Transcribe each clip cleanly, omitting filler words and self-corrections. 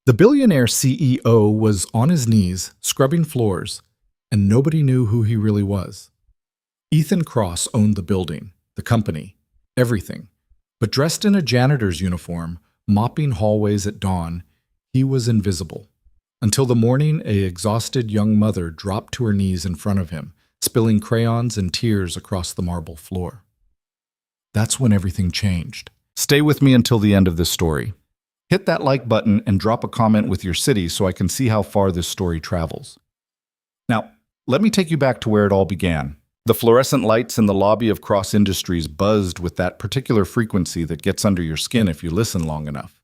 The billionaire CEO was on his knees, scrubbing floors, and nobody knew who he really was. Ethan Cross owned the building, the company, everything. But dressed in a janitor's uniform, mopping hallways at dawn, he was invisible. Until the morning, an exhausted young mother dropped to her knees in front of him, spilling crayons and tears across the marble floor. That's when everything changed. Stay with me until the end of this story. Hit that like button and drop a comment with your city so I can see how far this story travels. Now, let me take you back to where it all began. The fluorescent lights in the lobby of Cross Industries buzzed with that particular frequency that gets under your skin if you listen long enough.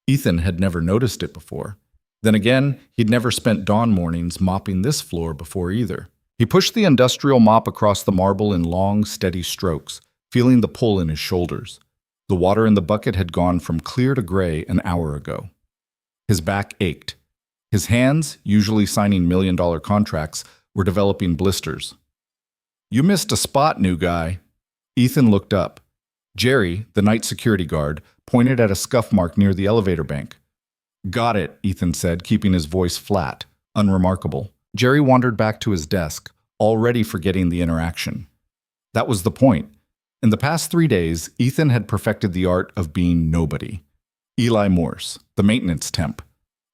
Ethan had never noticed it before. Then again, he'd never spent dawn mornings mopping this floor before either. He pushed the industrial mop across the marble in long, steady strokes, feeling the pull in his shoulders. The water in the bucket had gone from clear to gray an hour ago. His back ached. His hands, usually signing million-dollar contracts, were developing blisters. "You missed a spot, new guy." Ethan looked up. Jerry, the night security guard, pointed at a scuff mark near the elevator bank. "Got it," Ethan said, keeping his voice flat, unremarkable. Jerry wandered back to his desk, already forgetting the interaction. That was the point. In the past 3 days, Ethan had perfected the art of being nobody. Eli Morse, the maintenance temp.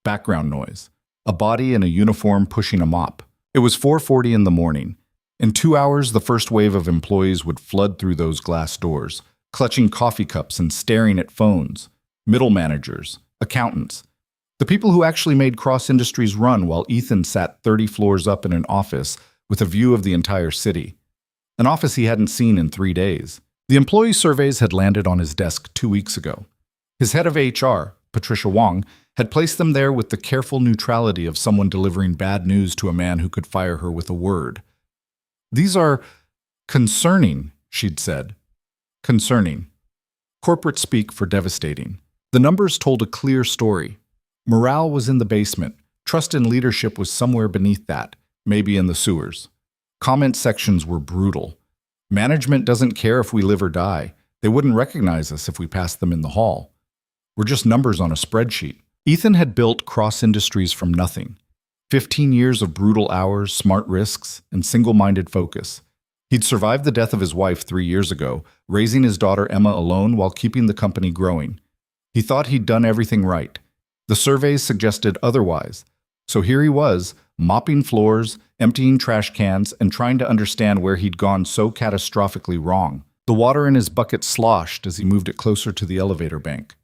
Background noise. A body in a uniform pushing a mop. It was 4:40 in the morning. In 2 hours, the first wave of employees would flood through those glass doors, clutching coffee cups and staring at phones. Middle managers, accountants. The people who actually made Cross Industries run while Ethan sat 30 floors up in an office with a view of the entire city. An office he hadn't seen in 3 days. The employee surveys had landed on his desk 2 weeks ago. His head of HR, Patricia Wong, had placed them there with the careful neutrality of someone delivering bad news to a man who could fire her with a word. "These are concerning," she'd said. Concerning. Corporate speak for devastating. The numbers told a clear story. Morale was in the basement. Trust in leadership was somewhere beneath that, maybe in the sewers. Comment sections were brutal. Management doesn't care if we live or die. They wouldn't recognize us if we passed them in the hall. We're just numbers on a spreadsheet. Ethan had built Cross Industries from nothing. 15 years of brutal hours, smart risks, and single-minded focus. He'd survived the death of his wife 3 years ago, raising his daughter Emma alone while keeping the company growing. He thought he'd done everything right. The surveys suggested otherwise. So here he was, mopping floors, emptying trash cans, and trying to understand where he'd gone so catastrophically wrong. The water in his bucket sloshed as he moved it closer to the elevator bank.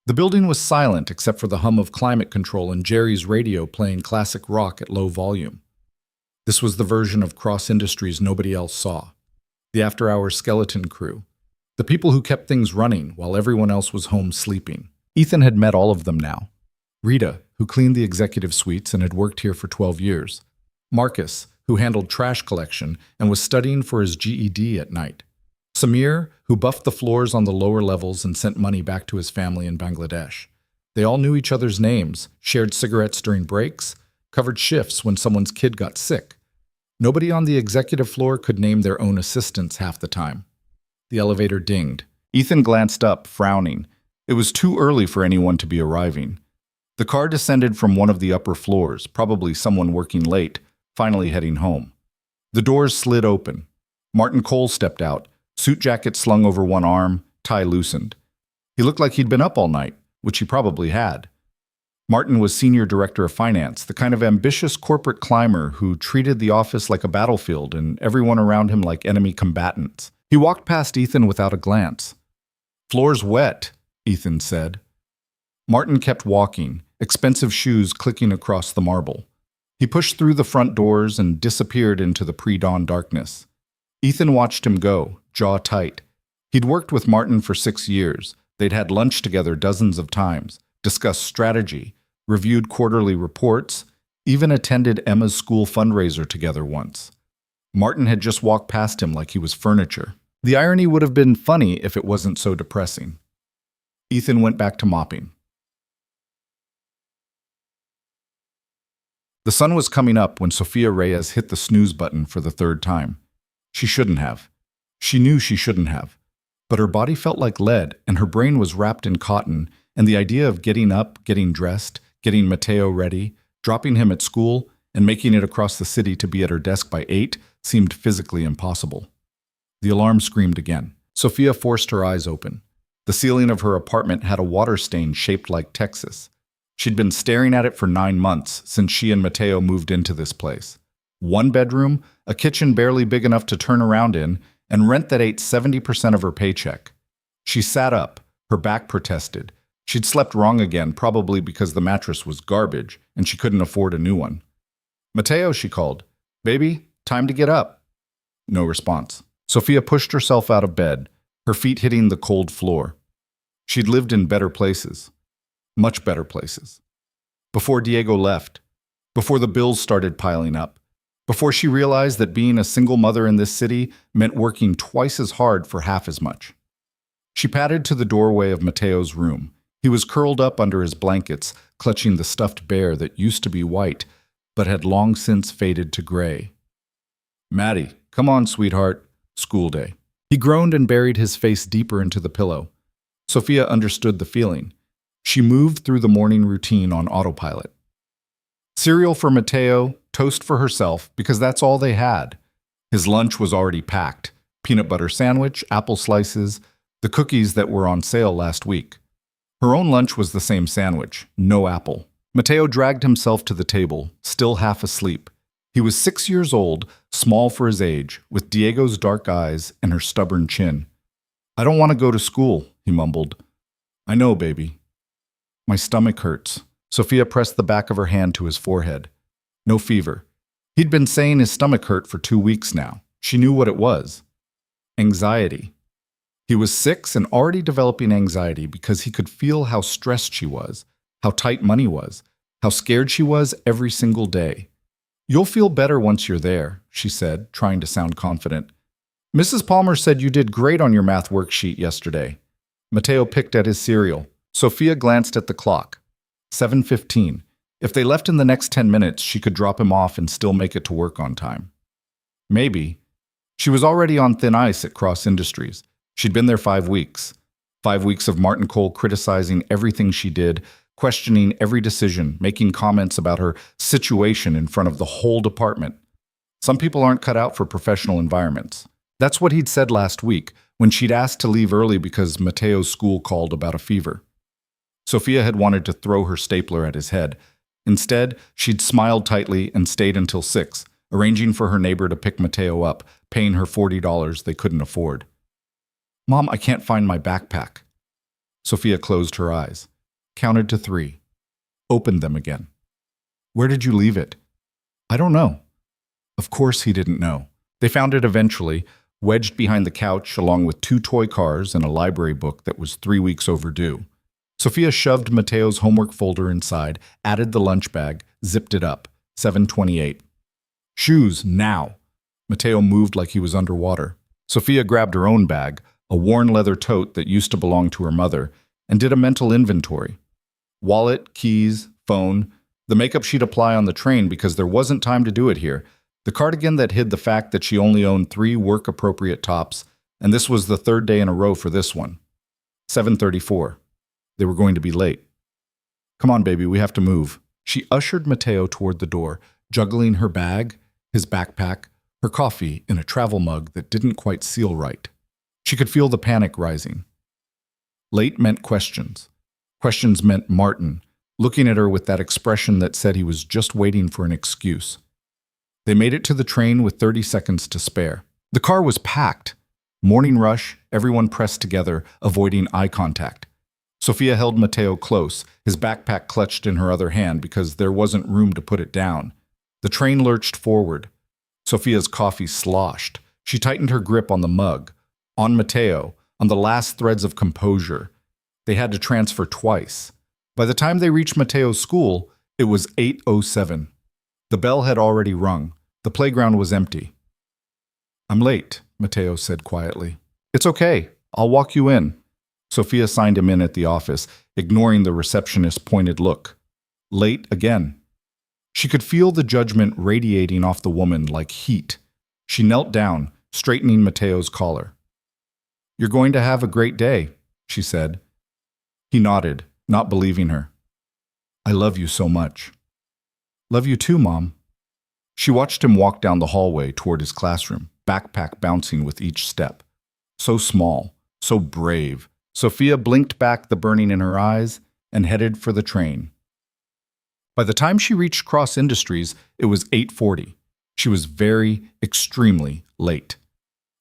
The building was silent except for the hum of climate control and Jerry's radio playing classic rock at low volume. This was the version of Cross Industries nobody else saw. The after-hours skeleton crew. The people who kept things running while everyone else was home sleeping. Ethan had met all of them now. Rita, who cleaned the executive suites and had worked here for 12 years. Marcus, who handled trash collection and was studying for his GED at night. Samir, who buffed the floors on the lower levels and sent money back to his family in Bangladesh. They all knew each other's names, shared cigarettes during breaks, covered shifts when someone's kid got sick. Nobody on the executive floor could name their own assistants half the time. The elevator dinged. Ethan glanced up, frowning. It was too early for anyone to be arriving. The car descended from one of the upper floors, probably someone working late, finally heading home. The doors slid open. Martin Cole stepped out, suit jacket slung over one arm, tie loosened. He looked like he'd been up all night, which he probably had. Martin was senior director of finance, the kind of ambitious corporate climber who treated the office like a battlefield and everyone around him like enemy combatants. He walked past Ethan without a glance. "Floor's wet," Ethan said. Martin kept walking, expensive shoes clicking across the marble. He pushed through the front doors and disappeared into the pre-dawn darkness. Ethan watched him go, jaw tight. He'd worked with Martin for 6 years. They'd had lunch together dozens of times, discussed strategy, reviewed quarterly reports, even attended Emma's school fundraiser together once. Martin had just walked past him like he was furniture. The irony would have been funny if it wasn't so depressing. Ethan went back to mopping. The sun was coming up when Sofia Reyes hit the snooze button for the 3rd time. She shouldn't have. She knew she shouldn't have. But her body felt like lead, and her brain was wrapped in cotton, and the idea of getting up, getting dressed, getting Mateo ready, dropping him at school, and making it across the city to be at her desk by 8 seemed physically impossible. The alarm screamed again. Sophia forced her eyes open. The ceiling of her apartment had a water stain shaped like Texas. She'd been staring at it for 9 months since she and Mateo moved into this place. 1 bedroom, a kitchen barely big enough to turn around in, and rent that ate 70% of her paycheck. She sat up. Her back protested. She'd slept wrong again, probably because the mattress was garbage and she couldn't afford a new one. "Mateo," she called. "Baby, time to get up." No response. Sophia pushed herself out of bed, her feet hitting the cold floor. She'd lived in better places. Much better places. Before Diego left. Before the bills started piling up. Before she realized that being a single mother in this city meant working twice as hard for half as much. She padded to the doorway of Mateo's room. He was curled up under his blankets, clutching the stuffed bear that used to be white, but had long since faded to gray. "Maddie, come on, sweetheart. School day." He groaned and buried his face deeper into the pillow. Sophia understood the feeling. She moved through the morning routine on autopilot. Cereal for Mateo, toast for herself, because that's all they had. His lunch was already packed. Peanut butter sandwich, apple slices, the cookies that were on sale last week. Her own lunch was the same sandwich, no apple. Mateo dragged himself to the table, still half asleep. He was 6 years old, small for his age, with Diego's dark eyes and her stubborn chin. "I don't want to go to school," he mumbled. "I know, baby." "My stomach hurts." Sophia pressed the back of her hand to his forehead. No fever. He'd been saying his stomach hurt for 2 weeks now. She knew what it was. Anxiety. He was 6 and already developing anxiety because he could feel how stressed she was, how tight money was, how scared she was every single day. "You'll feel better once you're there," she said, trying to sound confident. "Mrs. Palmer said you did great on your math worksheet yesterday." Mateo picked at his cereal. Sophia glanced at the clock. 7:15. If they left in the next 10 minutes, she could drop him off and still make it to work on time. Maybe. She was already on thin ice at Cross Industries. She'd been there 5 weeks. 5 weeks of Martin Cole criticizing everything she did, questioning every decision, making comments about her situation in front of the whole department. Some people aren't cut out for professional environments. That's what he'd said last week when she'd asked to leave early because Mateo's school called about a fever. Sophia had wanted to throw her stapler at his head. Instead, she'd smiled tightly and stayed until 6, arranging for her neighbor to pick Mateo up, paying her $40 they couldn't afford. "Mom, I can't find my backpack." Sophia closed her eyes, counted to 3, opened them again. "Where did you leave it?" "I don't know." Of course he didn't know. They found it eventually, wedged behind the couch along with 2 toy cars and a library book that was 3 weeks overdue. Sophia shoved Mateo's homework folder inside, added the lunch bag, zipped it up. 7:28. "Shoes, now!" Mateo moved like he was underwater. Sophia grabbed her own bag, a worn leather tote that used to belong to her mother, and did a mental inventory. Wallet, keys, phone, the makeup she'd apply on the train because there wasn't time to do it here, the cardigan that hid the fact that she only owned 3 work-appropriate tops, and this was the 3rd day in a row for this one. 7:34. They were going to be late. "Come on, baby, we have to move." She ushered Mateo toward the door, juggling her bag, his backpack, her coffee in a travel mug that didn't quite seal right. She could feel the panic rising. Late meant questions. Questions meant Martin, looking at her with that expression that said he was just waiting for an excuse. They made it to the train with 30 seconds to spare. The car was packed. Morning rush, everyone pressed together, avoiding eye contact. Sophia held Mateo close, his backpack clutched in her other hand because there wasn't room to put it down. The train lurched forward. Sophia's coffee sloshed. She tightened her grip on the mug, on Mateo, on the last threads of composure. They had to transfer twice. By the time they reached Mateo's school, it was 8:07. The bell had already rung. The playground was empty. "I'm late," Mateo said quietly. "It's okay. I'll walk you in." Sophia signed him in at the office, ignoring the receptionist's pointed look. Late again. She could feel the judgment radiating off the woman like heat. She knelt down, straightening Mateo's collar. "You're going to have a great day," she said. He nodded, not believing her. I love you so much. Love you too, Mom. She watched him walk down the hallway toward his classroom, backpack bouncing with each step. So small, so brave. Sophia blinked back the burning in her eyes and headed for the train. By the time she reached Cross Industries, it was 8:40. She was very, extremely late.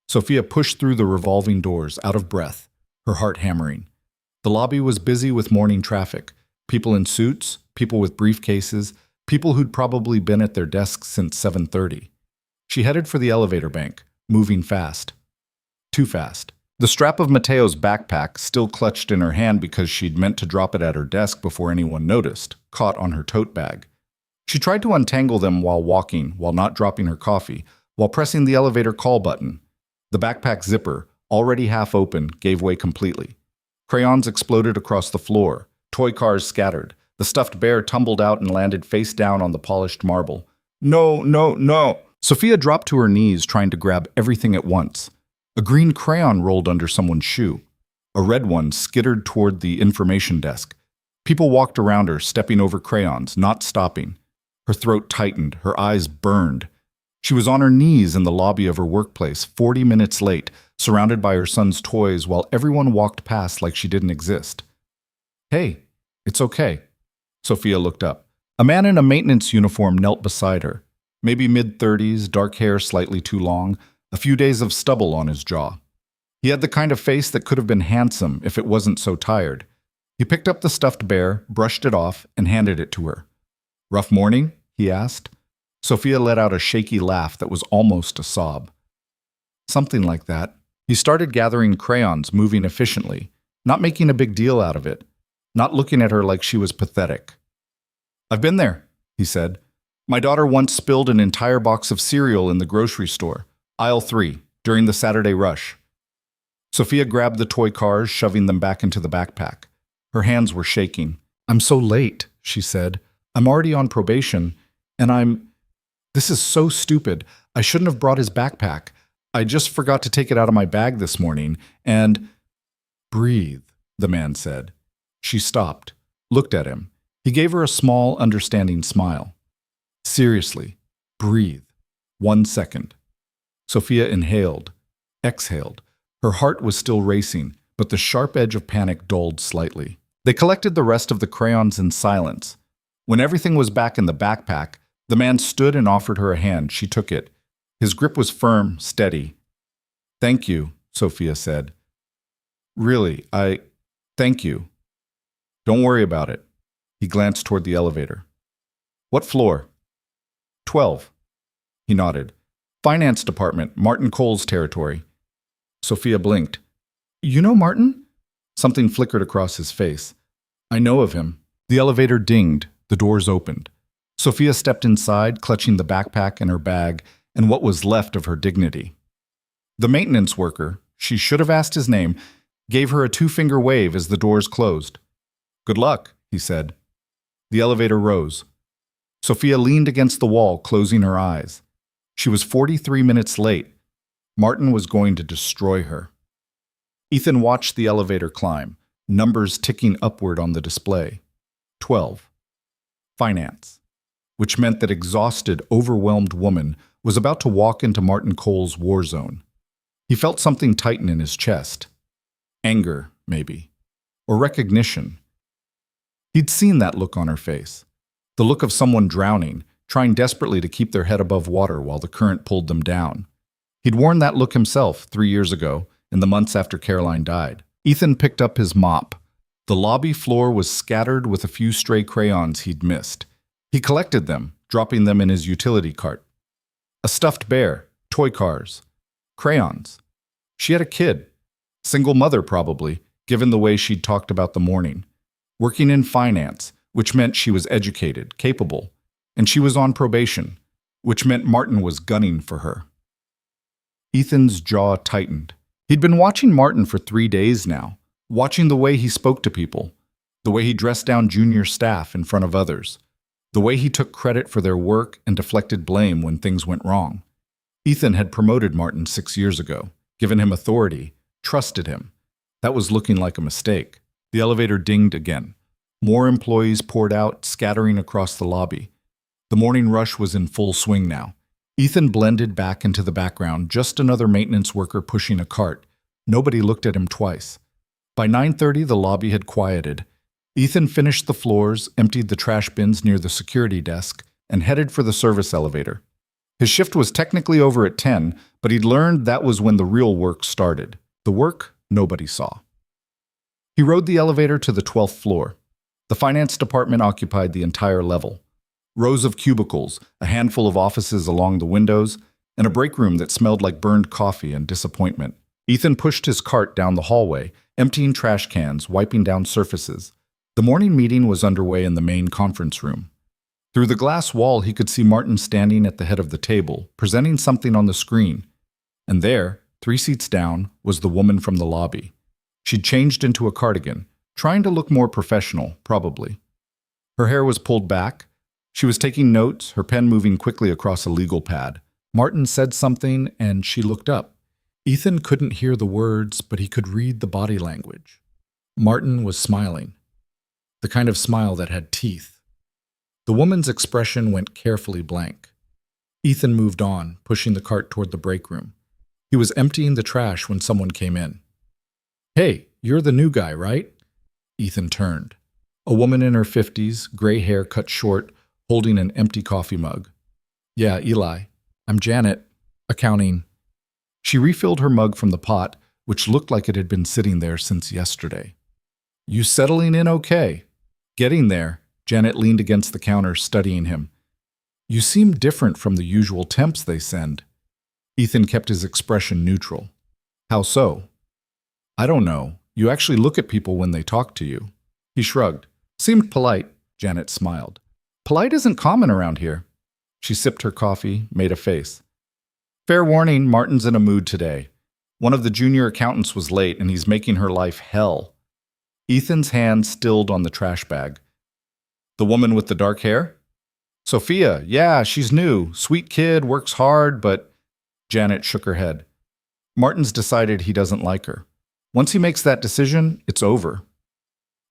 Sophia pushed through the revolving doors, out of breath, her heart hammering. The lobby was busy with morning traffic. People in suits, people with briefcases, people who'd probably been at their desks since 7:30. She headed for the elevator bank, moving fast. Too fast. The strap of Mateo's backpack, still clutched in her hand because she'd meant to drop it at her desk before anyone noticed, caught on her tote bag. She tried to untangle them while walking, while not dropping her coffee, while pressing the elevator call button. The backpack zipper, already half open, gave way completely. Crayons exploded across the floor. Toy cars scattered. The stuffed bear tumbled out and landed face down on the polished marble. No, no, no! Sophia dropped to her knees, trying to grab everything at once. A green crayon rolled under someone's shoe. A red one skittered toward the information desk. People walked around her, stepping over crayons, not stopping. Her throat tightened, her eyes burned. She was on her knees in the lobby of her workplace, 40 minutes late, surrounded by her son's toys while everyone walked past like she didn't exist. Hey, it's okay. Sophia looked up. A man in a maintenance uniform knelt beside her. Maybe mid-30s, dark hair slightly too long, a few days of stubble on his jaw. He had the kind of face that could have been handsome if it wasn't so tired. He picked up the stuffed bear, brushed it off, and handed it to her. Rough morning? He asked. Sophia let out a shaky laugh that was almost a sob. Something like that. He started gathering crayons, moving efficiently, not making a big deal out of it, not looking at her like she was pathetic. I've been there, he said. My daughter once spilled an entire box of cereal in the grocery store, aisle 3, during the Saturday rush. Sophia grabbed the toy cars, shoving them back into the backpack. Her hands were shaking. I'm so late, she said. I'm already on probation, and This is so stupid. I shouldn't have brought his backpack. I just forgot to take it out of my bag this morning, and... Breathe, the man said. She stopped, looked at him. He gave her a small, understanding smile. Seriously, breathe. 1 second. Sophia inhaled, exhaled. Her heart was still racing, but the sharp edge of panic dulled slightly. They collected the rest of the crayons in silence. When everything was back in the backpack, the man stood and offered her a hand. She took it. His grip was firm, steady. Thank you, Sophia said. Really, Thank you. Don't worry about it. He glanced toward the elevator. What floor? 12. He nodded. Finance department, Martin Cole's territory. Sophia blinked. You know Martin? Something flickered across his face. I know of him. The elevator dinged. The doors opened. Sophia stepped inside, clutching the backpack and her bag and what was left of her dignity. The maintenance worker, she should have asked his name, gave her a 2-finger wave as the doors closed. Good luck, he said. The elevator rose. Sophia leaned against the wall, closing her eyes. She was 43 minutes late. Martin was going to destroy her. Ethan watched the elevator climb, numbers ticking upward on the display. 12. Finance. Which meant that exhausted, overwhelmed woman was about to walk into Martin Cole's war zone. He felt something tighten in his chest. Anger, maybe. Or recognition. He'd seen that look on her face. The look of someone drowning, trying desperately to keep their head above water while the current pulled them down. He'd worn that look himself 3 years ago, in the months after Caroline died. Ethan picked up his mop. The lobby floor was scattered with a few stray crayons he'd missed. He collected them, dropping them in his utility cart. A stuffed bear, toy cars, crayons. She had a kid. Single mother, probably, given the way she'd talked about the morning. Working in finance, which meant she was educated, capable. And she was on probation, which meant Martin was gunning for her. Ethan's jaw tightened. He'd been watching Martin for 3 days now, watching the way he spoke to people, the way he dressed down junior staff in front of others, the way he took credit for their work and deflected blame when things went wrong. Ethan had promoted Martin 6 years ago, given him authority, trusted him. That was looking like a mistake. The elevator dinged again. More employees poured out, scattering across the lobby. The morning rush was in full swing now. Ethan blended back into the background, just another maintenance worker pushing a cart. Nobody looked at him twice. By 9:30, the lobby had quieted. Ethan finished the floors, emptied the trash bins near the security desk, and headed for the service elevator. His shift was technically over at 10, but he'd learned that was when the real work started. The work nobody saw. He rode the elevator to the 12th floor. The finance department occupied the entire level. Rows of cubicles, a handful of offices along the windows, and a break room that smelled like burned coffee and disappointment. Ethan pushed his cart down the hallway, emptying trash cans, wiping down surfaces. The morning meeting was underway in the main conference room. Through the glass wall, he could see Martin standing at the head of the table, presenting something on the screen. And there, 3 seats down, was the woman from the lobby. She'd changed into a cardigan, trying to look more professional, probably. Her hair was pulled back. She was taking notes, her pen moving quickly across a legal pad. Martin said something, and she looked up. Ethan couldn't hear the words, but he could read the body language. Martin was smiling. The kind of smile that had teeth. The woman's expression went carefully blank. Ethan moved on, pushing the cart toward the break room. He was emptying the trash when someone came in. "Hey, you're the new guy, right?" Ethan turned. A woman in her 50s, gray hair cut short, holding an empty coffee mug. "Yeah, Eli. I'm Janet. Accounting." She refilled her mug from the pot, which looked like it had been sitting there since yesterday. "You settling in okay?" "Getting there." Janet leaned against the counter, studying him. "You seem different from the usual temps they send." Ethan kept his expression neutral. "How so?" "I don't know. You actually look at people when they talk to you." He shrugged. "Seemed polite." Janet smiled. "Polite isn't common around here." She sipped her coffee, made a face. "Fair warning, Martin's in a mood today. One of the junior accountants was late, and he's making her life hell." Ethan's hand stilled on the trash bag. "The woman with the dark hair?" "Sophia, yeah, she's new. Sweet kid, works hard, but—" Janet shook her head. "Martin's decided he doesn't like her. Once he makes that decision, it's over."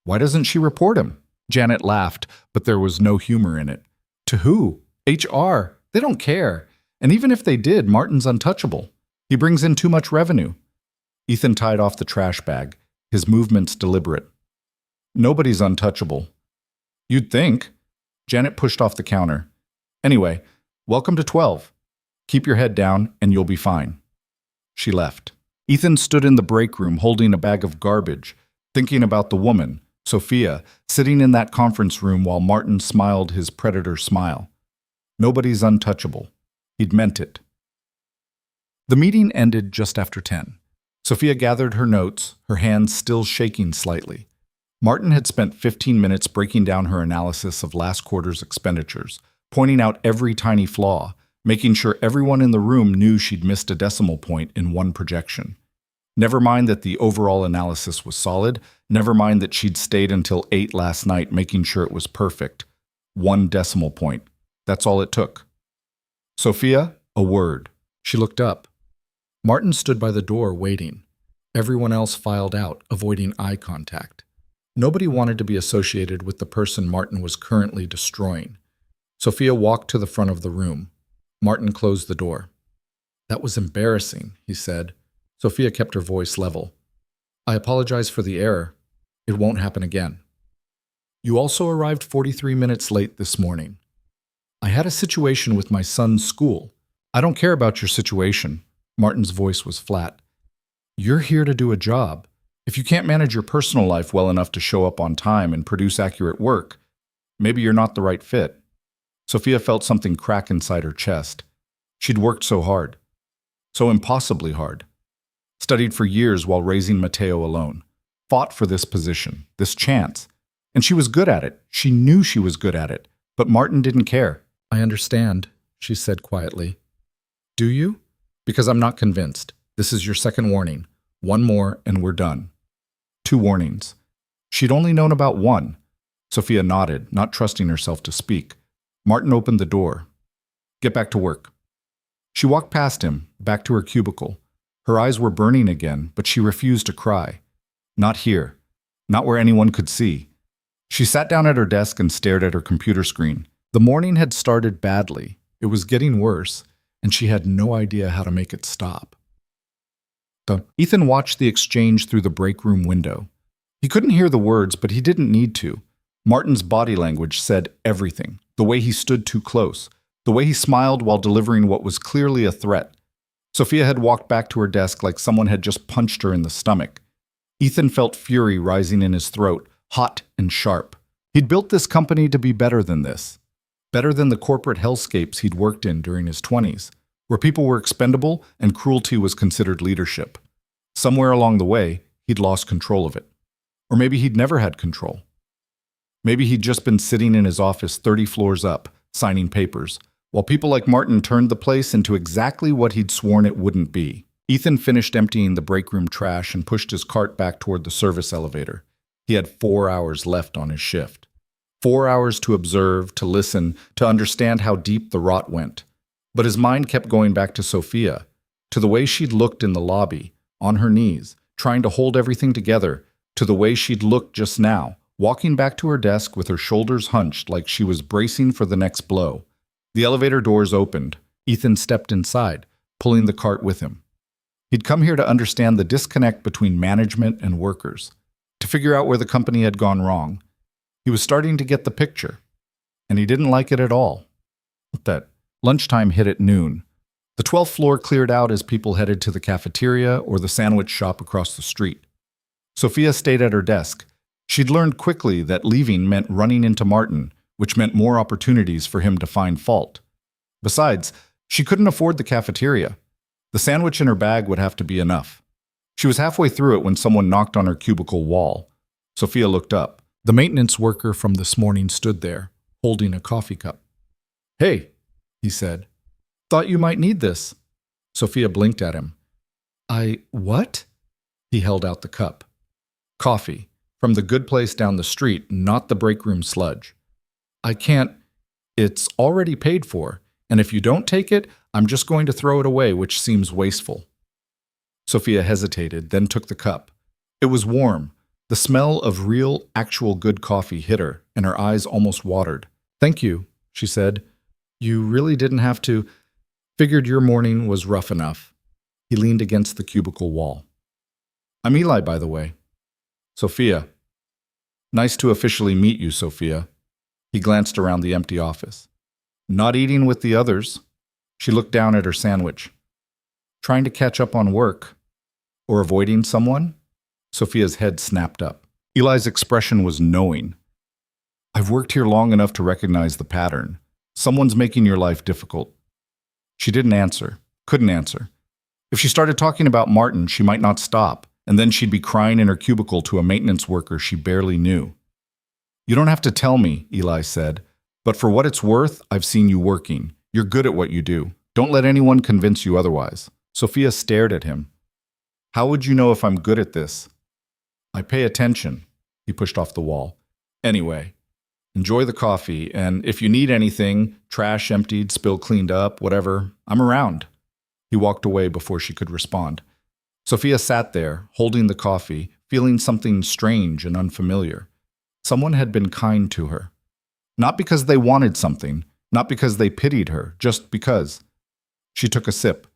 "Why doesn't she report him?" Janet laughed, but there was no humor in it. "To who? HR. They don't care. And even if they did, Martin's untouchable. He brings in too much revenue." Ethan tied off the trash bag, his movements deliberate. "Nobody's untouchable." "You'd think." Janet pushed off the counter. "Anyway, welcome to 12. Keep your head down and you'll be fine." She left. Ethan stood in the break room holding a bag of garbage, thinking about the woman, Sophia, sitting in that conference room while Martin smiled his predator smile. Nobody's untouchable. He'd meant it. The meeting ended just after 10. Sophia gathered her notes, her hands still shaking slightly. Martin had spent 15 minutes breaking down her analysis of last quarter's expenditures, pointing out every tiny flaw, making sure everyone in the room knew she'd missed a decimal point in one projection. Never mind that the overall analysis was solid, never mind that she'd stayed until 8 last night making sure it was perfect. 1 decimal point. That's all it took. "Sophia, a word." She looked up. Martin stood by the door waiting. Everyone else filed out, avoiding eye contact. Nobody wanted to be associated with the person Martin was currently destroying. Sophia walked to the front of the room. Martin closed the door. "That was embarrassing," he said. Sophia kept her voice level. "I apologize for the error. It won't happen again." "You also arrived 43 minutes late this morning." "I had a situation with my son's school." "I don't care about your situation." Martin's voice was flat. "You're here to do a job. If you can't manage your personal life well enough to show up on time and produce accurate work, maybe you're not the right fit." Sophia felt something crack inside her chest. She'd worked so hard. So impossibly hard. Studied for years while raising Mateo alone. Fought for this position, this chance. And she was good at it. She knew she was good at it. But Martin didn't care. "I understand," she said quietly. "Do you?" "Because I'm not convinced. This is your second warning. 1 more and we're done." 2 warnings. She'd only known about 1. Sophia nodded, not trusting herself to speak. Martin opened the door. "Get back to work." She walked past him, back to her cubicle. Her eyes were burning again, but she refused to cry. Not here. Not where anyone could see. She sat down at her desk and stared at her computer screen. The morning had started badly. It was getting worse, and she had no idea how to make it stop. Ethan watched the exchange through the break room window. He couldn't hear the words, but he didn't need to. Martin's body language said everything. The way he stood too close. The way he smiled while delivering what was clearly a threat. Sophia had walked back to her desk like someone had just punched her in the stomach. Ethan felt fury rising in his throat, hot and sharp. He'd built this company to be better than this. Better than the corporate hellscapes he'd worked in during his 20s, where people were expendable and cruelty was considered leadership. Somewhere along the way, he'd lost control of it. Or maybe he'd never had control. Maybe he'd just been sitting in his office 30 floors up, signing papers, while people like Martin turned the place into exactly what he'd sworn it wouldn't be. Ethan finished emptying the break room trash and pushed his cart back toward the service elevator. He had 4 hours left on his shift. 4 hours to observe, to listen, to understand how deep the rot went. But his mind kept going back to Sophia, to the way she'd looked in the lobby, on her knees, trying to hold everything together, to the way she'd looked just now, walking back to her desk with her shoulders hunched like she was bracing for the next blow. The elevator doors opened. Ethan stepped inside, pulling the cart with him. He'd come here to understand the disconnect between management and workers, to figure out where the company had gone wrong. He was starting to get the picture, and he didn't like it at all. That lunchtime hit at noon. The 12th floor cleared out as people headed to the cafeteria or the sandwich shop across the street. Sophia stayed at her desk. She'd learned quickly that leaving meant running into Martin, which meant more opportunities for him to find fault. Besides, she couldn't afford the cafeteria. The sandwich in her bag would have to be enough. She was halfway through it when someone knocked on her cubicle wall. Sophia looked up. The maintenance worker from this morning stood there, holding a coffee cup. "Hey," he said. "Thought you might need this." Sophia blinked at him. What?" He held out the cup. "Coffee. From the good place down the street, not the break room sludge." "I can't. It's already paid for, and if you don't take it, I'm just going to throw it away, which seems wasteful." Sophia hesitated, then took the cup. It was warm. The smell of real, actual good coffee hit her, and her eyes almost watered. "Thank you," she said. "You really didn't have to. Figured your morning was rough enough." He leaned against the cubicle wall. "I'm Eli, by the way." "Sophia." "Nice to officially meet you, Sophia." He glanced around the empty office. "Not eating with the others." She looked down at her sandwich. "Trying to catch up on work. Or avoiding someone?" Sophia's head snapped up. Eli's expression was knowing. "I've worked here long enough to recognize the pattern. Someone's making your life difficult." She didn't answer, couldn't answer. If she started talking about Martin, she might not stop, and then she'd be crying in her cubicle to a maintenance worker she barely knew. "You don't have to tell me," Eli said, "but for what it's worth, I've seen you working. You're good at what you do. Don't let anyone convince you otherwise." Sophia stared at him. "How would you know if I'm good at this?" "I pay attention." He pushed off the wall. "Anyway, enjoy the coffee, and if you need anything, trash emptied, spill cleaned up, whatever, I'm around." He walked away before she could respond. Sophia sat there, holding the coffee, feeling something strange and unfamiliar. Someone had been kind to her. Not because they wanted something, not because they pitied her, just because. She took a sip.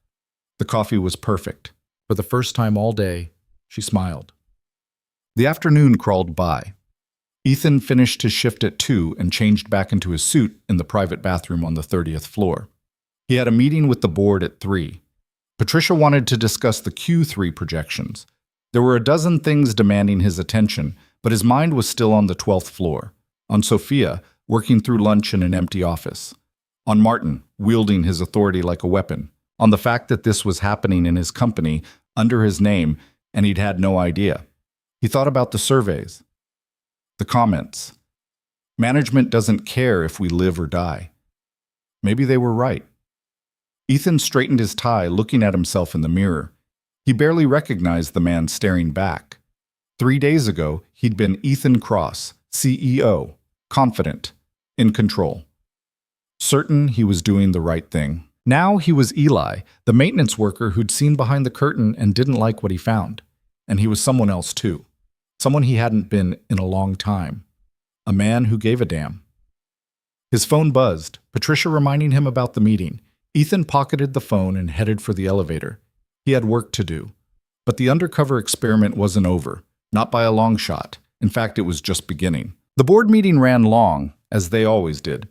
The coffee was perfect. For the first time all day, she smiled. The afternoon crawled by. Ethan finished his shift at 2 and changed back into his suit in the private bathroom on the 30th floor. He had a meeting with the board at 3. Patricia wanted to discuss the Q3 projections. There were a dozen things demanding his attention, but his mind was still on the 12th floor, on Sophia, working through lunch in an empty office, on Martin, wielding his authority like a weapon, on the fact that this was happening in his company, under his name, and he'd had no idea. He thought about the surveys, the comments. Management doesn't care if we live or die. Maybe they were right. Ethan straightened his tie, looking at himself in the mirror. He barely recognized the man staring back. 3 days ago, he'd been Ethan Cross, CEO, confident, in control. Certain he was doing the right thing. Now he was Eli, the maintenance worker who'd seen behind the curtain and didn't like what he found. And he was someone else too. Someone he hadn't been in a long time. a man who gave a damn. His phone buzzed, Patricia reminding him about the meeting. Ethan pocketed the phone and headed for the elevator. He had work to do. But the undercover experiment wasn't over, not by a long shot. In fact, it was just beginning. The board meeting ran long, as they always did.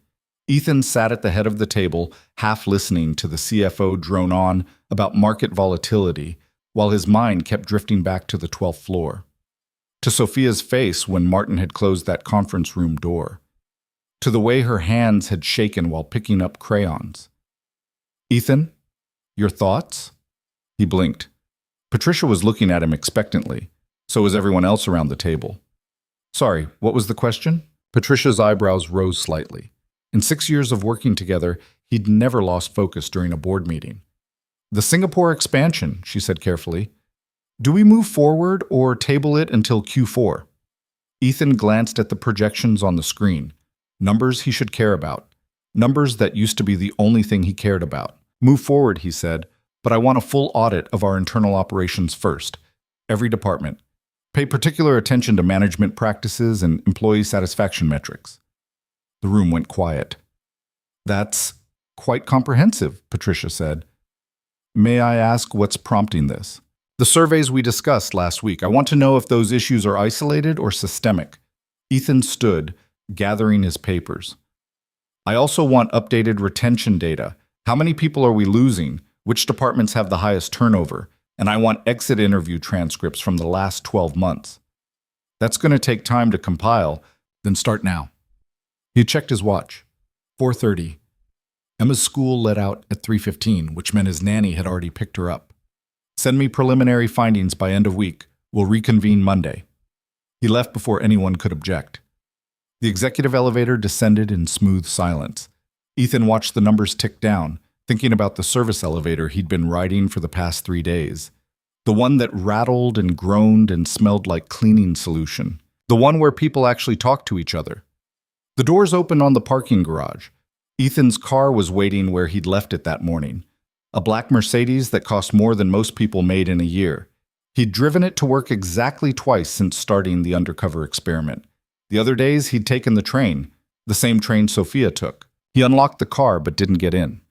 Ethan sat at the head of the table, half listening to the CFO drone on about market volatility, while his mind kept drifting back to the 12th floor. To Sophia's face when Martin had closed that conference room door. To the way her hands had shaken while picking up crayons. "Ethan, your thoughts?" He blinked. Patricia was looking at him expectantly. So was everyone else around the table. "Sorry, what was the question?" Patricia's eyebrows rose slightly. In 6 years of working together, he'd never lost focus during a board meeting. "The Singapore expansion," she said carefully. "Do we move forward or table it until Q4? Ethan glanced at the projections on the screen. Numbers he should care about. Numbers that used to be the only thing he cared about. "Move forward," he said, "but I want a full audit of our internal operations first. Every department. Pay particular attention to management practices and employee satisfaction metrics." The room went quiet. "That's quite comprehensive," Patricia said. "May I ask what's prompting this?" "The surveys we discussed last week. I want to know if those issues are isolated or systemic." Ethan stood, gathering his papers. "I also want updated retention data. How many people are we losing? Which departments have the highest turnover? And I want exit interview transcripts from the last 12 months. That's going to take time to compile, then start now." He checked his watch. 4:30. Emma's school let out at 3:15, which meant his nanny had already picked her up. "Send me preliminary findings by end of week. We'll reconvene Monday." He left before anyone could object. The executive elevator descended in smooth silence. Ethan watched the numbers tick down, thinking about the service elevator he'd been riding for the past 3 days. The one that rattled and groaned and smelled like cleaning solution. The one where people actually talked to each other. The doors opened on the parking garage. Ethan's car was waiting where he'd left it that morning. A black Mercedes that cost more than most people made in a year. He'd driven it to work exactly twice since starting the undercover experiment. The other days, he'd taken the train, the same train Sophia took. He unlocked the car but didn't get in.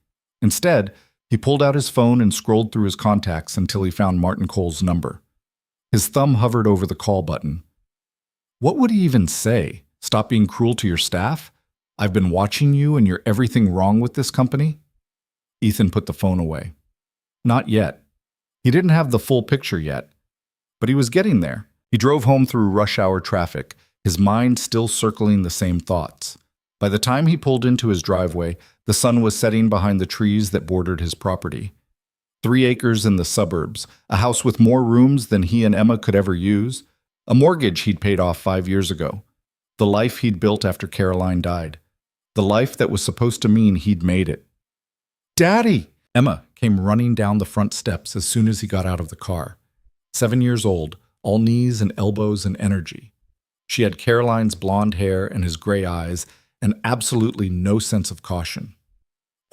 Instead, he pulled out his phone and scrolled through his contacts until he found Martin Cole's number. His thumb hovered over the call button. What would he even say? Stop being cruel to your staff? I've been watching you and you're everything wrong with this company? Ethan put the phone away. Not yet. He didn't have the full picture yet. But he was getting there. He drove home through rush hour traffic, his mind still circling the same thoughts. By the time he pulled into his driveway, the sun was setting behind the trees that bordered his property. 3 acres in the suburbs, a house with more rooms than he and Emma could ever use, a mortgage he'd paid off 5 years ago, the life he'd built after Caroline died, the life that was supposed to mean he'd made it. "Daddy!" Emma came running down the front steps as soon as he got out of the car. 7 years old, all knees and elbows and energy. She had Caroline's blonde hair and his gray eyes, and absolutely no sense of caution.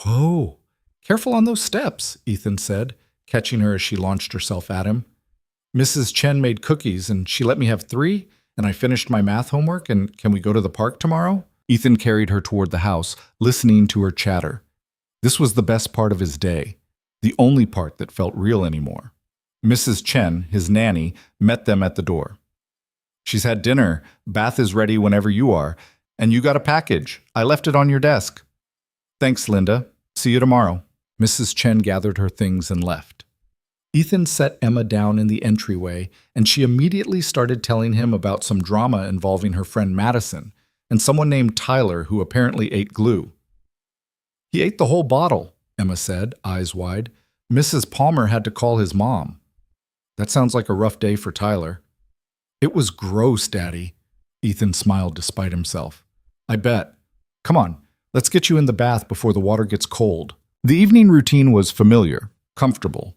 "Whoa, careful on those steps," Ethan said, catching her as she launched herself at him. "Mrs. Chen made cookies, and she let me have 3, and I finished my math homework, and can we go to the park tomorrow?" Ethan carried her toward the house, listening to her chatter. This was the best part of his day, the only part that felt real anymore. Mrs. Chen, his nanny, met them at the door. "She's had dinner, bath is ready whenever you are, and you got a package. I left it on your desk." "Thanks, Linda. See you tomorrow." Mrs. Chen gathered her things and left. Ethan set Emma down in the entryway, and she immediately started telling him about some drama involving her friend Madison and someone named Tyler who apparently ate glue. "He ate the whole bottle," Emma said, eyes wide. "Mrs. Palmer had to call his mom." "That sounds like a rough day for Tyler." "It was gross, Daddy." Ethan smiled despite himself. "I bet. Come on, let's get you in the bath before the water gets cold." The evening routine was familiar, comfortable.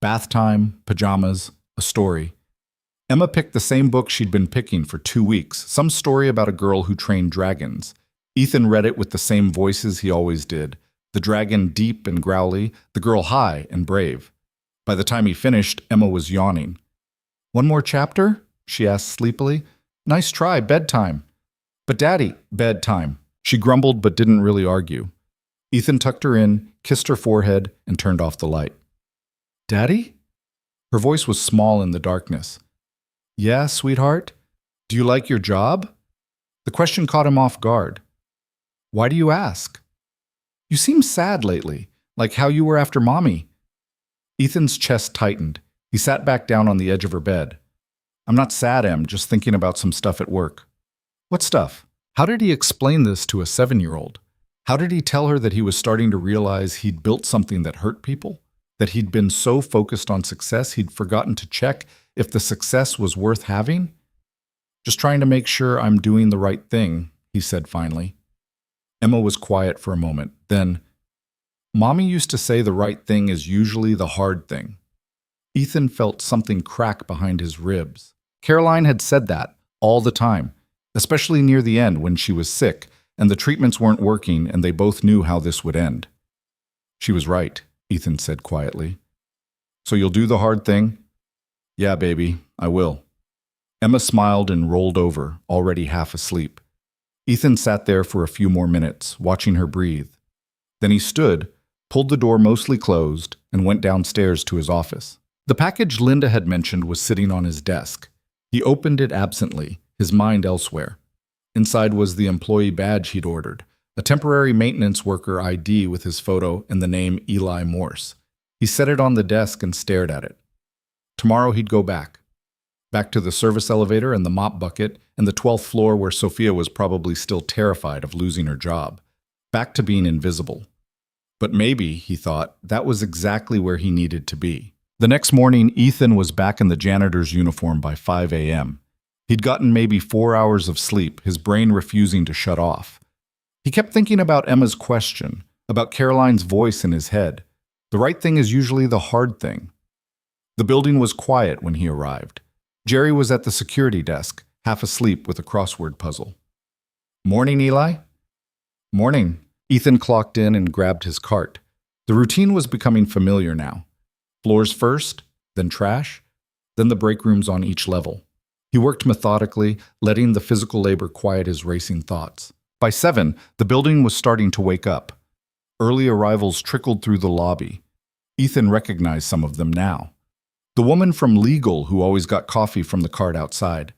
Bath time, pajamas, a story. Emma picked the same book she'd been picking for 2 weeks, some story about a girl who trained dragons. Ethan read it with the same voices he always did, the dragon deep and growly, the girl high and brave. By the time he finished, Emma was yawning. "One more chapter?" she asked sleepily. "Nice try, bedtime." But Daddy, bedtime. She grumbled but didn't really argue. Ethan tucked her in, kissed her forehead, and turned off the light. Daddy? Her voice was small in the darkness. Yeah, sweetheart? Do you like your job? The question caught him off guard. Why do you ask? You seem sad lately, like how you were after Mommy. Ethan's chest tightened. He sat back down on the edge of her bed. I'm not sad, Em, just thinking about some stuff at work. What stuff? How did he explain this to a 7-year-old? How did he tell her that he was starting to realize he'd built something that hurt people? That he'd been so focused on success he'd forgotten to check if the success was worth having? Just trying to make sure I'm doing the right thing, he said finally. Emma was quiet for a moment. Then, Mommy used to say the right thing is usually the hard thing. Ethan felt something crack behind his ribs. Caroline had said that all the time, especially near the end when she was sick and the treatments weren't working and they both knew how this would end. She was right, Ethan said quietly. So you'll do the hard thing? Yeah, baby, I will. Emma smiled and rolled over, already half asleep. Ethan sat there for a few more minutes, watching her breathe. Then he stood, pulled the door mostly closed, and went downstairs to his office. The package Linda had mentioned was sitting on his desk. He opened it absently, his mind elsewhere. Inside was the employee badge he'd ordered, a temporary maintenance worker ID with his photo and the name Eli Morse. He set it on the desk and stared at it. Tomorrow he'd go back. Back to the service elevator and the mop bucket and the 12th floor where Sophia was probably still terrified of losing her job. Back to being invisible. But maybe, he thought, that was exactly where he needed to be. The next morning, Ethan was back in the janitor's uniform by 5 a.m. He'd gotten maybe 4 hours of sleep, his brain refusing to shut off. He kept thinking about Emma's question, about Caroline's voice in his head. The right thing is usually the hard thing. The building was quiet when he arrived. Jerry was at the security desk, half asleep with a crossword puzzle. Morning, Eli? Morning. Ethan clocked in and grabbed his cart. The routine was becoming familiar now. Floors first, then trash, then the break rooms on each level. He worked methodically, letting the physical labor quiet his racing thoughts. By 7, the building was starting to wake up. Early arrivals trickled through the lobby. Ethan recognized some of them now. The woman from legal who always got coffee from the cart outside.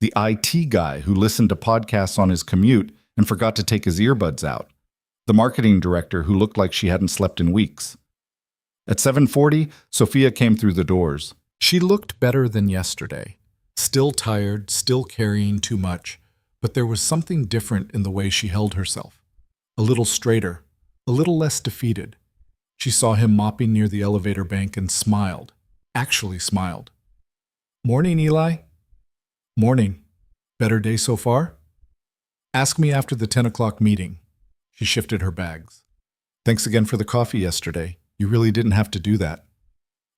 The IT guy who listened to podcasts on his commute and forgot to take his earbuds out. The marketing director who looked like she hadn't slept in weeks. At 7:40, Sophia came through the doors. She looked better than yesterday. Still tired, still carrying too much, but there was something different in the way she held herself. A little straighter, a little less defeated. She saw him mopping near the elevator bank and smiled. Actually smiled. Morning, Eli. Morning. Better day so far? Ask me after the 10 o'clock meeting. She shifted her bags. Thanks again for the coffee yesterday. You really didn't have to do that.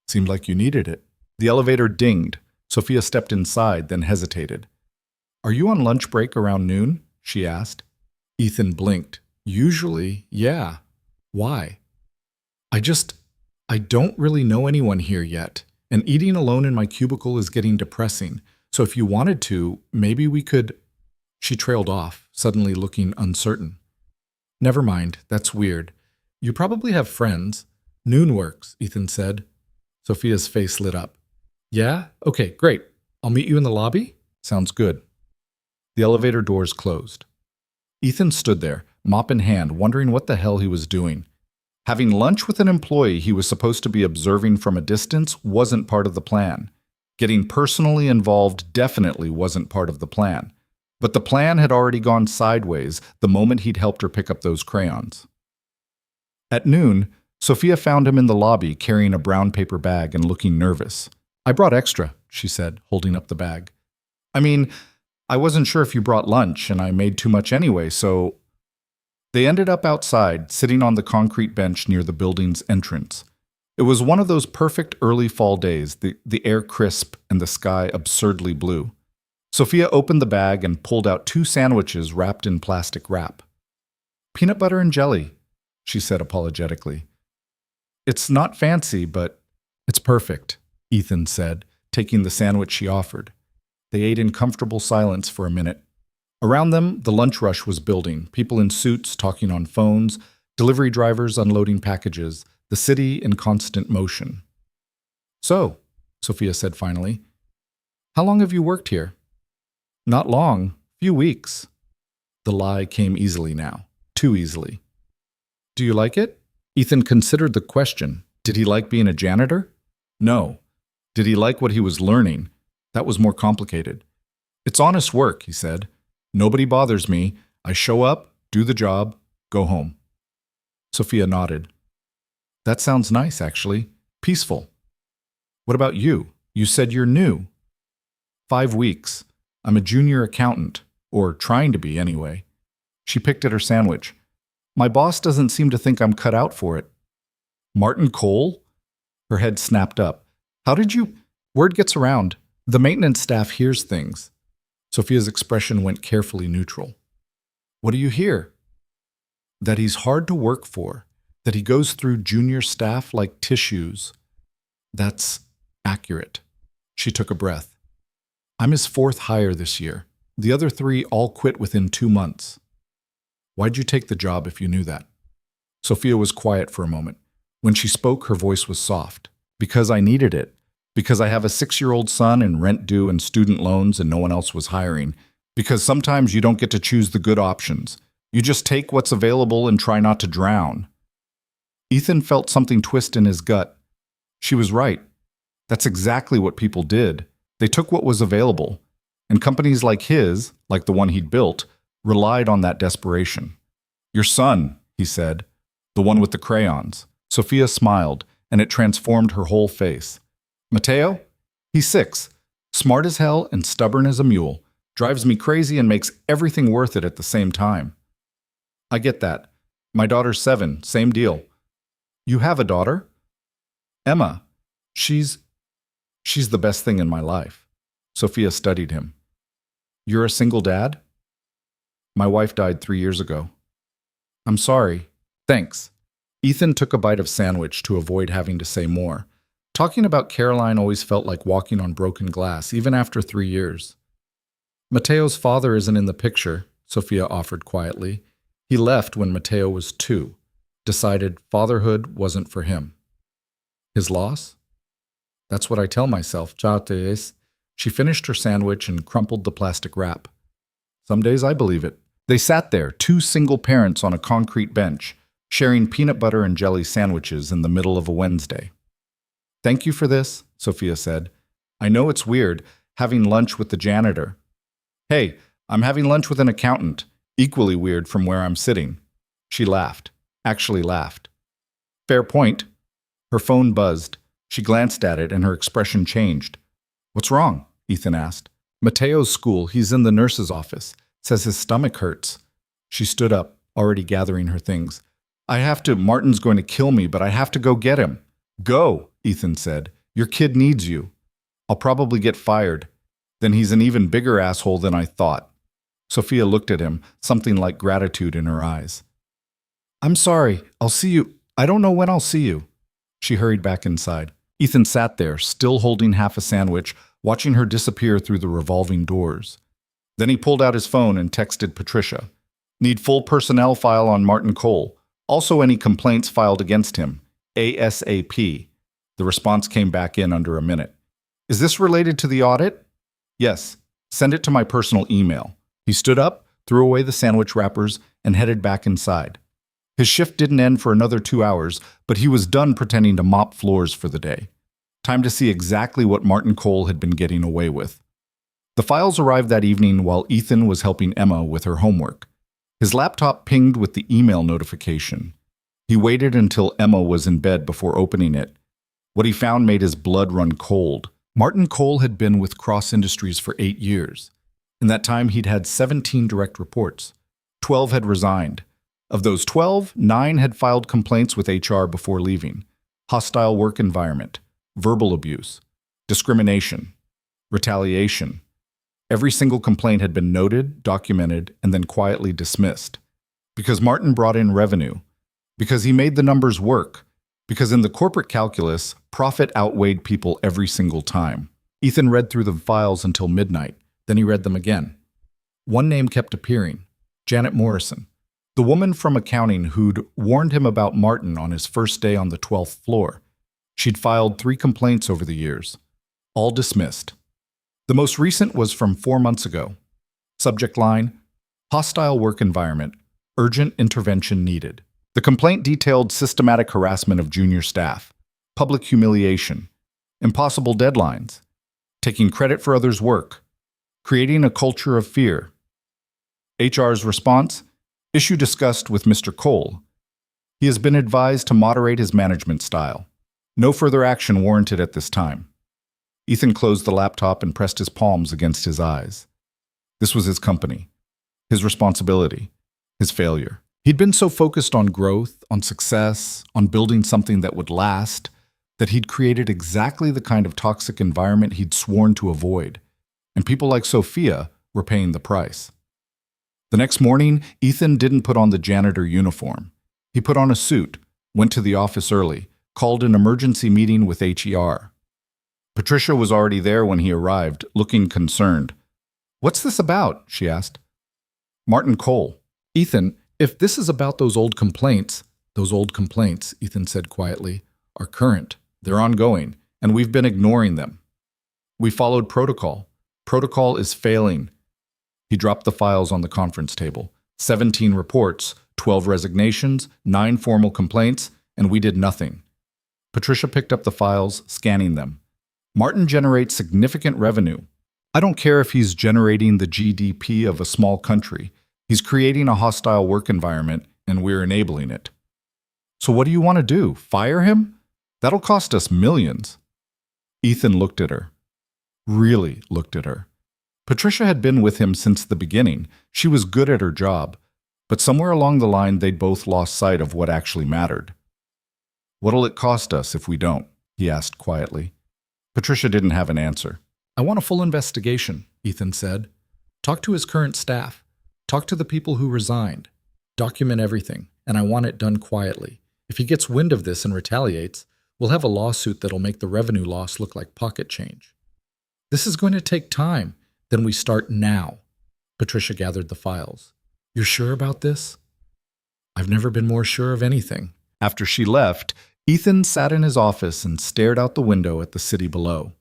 Seemed like you needed it. The elevator dinged. Sophia stepped inside, then hesitated. Are you on lunch break around noon? She asked. Ethan blinked. Usually, yeah. Why? I don't really know anyone here yet, and eating alone in my cubicle is getting depressing, so if you wanted to, maybe we could… She trailed off, suddenly looking uncertain. Never mind, that's weird. You probably have friends. Noon works, Ethan said. Sophia's face lit up. Yeah? Okay, great. I'll meet you in the lobby? Sounds good. The elevator doors closed. Ethan stood there, mop in hand, wondering what the hell he was doing. Having lunch with an employee he was supposed to be observing from a distance wasn't part of the plan. Getting personally involved definitely wasn't part of the plan. But the plan had already gone sideways the moment he'd helped her pick up those crayons. At noon, Sophia found him in the lobby carrying a brown paper bag and looking nervous. I brought extra, she said, holding up the bag. I mean, I wasn't sure if you brought lunch, and I made too much anyway, so… They ended up outside, sitting on the concrete bench near the building's entrance. It was one of those perfect early fall days, the air crisp and the sky absurdly blue. Sophia opened the bag and pulled out 2 sandwiches wrapped in plastic wrap. Peanut butter and jelly, she said apologetically. It's not fancy, but it's perfect, Ethan said, taking the sandwich she offered. They ate in comfortable silence for a minute. Around them, the lunch rush was building, people in suits talking on phones, delivery drivers unloading packages, the city in constant motion. "So," Sophia said finally, "how long have you worked here?" "Not long, few weeks." The lie came easily now, too easily. "Do you like it?" Ethan considered the question. Did he like being a janitor? No. Did he like what he was learning? That was more complicated. "It's honest work," he said. "Nobody bothers me. I show up, do the job, go home." Sophia nodded. "That sounds nice, actually. Peaceful. What about you? You said you're new." 5 weeks. I'm a junior accountant, or trying to be anyway." She picked at her sandwich. "My boss doesn't seem to think I'm cut out for it." "Martin Cole?" Her head snapped up. "How did you—" "Word gets around. The maintenance staff hears things." Sophia's expression went carefully neutral. "What do you hear?" "That he's hard to work for, that he goes through junior staff like tissues." "That's accurate." She took a breath. "I'm his 4th hire this year. The other 3 all quit within 2 months." "Why'd you take the job if you knew that?" Sophia was quiet for a moment. When she spoke, her voice was soft. "Because I needed it. Because I have a 6-year-old son and rent due and student loans and no one else was hiring. Because sometimes you don't get to choose the good options. You just take what's available and try not to drown." Ethan felt something twist in his gut. She was right. That's exactly what people did. They took what was available. And companies like his, like the one he'd built, relied on that desperation. "Your son," he said, "the one with the crayons." Sophia smiled, and it transformed her whole face. "Mateo? He's 6, smart as hell and stubborn as a mule, drives me crazy and makes everything worth it at the same time." "I get that. My daughter's 7, same deal." "You have a daughter?" "Emma. She's the best thing in my life." Sophia studied him. "You're a single dad?" "My wife died 3 years ago." "I'm sorry." "Thanks." Ethan took a bite of sandwich to avoid having to say more. Talking about Caroline always felt like walking on broken glass, even after 3 years. "Mateo's father isn't in the picture," Sophia offered quietly. "He left when Mateo was 2. Decided fatherhood wasn't for him." "His loss?" "That's what I tell myself. Chates." She finished her sandwich and crumpled the plastic wrap. "Some days I believe it." They sat there, 2 single parents on a concrete bench, sharing peanut butter and jelly sandwiches in the middle of a Wednesday. "Thank you for this," Sophia said. "I know it's weird, having lunch with the janitor." "Hey, I'm having lunch with an accountant. Equally weird from where I'm sitting." She laughed. Actually laughed. "Fair point." Her phone buzzed. She glanced at it and her expression changed. "What's wrong?" Ethan asked. "Mateo's school. He's in the nurse's office. Says his stomach hurts." She stood up, already gathering her things. Martin's going to kill me, but I have to go get him." "Go," Ethan said. "Your kid needs you." "I'll probably get fired." "Then he's an even bigger asshole than I thought." Sophia looked at him, something like gratitude in her eyes. "I'm sorry. I'll see you. I don't know when I'll see you." She hurried back inside. Ethan sat there, still holding half a sandwich, watching her disappear through the revolving doors. Then he pulled out his phone and texted Patricia. "Need full personnel file on Martin Cole. Also any complaints filed against him. ASAP." The response came back in under a minute. "Is this related to the audit?" "Yes. Send it to my personal email." He stood up, threw away the sandwich wrappers, and headed back inside. His shift didn't end for another 2 hours, but he was done pretending to mop floors for the day. Time to see exactly what Martin Cole had been getting away with. The files arrived that evening while Ethan was helping Emma with her homework. His laptop pinged with the email notification. He waited until Emma was in bed before opening it. What he found made his blood run cold. Martin Cole had been with Cross Industries for 8 years. In that time, he'd had 17 direct reports. 12 had resigned. Of those 12, 9 had filed complaints with HR before leaving. Hostile work environment, verbal abuse, discrimination, retaliation. Every single complaint had been noted, documented, and then quietly dismissed. Because Martin brought in revenue. Because he made the numbers work. Because in the corporate calculus, profit outweighed people every single time. Ethan read through the files until midnight. Then he read them again. One name kept appearing: Janet Morrison, the woman from accounting who'd warned him about Martin on his first day on the 12th floor. She'd filed 3 complaints over the years, all dismissed. The most recent was from 4 months ago. Subject line: hostile work environment, urgent intervention needed. The complaint detailed systematic harassment of junior staff, public humiliation, impossible deadlines, taking credit for others' work, creating a culture of fear. HR's response: issue discussed with Mr. Cole. He has been advised to moderate his management style. No further action warranted at this time. Ethan closed the laptop and pressed his palms against his eyes. This was his company, his responsibility, his failure. He'd been so focused on growth, on success, on building something that would last, that he'd created exactly the kind of toxic environment he'd sworn to avoid. And people like Sophia were paying the price. The next morning, Ethan didn't put on the janitor uniform. He put on a suit, went to the office early, called an emergency meeting with HER. Patricia was already there when he arrived, looking concerned. "What's this about?" she asked. "Martin Cole." "Ethan, if this is about those old complaints," Ethan said quietly, "are current. They're ongoing, and we've been ignoring them. We followed protocol. Protocol is failing." He dropped the files on the conference table. 17 reports, 12 resignations, 9 formal complaints, and we did nothing. Patricia picked up the files, scanning them. "Martin generates significant revenue. I don't care if he's generating the GDP of a small country. He's creating a hostile work environment, and we're enabling it. So what do you want to do? Fire him? That'll cost us millions." Ethan looked at her. Really looked at her. Patricia had been with him since the beginning. She was good at her job. But somewhere along the line, they'd both lost sight of what actually mattered. "What'll it cost us if we don't?" he asked quietly. Patricia didn't have an answer. "I want a full investigation," Ethan said. "Talk to his current staff. Talk to the people who resigned. Document everything, and I want it done quietly. If he gets wind of this and retaliates, we'll have a lawsuit that'll make the revenue loss look like pocket change. This is going to take time. Then we start now." Patricia gathered the files. "You're sure about this?" "I've never been more sure of anything." After she left, Ethan sat in his office and stared out the window at the city below.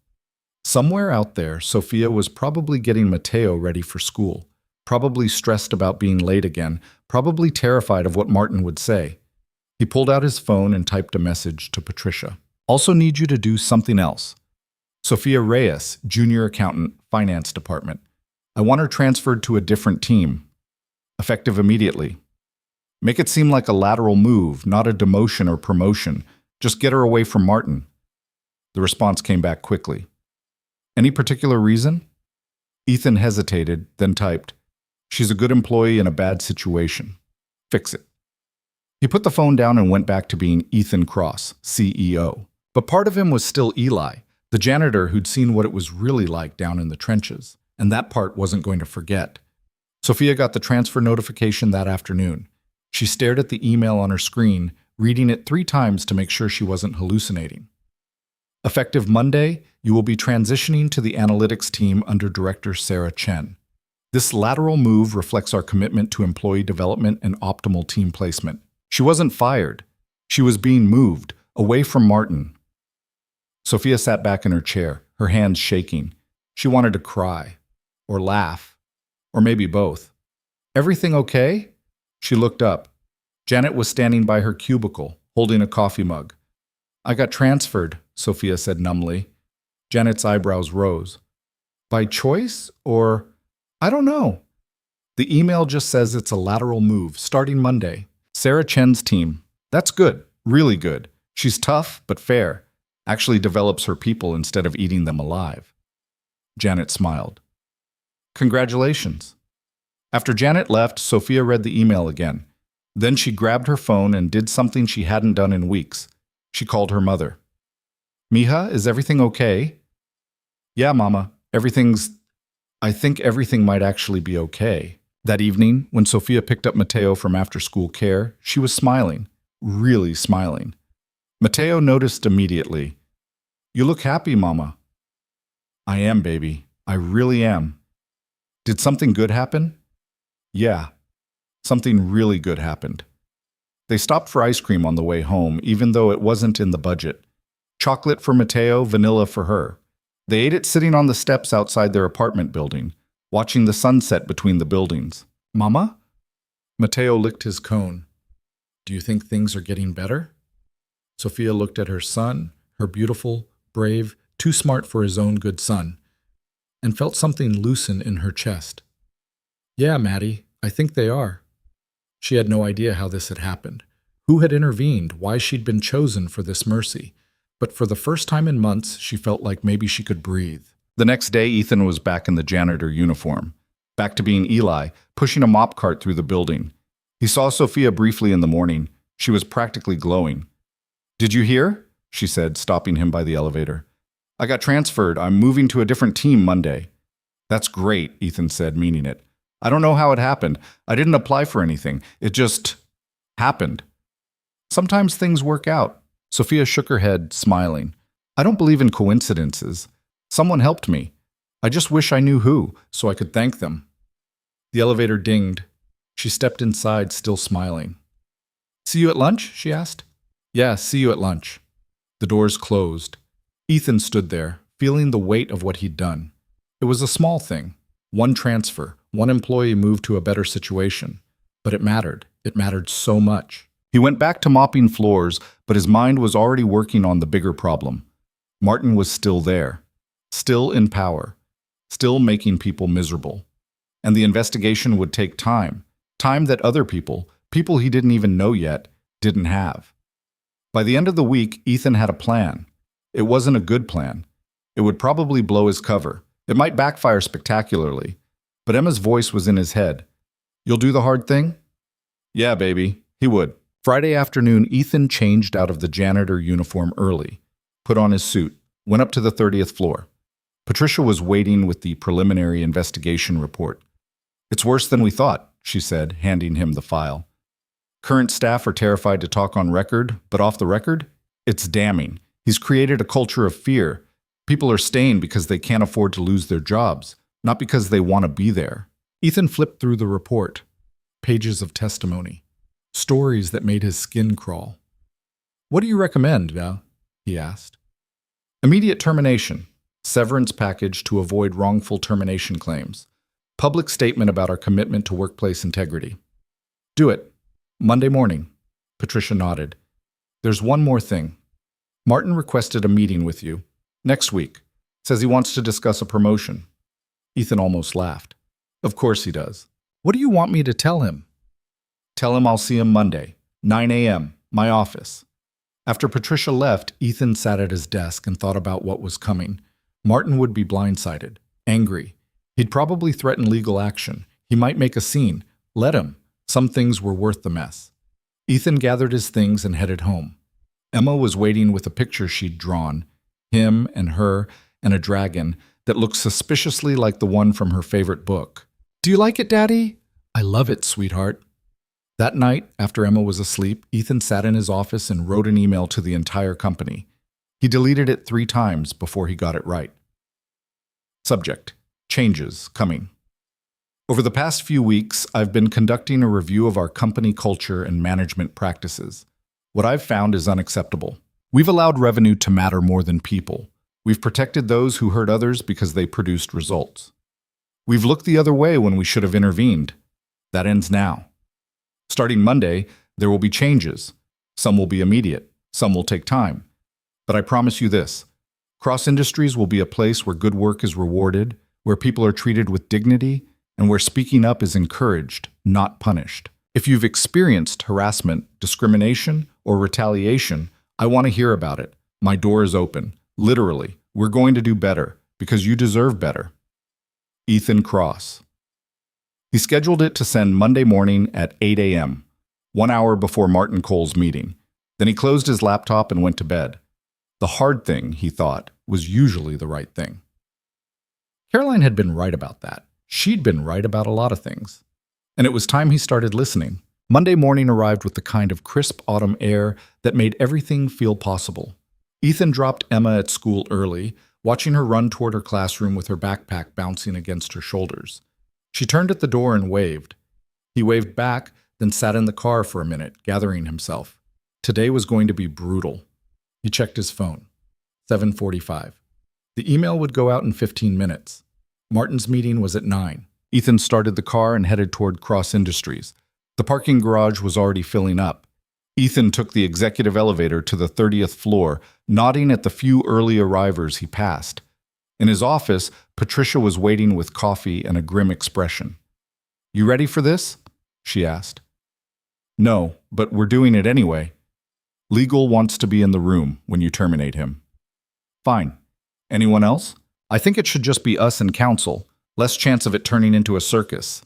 Somewhere out there, Sophia was probably getting Matteo ready for school, probably stressed about being late again, probably terrified of what Martin would say. He pulled out his phone and typed a message to Patricia. "Also need you to do something else. Sophia Reyes, junior accountant, finance department. I want her transferred to a different team. Effective immediately. Make it seem like a lateral move, not a demotion or promotion. Just get her away from Martin." The response came back quickly. "Any particular reason?" Ethan hesitated, then typed, "She's a good employee in a bad situation. Fix it." He put the phone down and went back to being Ethan Cross, CEO. But part of him was still Eli, the janitor who'd seen what it was really like down in the trenches, and that part wasn't going to forget. Sophia got the transfer notification that afternoon. She stared at the email on her screen, reading it 3 times to make sure she wasn't hallucinating. "Effective Monday, you will be transitioning to the analytics team under Director Sarah Chen. This lateral move reflects our commitment to employee development and optimal team placement." She wasn't fired. She was being moved, away from Martin. Sophia sat back in her chair, her hands shaking. She wanted to cry, or laugh, or maybe both. "Everything okay?" She looked up. Janet was standing by her cubicle, holding a coffee mug. "I got transferred," Sophia said numbly. Janet's eyebrows rose. "By choice, or I don't know. The email just says it's a lateral move, starting Monday. Sarah Chen's team. That's good, really good. She's tough, but fair. Actually develops her people instead of eating them alive." Janet smiled. "Congratulations." After Janet left, Sophia read the email again. Then she grabbed her phone and did something she hadn't done in weeks. She called her mother. "Mija, is everything okay?" "Yeah, Mama, I think everything might actually be okay." That evening, when Sophia picked up Matteo from after-school care, she was smiling, really smiling. Matteo noticed immediately. "You look happy, Mama." "I am, baby. I really am." Did something good happen? Yeah, something really good happened. They stopped for ice cream on the way home, even though it wasn't in the budget. Chocolate for Mateo, vanilla for her. They ate it sitting on the steps outside their apartment building, watching the sunset between the buildings. Mama? Mateo licked his cone. Do you think things are getting better? Sophia looked at her son, her beautiful, brave, too smart for his own good son, and felt something loosen in her chest. Yeah, Maddie, I think they are. She had no idea how this had happened, who had intervened, why she'd been chosen for this mercy. But for the first time in months, she felt like maybe she could breathe. The next day, Ethan was back in the janitor uniform, back to being Eli, pushing a mop cart through the building. He saw Sophia briefly in the morning. She was practically glowing. Did you hear? She said, stopping him by the elevator. I got transferred. I'm moving to a different team Monday. That's great, Ethan said, meaning it. I don't know how it happened. I didn't apply for anything. It just happened. Sometimes things work out. Sophia shook her head, smiling. I don't believe in coincidences. Someone helped me. I just wish I knew who, so I could thank them. The elevator dinged. She stepped inside, still smiling. See you at lunch? She asked. Yeah, see you at lunch. The doors closed. Ethan stood there, feeling the weight of what he'd done. It was a small thing. One transfer, one employee moved to a better situation. But it mattered. It mattered so much. He went back to mopping floors, but his mind was already working on the bigger problem. Martin was still there, still in power, still making people miserable. And the investigation would take time that other people he didn't even know yet, didn't have. By the end of the week, Ethan had a plan. It wasn't a good plan. It would probably blow his cover. It might backfire spectacularly. But Emma's voice was in his head. You'll do the hard thing? Yeah, baby, he would. Friday afternoon, Ethan changed out of the janitor uniform early, put on his suit, went up to the 30th floor. Patricia was waiting with the preliminary investigation report. It's worse than we thought, she said, handing him the file. Current staff are terrified to talk on record, but off the record, it's damning. He's created a culture of fear. People are staying because they can't afford to lose their jobs, not because they want to be there. Ethan flipped through the report. Pages of testimony. Stories that made his skin crawl. What do you recommend, Val? He asked. Immediate termination. Severance package to avoid wrongful termination claims. Public statement about our commitment to workplace integrity. Do it. Monday morning. Patricia nodded. There's one more thing. Martin requested a meeting with you. Next week. Says he wants to discuss a promotion. Ethan almost laughed. Of course he does. What do you want me to tell him? Tell him I'll see him Monday, 9 a.m., my office. After Patricia left, Ethan sat at his desk and thought about what was coming. Martin would be blindsided, angry. He'd probably threaten legal action. He might make a scene. Let him. Some things were worth the mess. Ethan gathered his things and headed home. Emma was waiting with a picture she'd drawn, him and her and a dragon that looked suspiciously like the one from her favorite book. Do you like it, Daddy? I love it, sweetheart. That night, after Emma was asleep, Ethan sat in his office and wrote an email to the entire company. He deleted it 3 times before he got it right. Subject: changes coming. Over the past few weeks, I've been conducting a review of our company culture and management practices. What I've found is unacceptable. We've allowed revenue to matter more than people. We've protected those who hurt others because they produced results. We've looked the other way when we should have intervened. That ends now. Starting Monday, there will be changes. Some will be immediate, some will take time. But I promise you this, Cross Industries will be a place where good work is rewarded, where people are treated with dignity, and where speaking up is encouraged, not punished. If you've experienced harassment, discrimination, or retaliation, I want to hear about it. My door is open. Literally, we're going to do better, because you deserve better. Ethan Cross. He scheduled it to send Monday morning at 8 a.m., 1 hour before Martin Cole's meeting. Then he closed his laptop and went to bed. The hard thing, he thought, was usually the right thing. Caroline had been right about that. She'd been right about a lot of things. And it was time he started listening. Monday morning arrived with the kind of crisp autumn air that made everything feel possible. Ethan dropped Emma at school early, watching her run toward her classroom with her backpack bouncing against her shoulders. She turned at the door and waved. He waved back, then sat in the car for a minute, gathering himself. Today was going to be brutal. He checked his phone. 7:45. The email would go out in 15 minutes. Martin's meeting was at 9. Ethan started the car and headed toward Cross Industries. The parking garage was already filling up. Ethan took the executive elevator to the 30th floor, nodding at the few early arrivers he passed. In his office, Patricia was waiting with coffee and a grim expression. "You ready for this?" she asked. "No, but we're doing it anyway. Legal wants to be in the room when you terminate him." "Fine. Anyone else?" "I think it should just be us and counsel. Less chance of it turning into a circus."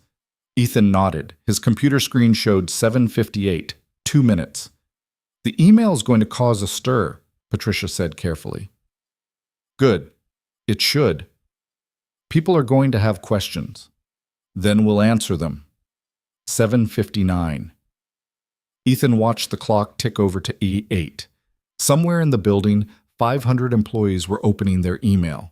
Ethan nodded. His computer screen showed 7:58, 2 minutes. "The email's going to cause a stir," Patricia said carefully. "Good. It should. People are going to have questions. Then we'll answer them." 7:59. Ethan watched the clock tick over to E8. Somewhere in the building, 500 employees were opening their email,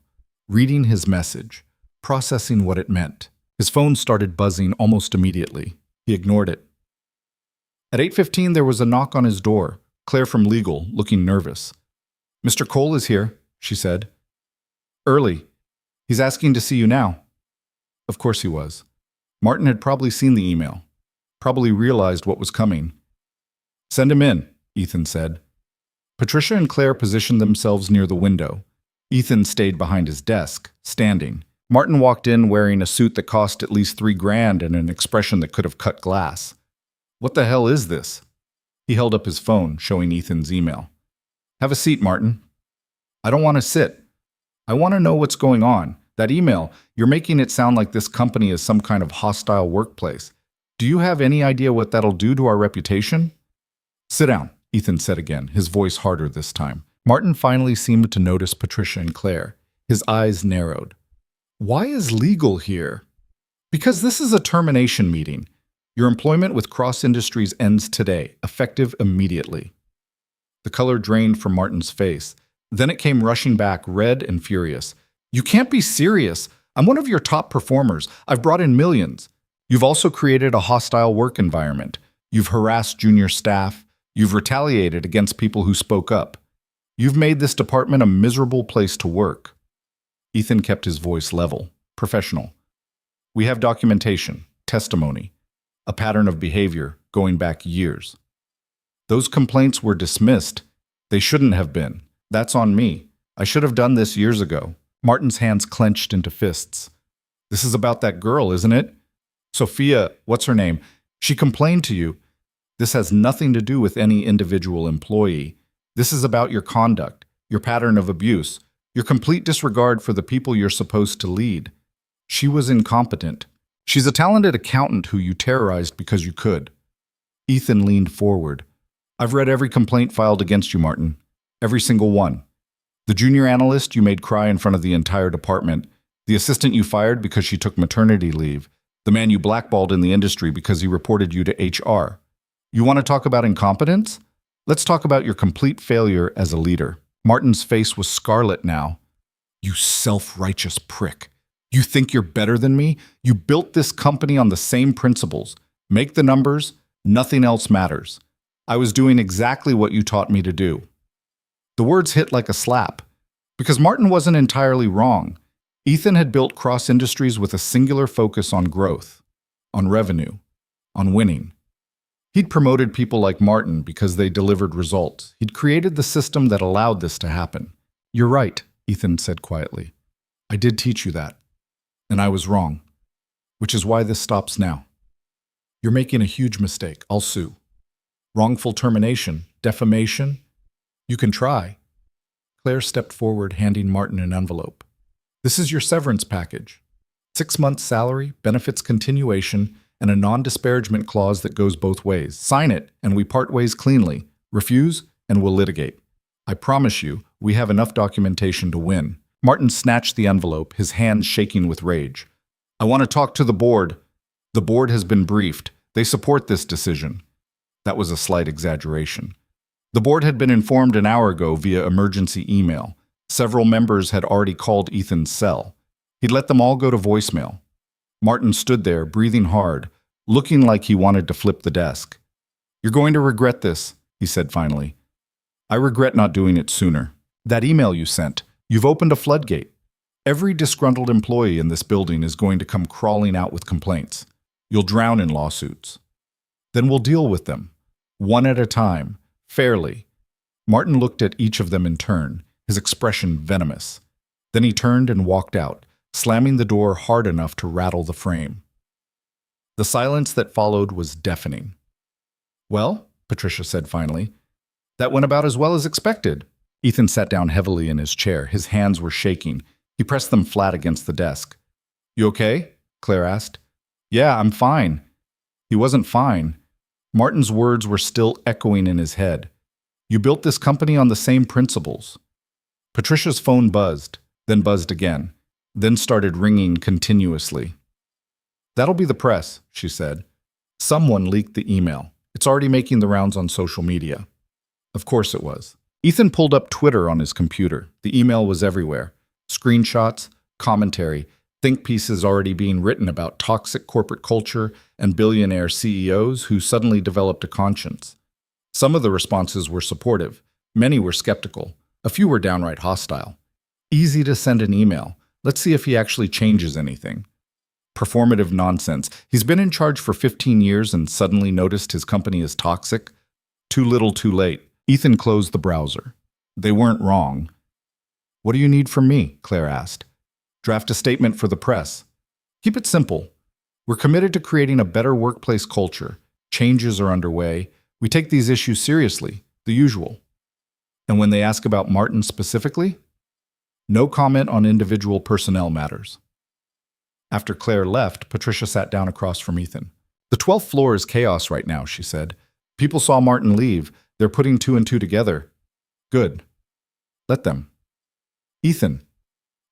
reading his message, processing what it meant. His phone started buzzing almost immediately. He ignored it. At 8:15, there was a knock on his door. Claire from legal, looking nervous. "Mr. Cole is here," she said. "Early. He's asking to see you now." Of course he was. Martin had probably seen the email, probably realized what was coming. "Send him in," Ethan said. Patricia and Claire positioned themselves near the window. Ethan stayed behind his desk, standing. Martin walked in wearing a suit that cost at least $3,000 and an expression that could have cut glass. "What the hell is this?" He held up his phone, showing Ethan's email. "Have a seat, Martin." "I don't want to sit. I want to know what's going on. That email, you're making it sound like this company is some kind of hostile workplace. Do you have any idea what that'll do to our reputation?" "Sit down," Ethan said again, his voice harder this time. Martin finally seemed to notice Patricia and Claire. His eyes narrowed. "Why is legal here?" "Because this is a termination meeting. Your employment with Cross Industries ends today, effective immediately." The color drained from Martin's face. Then it came rushing back, red and furious. "You can't be serious. I'm one of your top performers. I've brought in millions. You've also created a hostile work environment. You've harassed junior staff. You've retaliated against people who spoke up. You've made this department a miserable place to work." Ethan kept his voice level, professional. "We have documentation, testimony, a pattern of behavior going back years. Those complaints were dismissed. They shouldn't have been. That's on me. I should have done this years ago." Martin's hands clenched into fists. "This is about that girl, isn't it? Sophia, what's her name? She complained to you. This has nothing to do with any individual employee. This is about your conduct, your pattern of abuse, your complete disregard for the people you're supposed to lead. She was incompetent. She's a talented accountant who you terrorized because you could." Ethan leaned forward. "I've read every complaint filed against you, Martin. Every single one. The junior analyst you made cry in front of the entire department, the assistant you fired because she took maternity leave, the man you blackballed in the industry because he reported you to HR. You want to talk about incompetence? Let's talk about your complete failure as a leader." Martin's face was scarlet now. "You self-righteous prick. You think you're better than me? You built this company on the same principles. Make the numbers, nothing else matters. I was doing exactly what you taught me to do." The words hit like a slap, because Martin wasn't entirely wrong. Ethan had built Cross Industries with a singular focus on growth, on revenue, on winning. He'd promoted people like Martin because they delivered results. He'd created the system that allowed this to happen. "You're right," Ethan said quietly. "I did teach you that. And I was wrong. Which is why this stops now. You're making a huge mistake. I'll sue. Wrongful termination, defamation. You can try." Claire stepped forward, handing Martin an envelope. "This is your severance package. 6 months salary, benefits continuation, and a non-disparagement clause that goes both ways. Sign it, and we part ways cleanly. Refuse, and we'll litigate. I promise you, we have enough documentation to win." Martin snatched the envelope, his hands shaking with rage. "I want to talk to the board. The board has been briefed. They support this decision." That was a slight exaggeration. The board had been informed an hour ago via emergency email. Several members had already called Ethan's cell. He'd let them all go to voicemail. Martin stood there, breathing hard, looking like he wanted to flip the desk. "You're going to regret this," he said finally. "I regret not doing it sooner. That email you sent, you've opened a floodgate. Every disgruntled employee in this building is going to come crawling out with complaints. You'll drown in lawsuits. Then we'll deal with them, one at a time, fairly." Martin looked at each of them in turn, his expression venomous. Then he turned and walked out, slamming the door hard enough to rattle the frame. The silence that followed was deafening. "Well," Patricia said finally, "that went about as well as expected." Ethan sat down heavily in his chair. His hands were shaking. He pressed them flat against the desk. "You okay?" Claire asked. "Yeah, I'm fine." He wasn't fine. Martin's words were still echoing in his head. "You built this company on the same principles." Patricia's phone buzzed, then buzzed again, then started ringing continuously. "That'll be the press," she said. "Someone leaked the email. It's already making the rounds on social media." Of course it was. Ethan pulled up Twitter on his computer. The email was everywhere. Screenshots, commentary, think pieces already being written about toxic corporate culture and billionaire CEOs who suddenly developed a conscience. Some of the responses were supportive. Many were skeptical. A few were downright hostile. Easy to send an email. Let's see if he actually changes anything. Performative nonsense. He's been in charge for 15 years and suddenly noticed his company is toxic. Too little, too late. Ethan closed the browser. They weren't wrong. "What do you need from me?" Claire asked. "Draft a statement for the press. Keep it simple. We're committed to creating a better workplace culture. Changes are underway. We take these issues seriously, the usual." And when they ask about Martin specifically, no comment on individual personnel matters. After Claire left, Patricia sat down across from Ethan. "The 12th floor is chaos right now," she said. "People saw Martin leave. They're putting two and two together." "Good. Let them." "Ethan,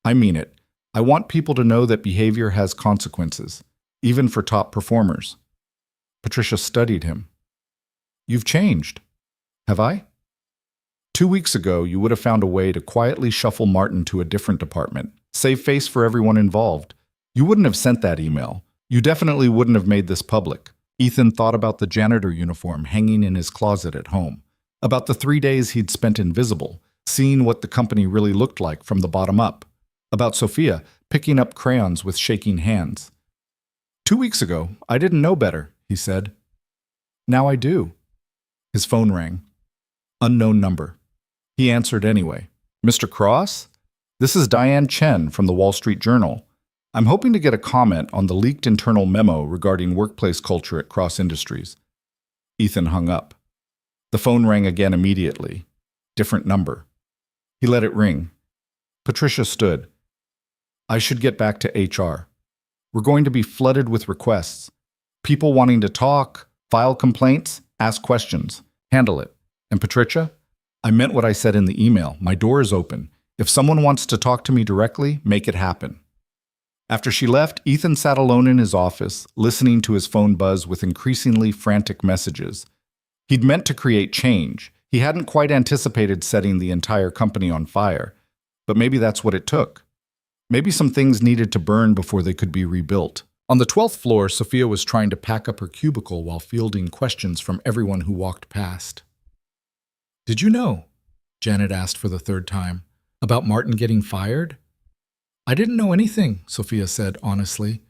I mean it. I want people to know that behavior has consequences, even for top performers." Patricia studied him. "You've changed." "Have I?" 2 weeks ago, you would have found a way to quietly shuffle Martin to a different department, save face for everyone involved. You wouldn't have sent that email. You definitely wouldn't have made this public. Ethan thought about the janitor uniform hanging in his closet at home, about the 3 days he'd spent invisible, seeing what the company really looked like from the bottom up, about Sophia picking up crayons with shaking hands. 2 weeks ago, I didn't know better, he said. Now I do. His phone rang. Unknown number. He answered anyway. Mr. Cross? This is Diane Chen from the Wall Street Journal. I'm hoping to get a comment on the leaked internal memo regarding workplace culture at Cross Industries. Ethan hung up. The phone rang again immediately. Different number. He let it ring. Patricia stood. I should get back to HR. We're going to be flooded with requests. People wanting to talk, file complaints, ask questions. Handle it. And Patricia, I meant what I said in the email. My door is open. If someone wants to talk to me directly, make it happen. After she left, Ethan sat alone in his office, listening to his phone buzz with increasingly frantic messages. He'd meant to create change. He hadn't quite anticipated setting the entire company on fire. But maybe that's what it took. Maybe some things needed to burn before they could be rebuilt. On the 12th floor, Sophia was trying to pack up her cubicle while fielding questions from everyone who walked past. Did you know, Janet asked for the third time, about Martin getting fired? I didn't know anything, Sophia said honestly.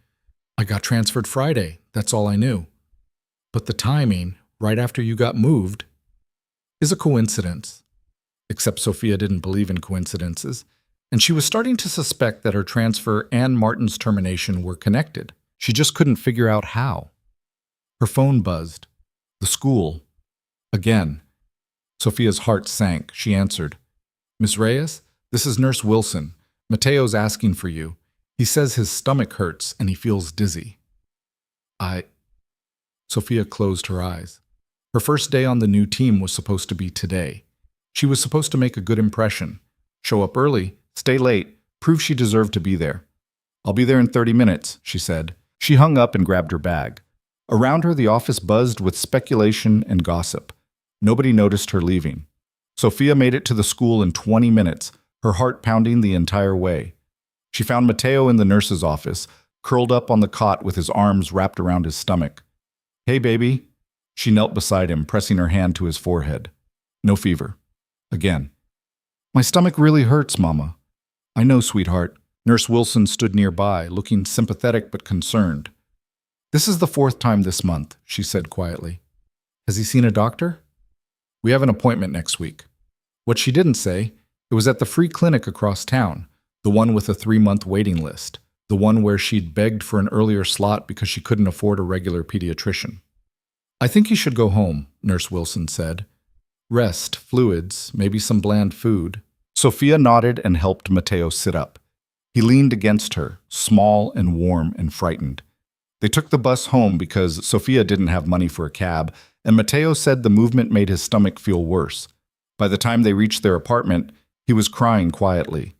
I got transferred Friday, that's all I knew. But the timing, right after you got moved, is a coincidence. Except Sophia didn't believe in coincidences, and she was starting to suspect that her transfer and Martin's termination were connected. She just couldn't figure out how. Her phone buzzed. The school. Again. Sophia's heart sank. She answered. Miss Reyes, this is Nurse Wilson. Mateo's asking for you. He says his stomach hurts and he feels dizzy. Sophia closed her eyes. Her first day on the new team was supposed to be today. She was supposed to make a good impression. Show up early, stay late, prove she deserved to be there. I'll be there in 30 minutes, she said. She hung up and grabbed her bag. Around her, the office buzzed with speculation and gossip. Nobody noticed her leaving. Sophia made it to the school in 20 minutes, her heart pounding the entire way. She found Mateo in the nurse's office, curled up on the cot with his arms wrapped around his stomach. "Hey, baby." She knelt beside him, pressing her hand to his forehead. "No fever." Again. "My stomach really hurts, Mama." "I know, sweetheart." Nurse Wilson stood nearby, looking sympathetic but concerned. "This is the 4th time this month," she said quietly. "Has he seen a doctor?" "We have an appointment next week." What she didn't say, it was at the free clinic across town, the one with a 3-month waiting list, the one where she'd begged for an earlier slot because she couldn't afford a regular pediatrician. "I think you should go home," Nurse Wilson said. "Rest, fluids, maybe some bland food." Sophia nodded and helped Matteo sit up. He leaned against her, small and warm and frightened. They took the bus home because Sophia didn't have money for a cab, and Matteo said the movement made his stomach feel worse. By the time they reached their apartment, he was crying quietly.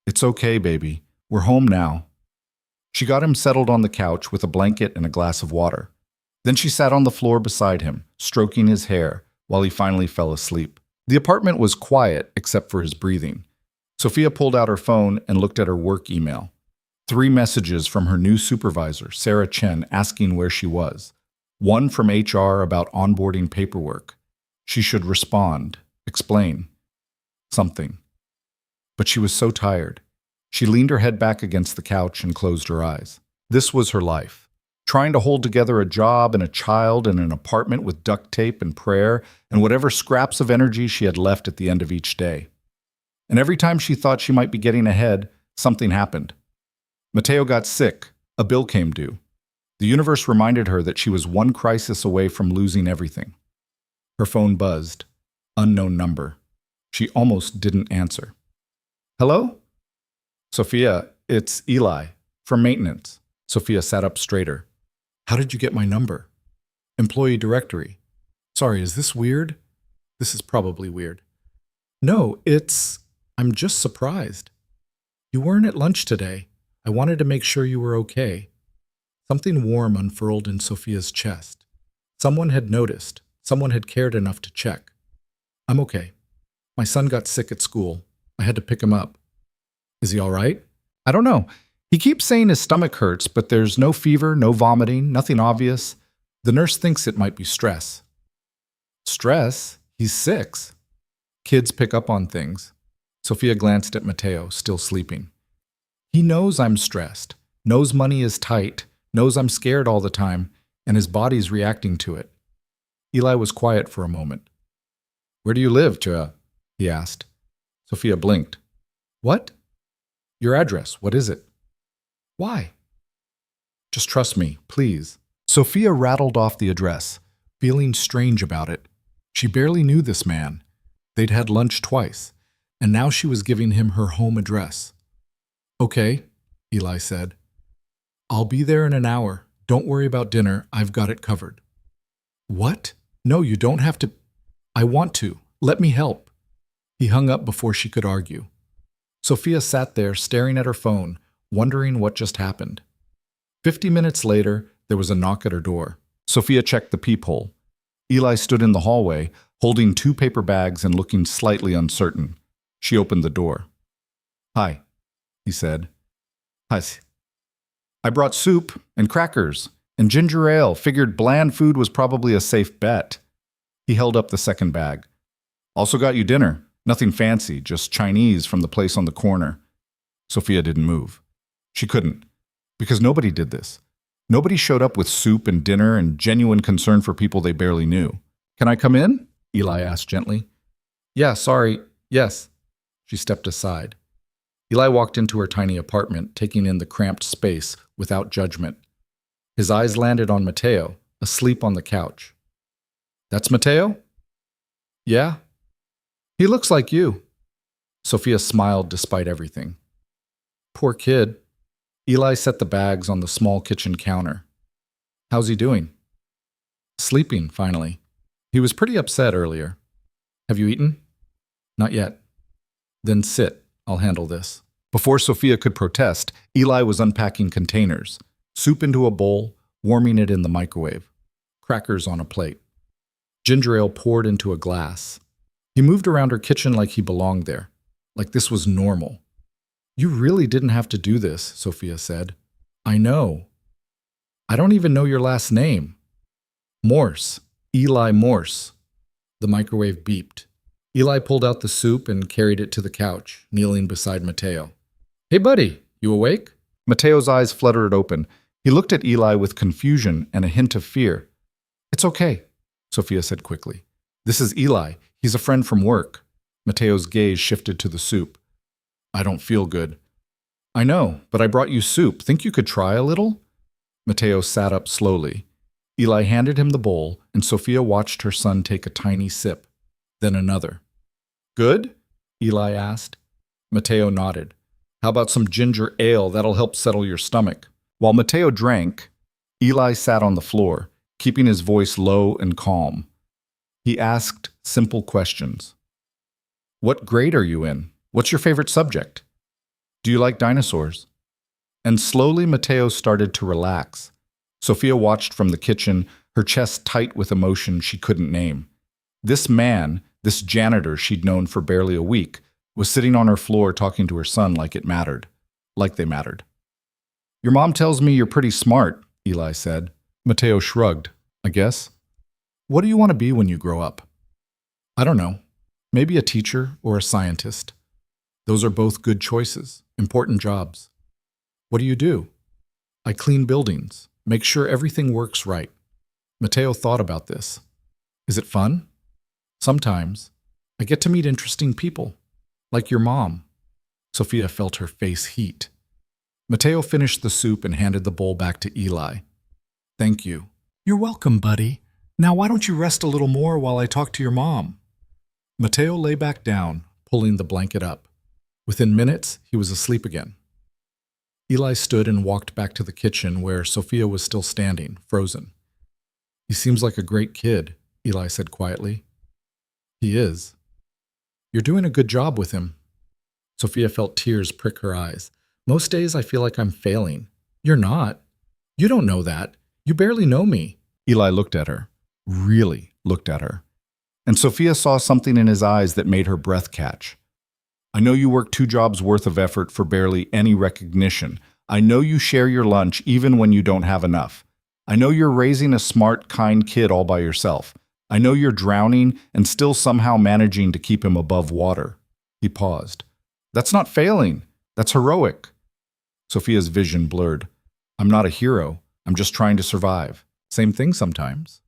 "It's okay, baby. We're home now." She got him settled on the couch with a blanket and a glass of water. Then she sat on the floor beside him, stroking his hair, while he finally fell asleep. The apartment was quiet except for his breathing. Sophia pulled out her phone and looked at her work email. 3 messages from her new supervisor, Sarah Chen, asking where she was. 1 from HR about onboarding paperwork. She should respond, explain something. But she was so tired. She leaned her head back against the couch and closed her eyes. This was her life. Trying to hold together a job and a child and an apartment with duct tape and prayer and whatever scraps of energy she had left at the end of each day. And every time she thought she might be getting ahead, something happened. Matteo got sick. A bill came due. The universe reminded her that she was one crisis away from losing everything. Her phone buzzed. Unknown number. She almost didn't answer. "Hello?" "Sophia, it's Eli, from maintenance." Sophia sat up straighter. "How did you get my number?" "Employee directory." "Sorry, is this weird?" "This is probably weird." "No, I'm just surprised. You weren't at lunch today. I wanted to make sure you were okay." Something warm unfurled in Sophia's chest. Someone had noticed. Someone had cared enough to check. "I'm okay. My son got sick at school. I had to pick him up." "Is he all right?" "I don't know. He keeps saying his stomach hurts, but there's no fever, no vomiting, nothing obvious. The nurse thinks it might be stress." "Stress? He's 6. Kids pick up on things." Sophia glanced at Matteo, still sleeping. "He knows I'm stressed, knows money is tight, knows I'm scared all the time, and his body's reacting to it." Eli was quiet for a moment. "Where do you live, Tua?" he asked. Sophia blinked. "What?" "Your address, what is it?" "Why?" "Just trust me, please." Sophia rattled off the address, feeling strange about it. She barely knew this man. They'd had lunch twice, and now she was giving him her home address. "Okay," Eli said. "I'll be there in an hour. Don't worry about dinner. I've got it covered." "What? No, you don't have to." "I want to. Let me help." He hung up before she could argue. Sophia sat there staring at her phone, wondering what just happened. 50 minutes later, there was a knock at her door. Sophia checked the peephole. Eli stood in the hallway, holding 2 paper bags and looking slightly uncertain. She opened the door. "Hi," he said. "Hi. I brought soup and crackers and ginger ale. Figured bland food was probably a safe bet." He held up the second bag. "Also got you dinner. Nothing fancy, just Chinese from the place on the corner." Sophia didn't move. She couldn't, because nobody did this. Nobody showed up with soup and dinner and genuine concern for people they barely knew. "Can I come in?" Eli asked gently. "Yeah, sorry. Yes." She stepped aside. Eli walked into her tiny apartment, taking in the cramped space without judgment. His eyes landed on Matteo, asleep on the couch. "That's Matteo?" "Yeah." "He looks like you." Sophia smiled despite everything. "Poor kid." Eli set the bags on the small kitchen counter. "How's he doing?" "Sleeping, finally. He was pretty upset earlier." "Have you eaten?" "Not yet." "Then sit. I'll handle this." Before Sophia could protest, Eli was unpacking containers, soup into a bowl, warming it in the microwave, crackers on a plate. Ginger ale poured into a glass. He moved around her kitchen like he belonged there, like this was normal. "You really didn't have to do this," Sophia said. I know. I don't even know your last name. Morse. Eli Morse. The microwave beeped. Eli pulled out the soup and carried it to the couch, kneeling beside Mateo. Hey, buddy, you awake? Mateo's eyes fluttered open. He looked at Eli with confusion and a hint of fear. It's okay, Sophia said quickly. This is Eli. He's a friend from work. Mateo's gaze shifted to the soup. I don't feel good. I know, but I brought you soup. Think you could try a little? Mateo sat up slowly. Eli handed him the bowl, and Sophia watched her son take a tiny sip, then another. Good? Eli asked. Mateo nodded. How about some ginger ale? That'll help settle your stomach. While Mateo drank, Eli sat on the floor, keeping his voice low and calm. He asked simple questions. What grade are you in? What's your favorite subject? Do you like dinosaurs? And slowly Mateo started to relax. Sophia watched from the kitchen, her chest tight with emotion she couldn't name. This man, this janitor she'd known for barely a week, was sitting on her floor talking to her son like it mattered. Like they mattered. Your mom tells me you're pretty smart, Eli said. Mateo shrugged. I guess. What do you want to be when you grow up? I don't know. Maybe a teacher or a scientist. Those are both good choices, important jobs. What do you do? I clean buildings, make sure everything works right. Mateo thought about this. Is it fun? Sometimes. I get to meet interesting people, like your mom. Sophia felt her face heat. Mateo finished the soup and handed the bowl back to Eli. Thank you. You're welcome, buddy. Now why don't you rest a little more while I talk to your mom? Mateo lay back down, pulling the blanket up. Within minutes, he was asleep again. Eli stood and walked back to the kitchen where Sophia was still standing, frozen. He seems like a great kid, Eli said quietly. He is. You're doing a good job with him. Sophia felt tears prick her eyes. Most days I feel like I'm failing. You're not. You don't know that. You barely know me. Eli looked at her. Really looked at her. And Sophia saw something in his eyes that made her breath catch. I know you work 2 jobs worth of effort for barely any recognition. I know you share your lunch even when you don't have enough. I know you're raising a smart, kind kid all by yourself. I know you're drowning and still somehow managing to keep him above water. He paused. That's not failing. That's heroic. Sophia's vision blurred. I'm not a hero. I'm just trying to survive. Same thing sometimes.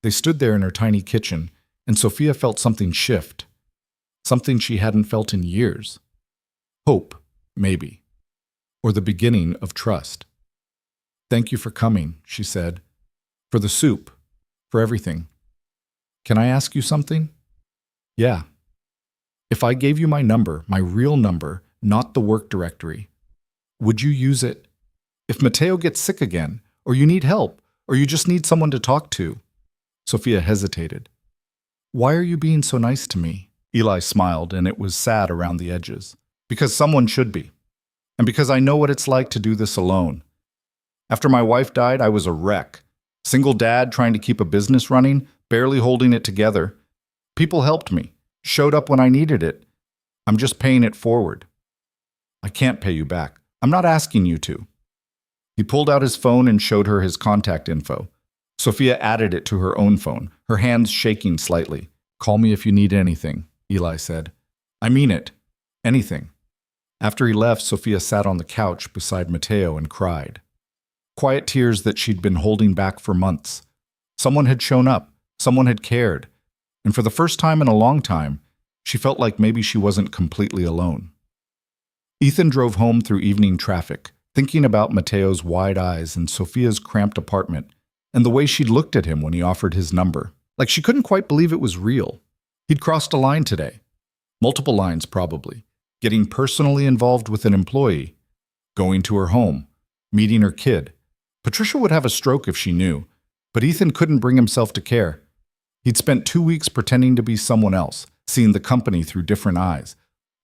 They stood there in her tiny kitchen, and Sophia felt something shift. Something she hadn't felt in years. Hope, maybe. Or the beginning of trust. Thank you for coming, she said. For the soup. For everything. Can I ask you something? Yeah. If I gave you my number, my real number, not the work directory, would you use it? If Mateo gets sick again, or you need help, or you just need someone to talk to. Sophia hesitated. Why are you being so nice to me? Eli smiled, and it was sad around the edges. Because someone should be. And because I know what it's like to do this alone. After my wife died, I was a wreck. Single dad trying to keep a business running, barely holding it together. People helped me, showed up when I needed it. I'm just paying it forward. I can't pay you back. I'm not asking you to. He pulled out his phone and showed her his contact info. Sophia added it to her own phone, her hands shaking slightly. Call me if you need anything, Eli said. I mean it. Anything. After he left, Sophia sat on the couch beside Mateo and cried. Quiet tears that she'd been holding back for months. Someone had shown up. Someone had cared. And for the first time in a long time, she felt like maybe she wasn't completely alone. Ethan drove home through evening traffic, thinking about Mateo's wide eyes and Sophia's cramped apartment, and the way she'd looked at him when he offered his number. Like she couldn't quite believe it was real. He'd crossed a line today. Multiple lines, probably. Getting personally involved with an employee. Going to her home. Meeting her kid. Patricia would have a stroke if she knew, but Ethan couldn't bring himself to care. He'd spent 2 weeks pretending to be someone else, seeing the company through different eyes,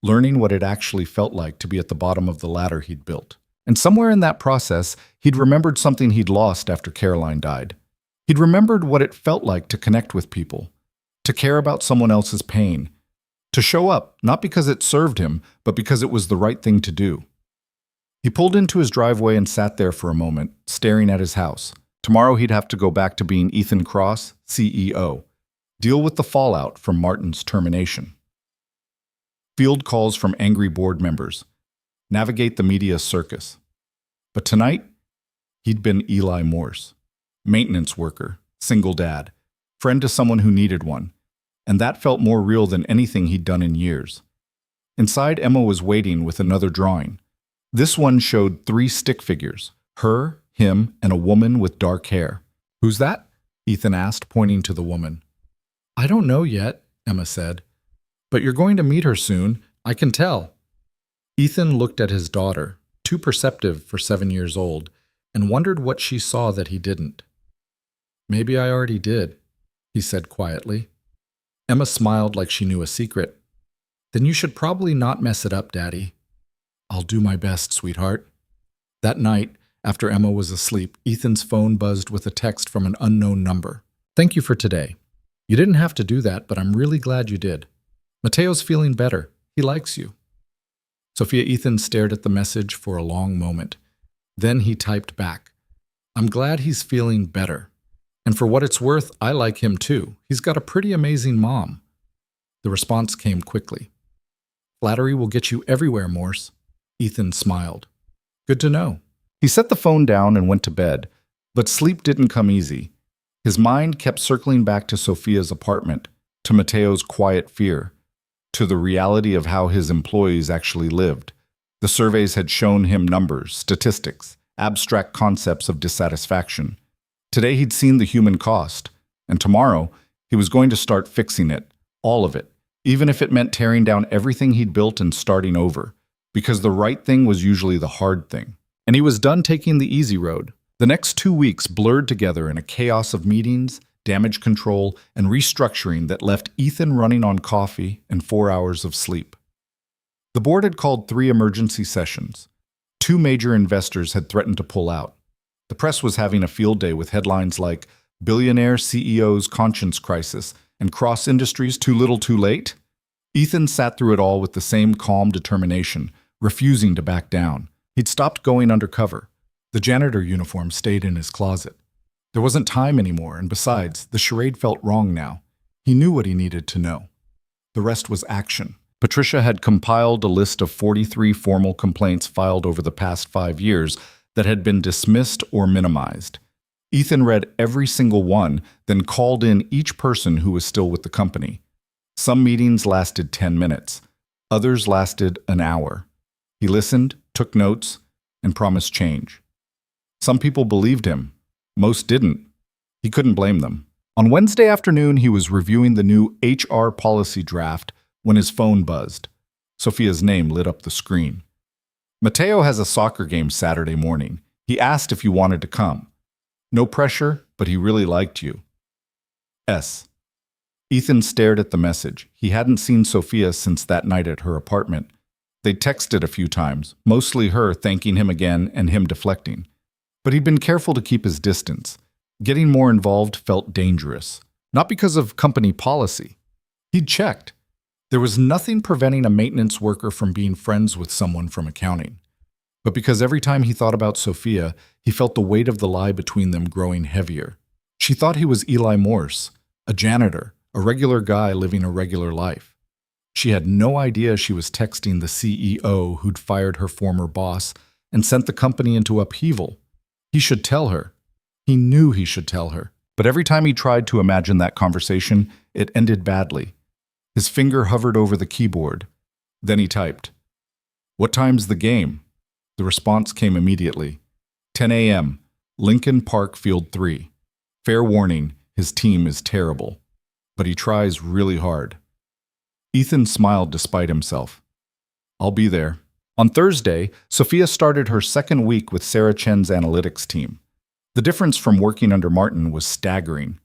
learning what it actually felt like to be at the bottom of the ladder he'd built. And somewhere in that process, he'd remembered something he'd lost after Caroline died. He'd remembered what it felt like to connect with people, to care about someone else's pain, to show up, not because it served him, but because it was the right thing to do. He pulled into his driveway and sat there for a moment, staring at his house. Tomorrow he'd have to go back to being Ethan Cross, CEO. Deal with the fallout from Martin's termination. Field calls from angry board members. Navigate the media circus. But tonight, he'd been Eli Morse. Maintenance worker, single dad, friend to someone who needed one. And that felt more real than anything he'd done in years. Inside, Emma was waiting with another drawing. This one showed 3 stick figures, her, him, and a woman with dark hair. "Who's that?" Ethan asked, pointing to the woman. "I don't know yet," Emma said. "But you're going to meet her soon, I can tell." Ethan looked at his daughter, too perceptive for 7 years old, and wondered what she saw that he didn't. "Maybe I already did," he said quietly. Emma smiled like she knew a secret. "Then you should probably not mess it up, Daddy." "I'll do my best, sweetheart." That night, after Emma was asleep, Ethan's phone buzzed with a text from an unknown number. "Thank you for today. You didn't have to do that, but I'm really glad you did. Mateo's feeling better. He likes you." Sophia Ethan stared at the message for a long moment. Then he typed back, "I'm glad he's feeling better. And for what it's worth, I like him too. He's got a pretty amazing mom." The response came quickly. "Flattery will get you everywhere, Morse." Ethan smiled. "Good to know." He set the phone down and went to bed, but sleep didn't come easy. His mind kept circling back to Sophia's apartment, to Mateo's quiet fear, to the reality of how his employees actually lived. The surveys had shown him numbers, statistics, abstract concepts of dissatisfaction. Today he'd seen the human cost, and tomorrow he was going to start fixing it, all of it, even if it meant tearing down everything he'd built and starting over, because the right thing was usually the hard thing. And he was done taking the easy road. The next 2 weeks blurred together in a chaos of meetings, damage control, and restructuring that left Ethan running on coffee and 4 hours of sleep. The board had called 3 emergency sessions. 2 major investors had threatened to pull out. The press was having a field day with headlines like "Billionaire CEO's Conscience Crisis" and "Cross Industries Too Little Too Late." Ethan sat through it all with the same calm determination, refusing to back down. He'd stopped going undercover. The janitor uniform stayed in his closet. There wasn't time anymore, and besides, the charade felt wrong now. He knew what he needed to know. The rest was action. Patricia had compiled a list of 43 formal complaints filed over the past 5 years that had been dismissed or minimized. Ethan read every single one, then called in each person who was still with the company. Some meetings lasted 10 minutes. Others lasted an hour. He listened, took notes, and promised change. Some people believed him. Most didn't. He couldn't blame them. On Wednesday afternoon, he was reviewing the new HR policy draft when his phone buzzed. Sophia's name lit up the screen. "Mateo has a soccer game Saturday morning. He asked if you wanted to come. No pressure, but he really liked you. S." Ethan stared at the message. He hadn't seen Sophia since that night at her apartment. They texted a few times, mostly her thanking him again and him deflecting. But he'd been careful to keep his distance. Getting more involved felt dangerous. Not because of company policy. He'd checked. There was nothing preventing a maintenance worker from being friends with someone from accounting. But because every time he thought about Sophia, he felt the weight of the lie between them growing heavier. She thought he was Eli Morse, a janitor, a regular guy living a regular life. She had no idea she was texting the CEO who'd fired her former boss and sent the company into upheaval. He should tell her. He knew he should tell her. But every time he tried to imagine that conversation, it ended badly. His finger hovered over the keyboard. Then he typed, "What time's the game?" The response came immediately. 10 a.m., Lincoln Park Field 3. Fair warning, his team is terrible. But he tries really hard. Ethan smiled despite himself. "I'll be there." On Thursday, Sophia started her second week with Sarah Chen's analytics team. The difference from working under Martin was staggering.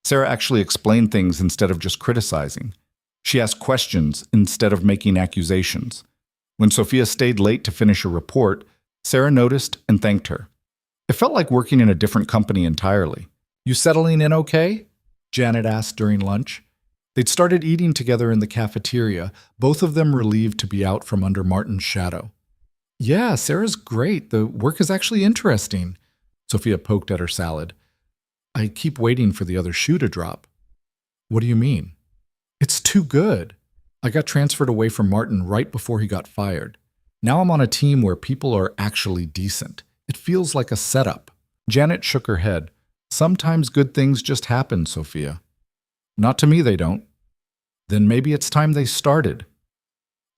Sarah actually explained things instead of just criticizing. She asked questions instead of making accusations. When Sophia stayed late to finish a report, Sarah noticed and thanked her. It felt like working in a different company entirely. "You settling in okay?" Janet asked during lunch. They'd started eating together in the cafeteria, both of them relieved to be out from under Martin's shadow. Yeah, Sarah's great. The work is actually interesting. Sophia poked at her salad. I keep waiting for the other shoe to drop. What do you mean? It's too good. I got transferred away from Martin right before he got fired. Now I'm on a team where people are actually decent. It feels like a setup. Janet shook her head. Sometimes good things just happen, Sophia. Not to me, they don't. Then maybe it's time they started.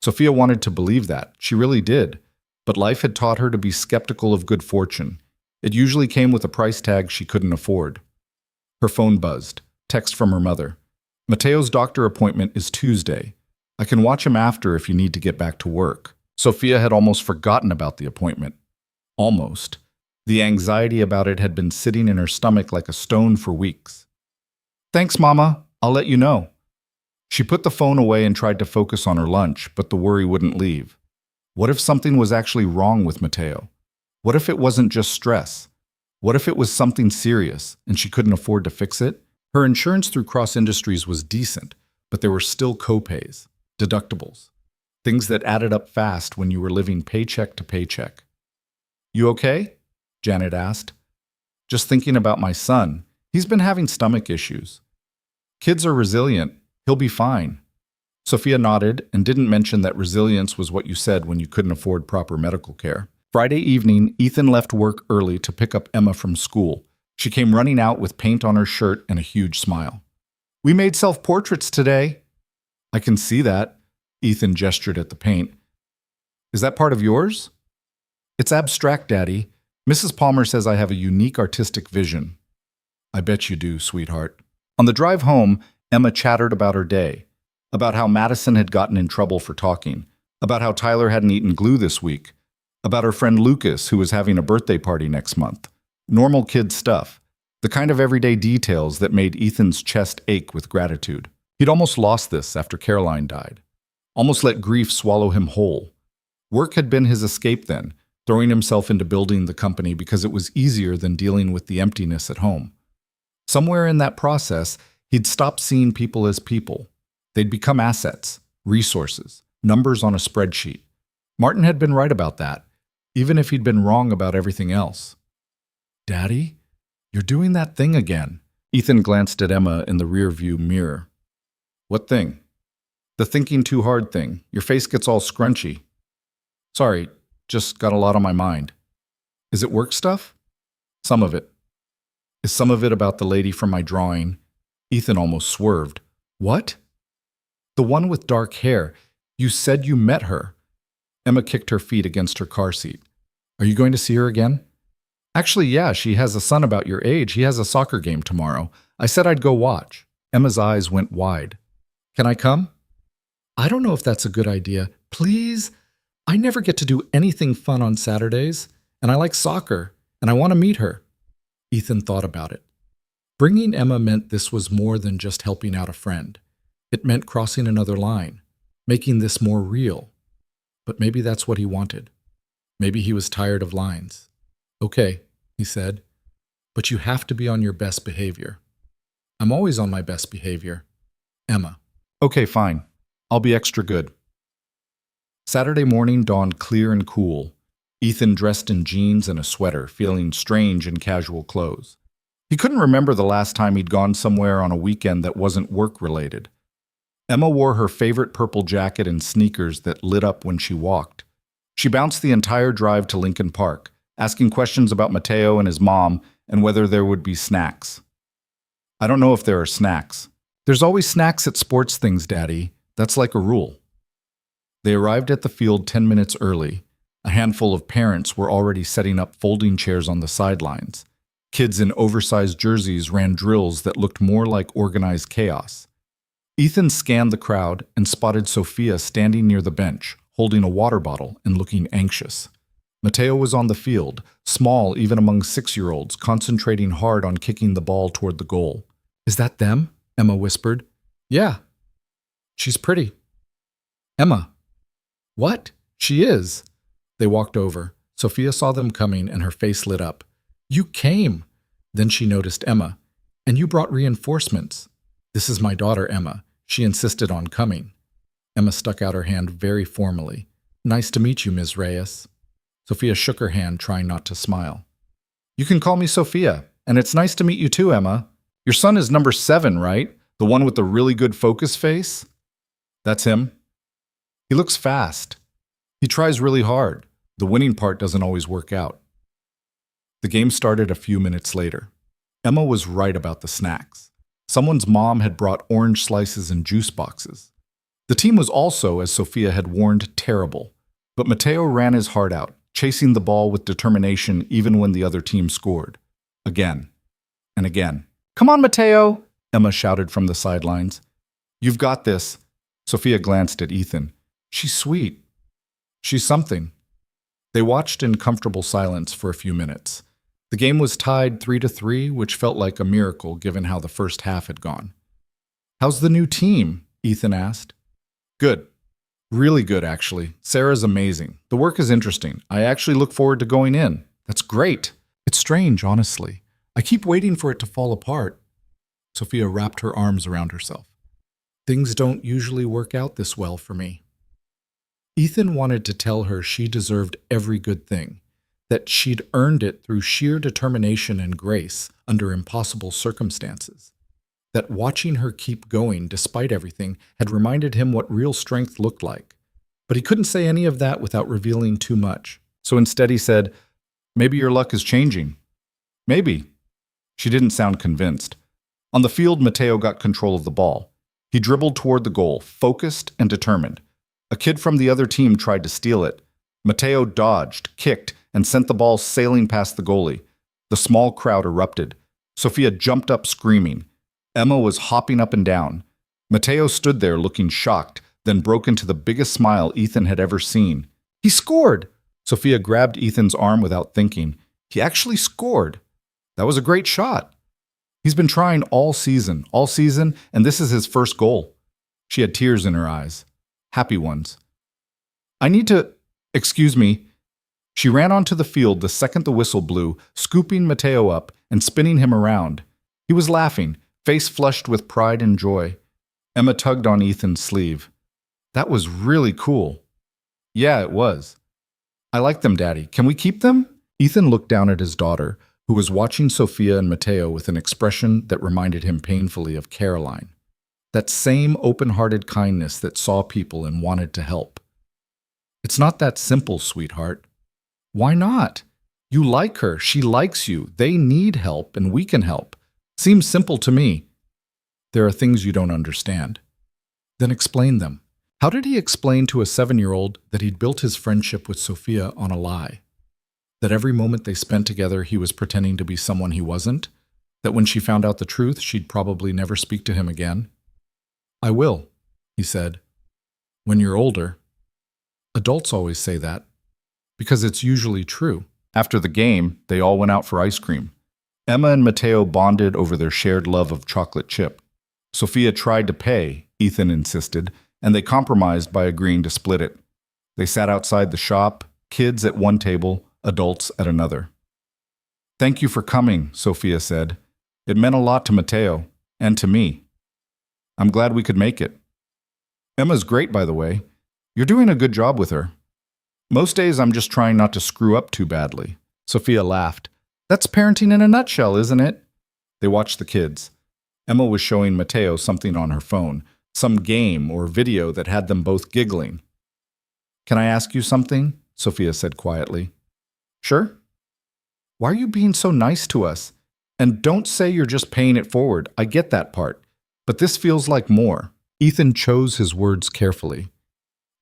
Sophia wanted to believe that. She really did. But life had taught her to be skeptical of good fortune. It usually came with a price tag she couldn't afford. Her phone buzzed. Text from her mother. Mateo's doctor appointment is Tuesday. I can watch him after if you need to get back to work. Sophia had almost forgotten about the appointment. Almost. The anxiety about it had been sitting in her stomach like a stone for weeks. Thanks, Mama. I'll let you know. She put the phone away and tried to focus on her lunch, but the worry wouldn't leave. What if something was actually wrong with Mateo? What if it wasn't just stress? What if it was something serious and she couldn't afford to fix it? Her insurance through Cross Industries was decent, but there were still copays, deductibles, things that added up fast when you were living paycheck to paycheck. You okay? Janet asked. Just thinking about my son. He's been having stomach issues. Kids are resilient. He'll be fine. Sophia nodded and didn't mention that resilience was what you said when you couldn't afford proper medical care. Friday evening, Ethan left work early to pick up Emma from school. She came running out with paint on her shirt and a huge smile. We made self-portraits today. I can see that. Ethan gestured at the paint. Is that part of yours? It's abstract, Daddy. Mrs. Palmer says I have a unique artistic vision. I bet you do, sweetheart. On the drive home, Emma chattered about her day, about how Madison had gotten in trouble for talking, about how Tyler hadn't eaten glue this week, about her friend Lucas, who was having a birthday party next month. Normal kid stuff, the kind of everyday details that made Ethan's chest ache with gratitude. He'd almost lost this after Caroline died, almost let grief swallow him whole. Work had been his escape then, throwing himself into building the company because it was easier than dealing with the emptiness at home. Somewhere in that process, he'd stopped seeing people as people. They'd become assets, resources, numbers on a spreadsheet. Martin had been right about that, even if he'd been wrong about everything else. Daddy, you're doing that thing again. Ethan glanced at Emma in the rearview mirror. What thing? The thinking too hard thing. Your face gets all scrunchy. Sorry, just got a lot on my mind. Is it work stuff? Some of it. Is some of it about the lady from my drawing? Ethan almost swerved. What? The one with dark hair. You said you met her. Emma kicked her feet against her car seat. Are you going to see her again? Actually, yeah, she has a son about your age. He has a soccer game tomorrow. I said I'd go watch. Emma's eyes went wide. Can I come? I don't know if that's a good idea. Please? I never get to do anything fun on Saturdays, and I like soccer, and I want to meet her. Ethan thought about it. Bringing Emma meant this was more than just helping out a friend. It meant crossing another line, making this more real. But maybe that's what he wanted. Maybe he was tired of lines. Okay, he said, but you have to be on your best behavior. I'm always on my best behavior. Emma. Okay, fine. I'll be extra good. Saturday morning dawned clear and cool. Ethan dressed in jeans and a sweater, feeling strange in casual clothes. He couldn't remember the last time he'd gone somewhere on a weekend that wasn't work-related. Emma wore her favorite purple jacket and sneakers that lit up when she walked. She bounced the entire drive to Lincoln Park, asking questions about Mateo and his mom and whether there would be snacks. I don't know if there are snacks. There's always snacks at sports things, Daddy. That's like a rule. They arrived at the field 10 minutes early. A handful of parents were already setting up folding chairs on the sidelines. Kids in oversized jerseys ran drills that looked more like organized chaos. Ethan scanned the crowd and spotted Sophia standing near the bench, holding a water bottle and looking anxious. Mateo was on the field, small even among 6-year-olds, concentrating hard on kicking the ball toward the goal. Is that them? Emma whispered. Yeah. She's pretty. Emma. What? She is. They walked over. Sophia saw them coming and her face lit up. You came. Then she noticed Emma. And you brought reinforcements. This is my daughter, Emma. She insisted on coming. Emma stuck out her hand very formally. Nice to meet you, Ms. Reyes. Sophia shook her hand, trying not to smile. You can call me Sophia, and it's nice to meet you too, Emma. Your son is number 7, right? The one with the really good focus face? That's him. He looks fast. He tries really hard. The winning part doesn't always work out. The game started a few minutes later. Emma was right about the snacks. Someone's mom had brought orange slices and juice boxes. The team was also, as Sophia had warned, terrible. But Matteo ran his heart out, chasing the ball with determination even when the other team scored. Again and again. Come on, Matteo, Emma shouted from the sidelines. You've got this. Sophia glanced at Ethan. She's sweet. She's something. They watched in comfortable silence for a few minutes. The game was tied 3-3, which felt like a miracle given how the first half had gone. How's the new team? Ethan asked. Good. Really good, actually. Sarah's amazing. The work is interesting. I actually look forward to going in. That's great. It's strange, honestly. I keep waiting for it to fall apart. Sophia wrapped her arms around herself. Things don't usually work out this well for me. Ethan wanted to tell her she deserved every good thing, that she'd earned it through sheer determination and grace under impossible circumstances, that watching her keep going despite everything had reminded him what real strength looked like. But he couldn't say any of that without revealing too much. So instead he said, maybe your luck is changing. Maybe. She didn't sound convinced. On the field, Matteo got control of the ball. He dribbled toward the goal, focused and determined. A kid from the other team tried to steal it. Matteo dodged, kicked, and sent the ball sailing past the goalie. The small crowd erupted. Sophia jumped up screaming. Emma was hopping up and down. Matteo stood there looking shocked, then broke into the biggest smile Ethan had ever seen. He scored! Sophia grabbed Ethan's arm without thinking. He actually scored. That was a great shot. He's been trying all season, and this is his first goal. She had tears in her eyes. Happy ones. I need to... Excuse me. She ran onto the field the second the whistle blew, scooping Matteo up and spinning him around. He was laughing, face flushed with pride and joy. Emma tugged on Ethan's sleeve. That was really cool. Yeah, it was. I like them, Daddy. Can we keep them? Ethan looked down at his daughter, who was watching Sophia and Matteo with an expression that reminded him painfully of Caroline. That same open-hearted kindness that saw people and wanted to help. It's not that simple, sweetheart. Why not? You like her, she likes you, they need help, and we can help. Seems simple to me. There are things you don't understand. Then explain them. How did he explain to a 7-year-old that he'd built his friendship with Sophia on a lie? That every moment they spent together he was pretending to be someone he wasn't? That when she found out the truth, she'd probably never speak to him again? I will, he said. When you're older. Adults always say that, because it's usually true. After the game, they all went out for ice cream. Emma and Matteo bonded over their shared love of chocolate chip. Sophia tried to pay, Ethan insisted, and they compromised by agreeing to split it. They sat outside the shop, kids at one table, adults at another. Thank you for coming, Sophia said. It meant a lot to Matteo, and to me. I'm glad we could make it. Emma's great, by the way. You're doing a good job with her. Most days I'm just trying not to screw up too badly. Sophia laughed. That's parenting in a nutshell, isn't it? They watched the kids. Emma was showing Matteo something on her phone, some game or video that had them both giggling. Can I ask you something? Sophia said quietly. Sure. Why are you being so nice to us? And don't say you're just paying it forward. I get that part. But this feels like more. Ethan chose his words carefully.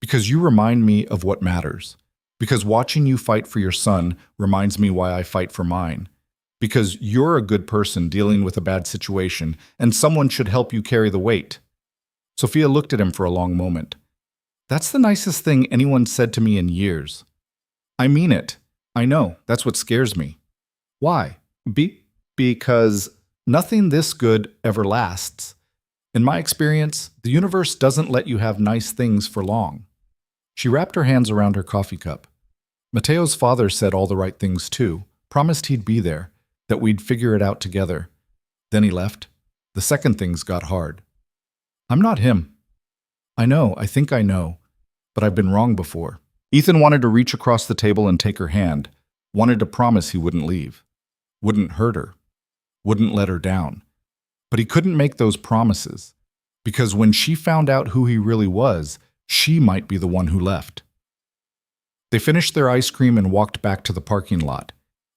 Because you remind me of what matters. Because watching you fight for your son reminds me why I fight for mine. Because you're a good person dealing with a bad situation, and someone should help you carry the weight. Sophia looked at him for a long moment. That's the nicest thing anyone said to me in years. I mean it. I know. That's what scares me. Why? Because nothing this good ever lasts. In my experience, the universe doesn't let you have nice things for long. She wrapped her hands around her coffee cup. Matteo's father said all the right things too, promised he'd be there, that we'd figure it out together. Then he left. The second things got hard. I'm not him. I know, I think I know, but I've been wrong before. Ethan wanted to reach across the table and take her hand, wanted to promise he wouldn't leave, wouldn't hurt her, wouldn't let her down. But he couldn't make those promises, because when she found out who he really was, she might be the one who left. They finished their ice cream and walked back to the parking lot.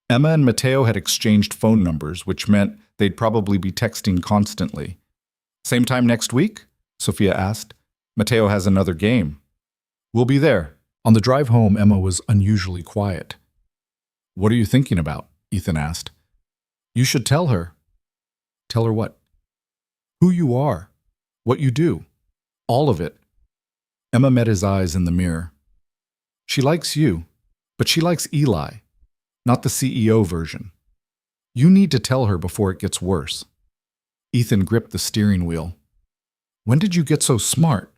Emma and Matteo had exchanged phone numbers, which meant they'd probably be texting constantly. Same time next week? Sophia asked. Matteo has another game. We'll be there. On the drive home, Emma was unusually quiet. What are you thinking about? Ethan asked. You should tell her. Tell her what? Who you are. What you do. All of it. Emma met his eyes in the mirror. She likes you, but she likes Eli, not the CEO version. You need to tell her before it gets worse. Ethan gripped the steering wheel. When did you get so smart?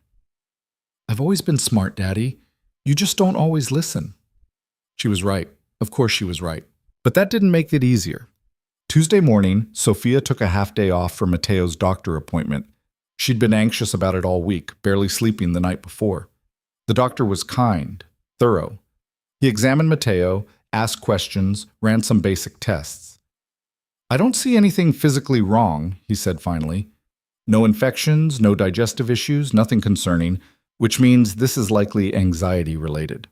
I've always been smart, Daddy. You just don't always listen. She was right. Of course she was right. But that didn't make it easier. Tuesday morning, Sophia took a half day off for Matteo's doctor appointment. She'd been anxious about it all week, barely sleeping the night before. The doctor was kind, thorough. He examined Matteo, asked questions, ran some basic tests. I don't see anything physically wrong, he said finally. No infections, no digestive issues, nothing concerning, which means this is likely anxiety-related.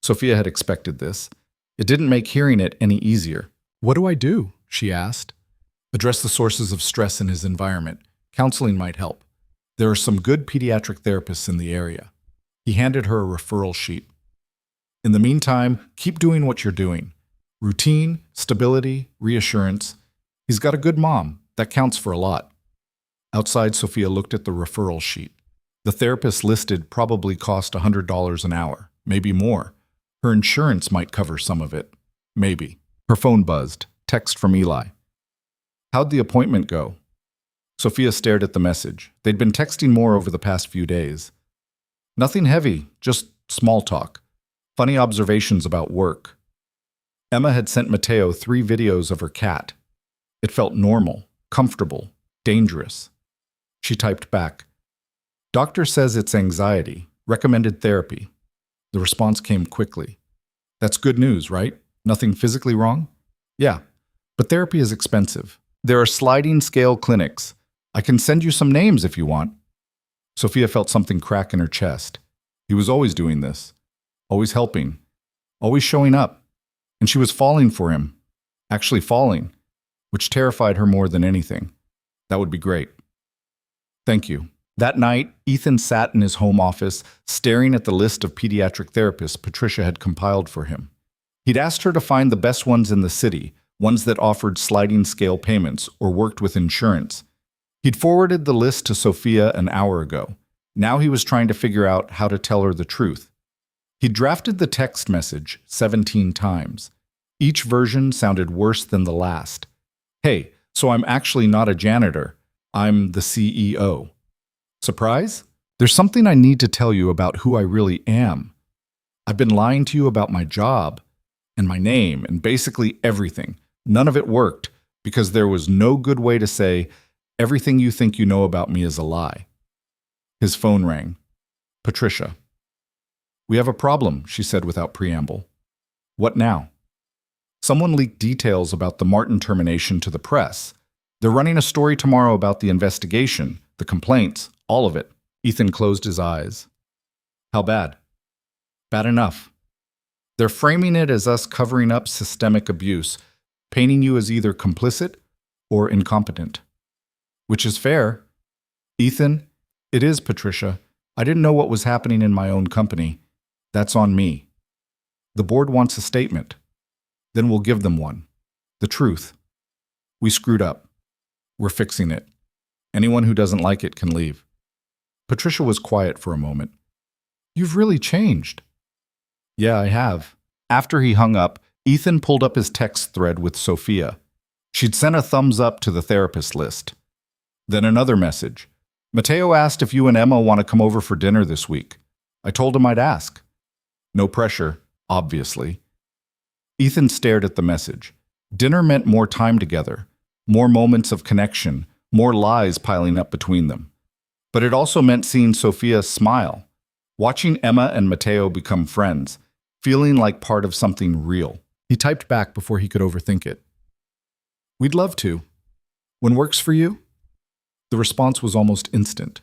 Sophia had expected this. It didn't make hearing it any easier. What do I do? She asked. Address the sources of stress in his environment. Counseling might help. There are some good pediatric therapists in the area. He handed her a referral sheet. In the meantime, keep doing what you're doing. Routine, stability, reassurance. He's got a good mom. That counts for a lot. Outside, Sophia looked at the referral sheet. The therapist listed probably cost $100 an hour, maybe more. Her insurance might cover some of it. Maybe. Her phone buzzed. Text from Eli. How'd the appointment go? Sophia stared at the message. They'd been texting more over the past few days. Nothing heavy, just small talk. Funny observations about work. Emma had sent Matteo 3 videos of her cat. It felt normal, comfortable, dangerous. She typed back, Doctor says it's anxiety. Recommended therapy. The response came quickly. That's good news, right? Nothing physically wrong? Yeah, but therapy is expensive. There are sliding scale clinics. I can send you some names if you want. Sophia felt something crack in her chest. He was always doing this. Always helping. Always showing up. And she was falling for him. Actually falling. Which terrified her more than anything. That would be great. Thank you. That night, Ethan sat in his home office, staring at the list of pediatric therapists Patricia had compiled for him. He'd asked her to find the best ones in the city, ones that offered sliding scale payments or worked with insurance. He'd forwarded the list to Sophia an hour ago. Now he was trying to figure out how to tell her the truth. He'd drafted the text message 17 times. Each version sounded worse than the last. Hey, so I'm actually not a janitor. I'm the CEO. Surprise? There's something I need to tell you about who I really am. I've been lying to you about my job and my name and basically everything. None of it worked because there was no good way to say everything you think you know about me is a lie. His phone rang. Patricia. We have a problem, she said without preamble. What now? Someone leaked details about the Martin termination to the press. They're running a story tomorrow about the investigation, the complaints, all of it. Ethan closed his eyes. How bad? Bad enough. They're framing it as us covering up systemic abuse, painting you as either complicit or incompetent. Which is fair. Ethan, it is, Patricia. I didn't know what was happening in my own company. That's on me. The board wants a statement. Then we'll give them one. The truth. We screwed up. We're fixing it. Anyone who doesn't like it can leave. Patricia was quiet for a moment. You've really changed. Yeah, I have. After he hung up, Ethan pulled up his text thread with Sophia. She'd sent a thumbs up to the therapist list. Then another message. Matteo asked if you and Emma want to come over for dinner this week. I told him I'd ask. No pressure, obviously. Ethan stared at the message. Dinner meant more time together, more moments of connection, more lies piling up between them. But it also meant seeing Sophia smile. watching Emma and Matteo become friends, feeling like part of something real. He typed back before he could overthink it. "We'd love to. When works for you?" The response was almost instant.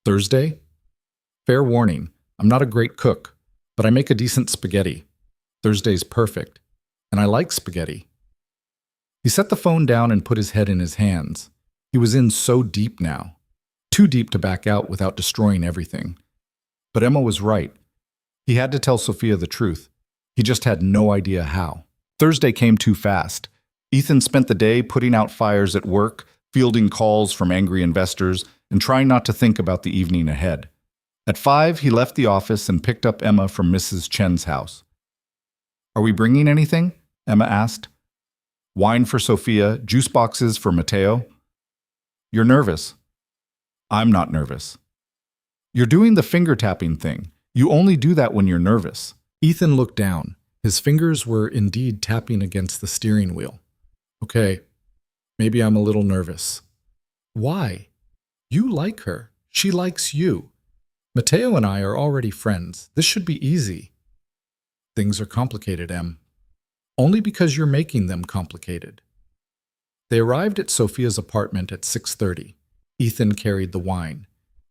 "Thursday? Fair warning, I'm not a great cook, but I make a decent spaghetti. Thursday's perfect, and I like spaghetti." He set the phone down and put his head in his hands. He was in so deep now. Too deep to back out without destroying everything. But Emma was right. He had to tell Sophia the truth. He just had no idea how. Thursday came too fast. Ethan spent the day putting out fires at work, fielding calls from angry investors, and trying not to think about the evening ahead. At 5, he left the office and picked up Emma from Mrs. Chen's house. "Are we bringing anything?" Emma asked. "Wine for Sophia, juice boxes for Matteo." "You're nervous." "I'm not nervous." "You're doing the finger-tapping thing. You only do that when you're nervous." Ethan looked down. His fingers were indeed tapping against the steering wheel. "Okay, maybe I'm a little nervous." "Why? You like her. She likes you. Matteo and I are already friends. This should be easy." "Things are complicated, Em." "Only because you're making them complicated." They arrived at Sophia's apartment at 6:30. Ethan carried the wine.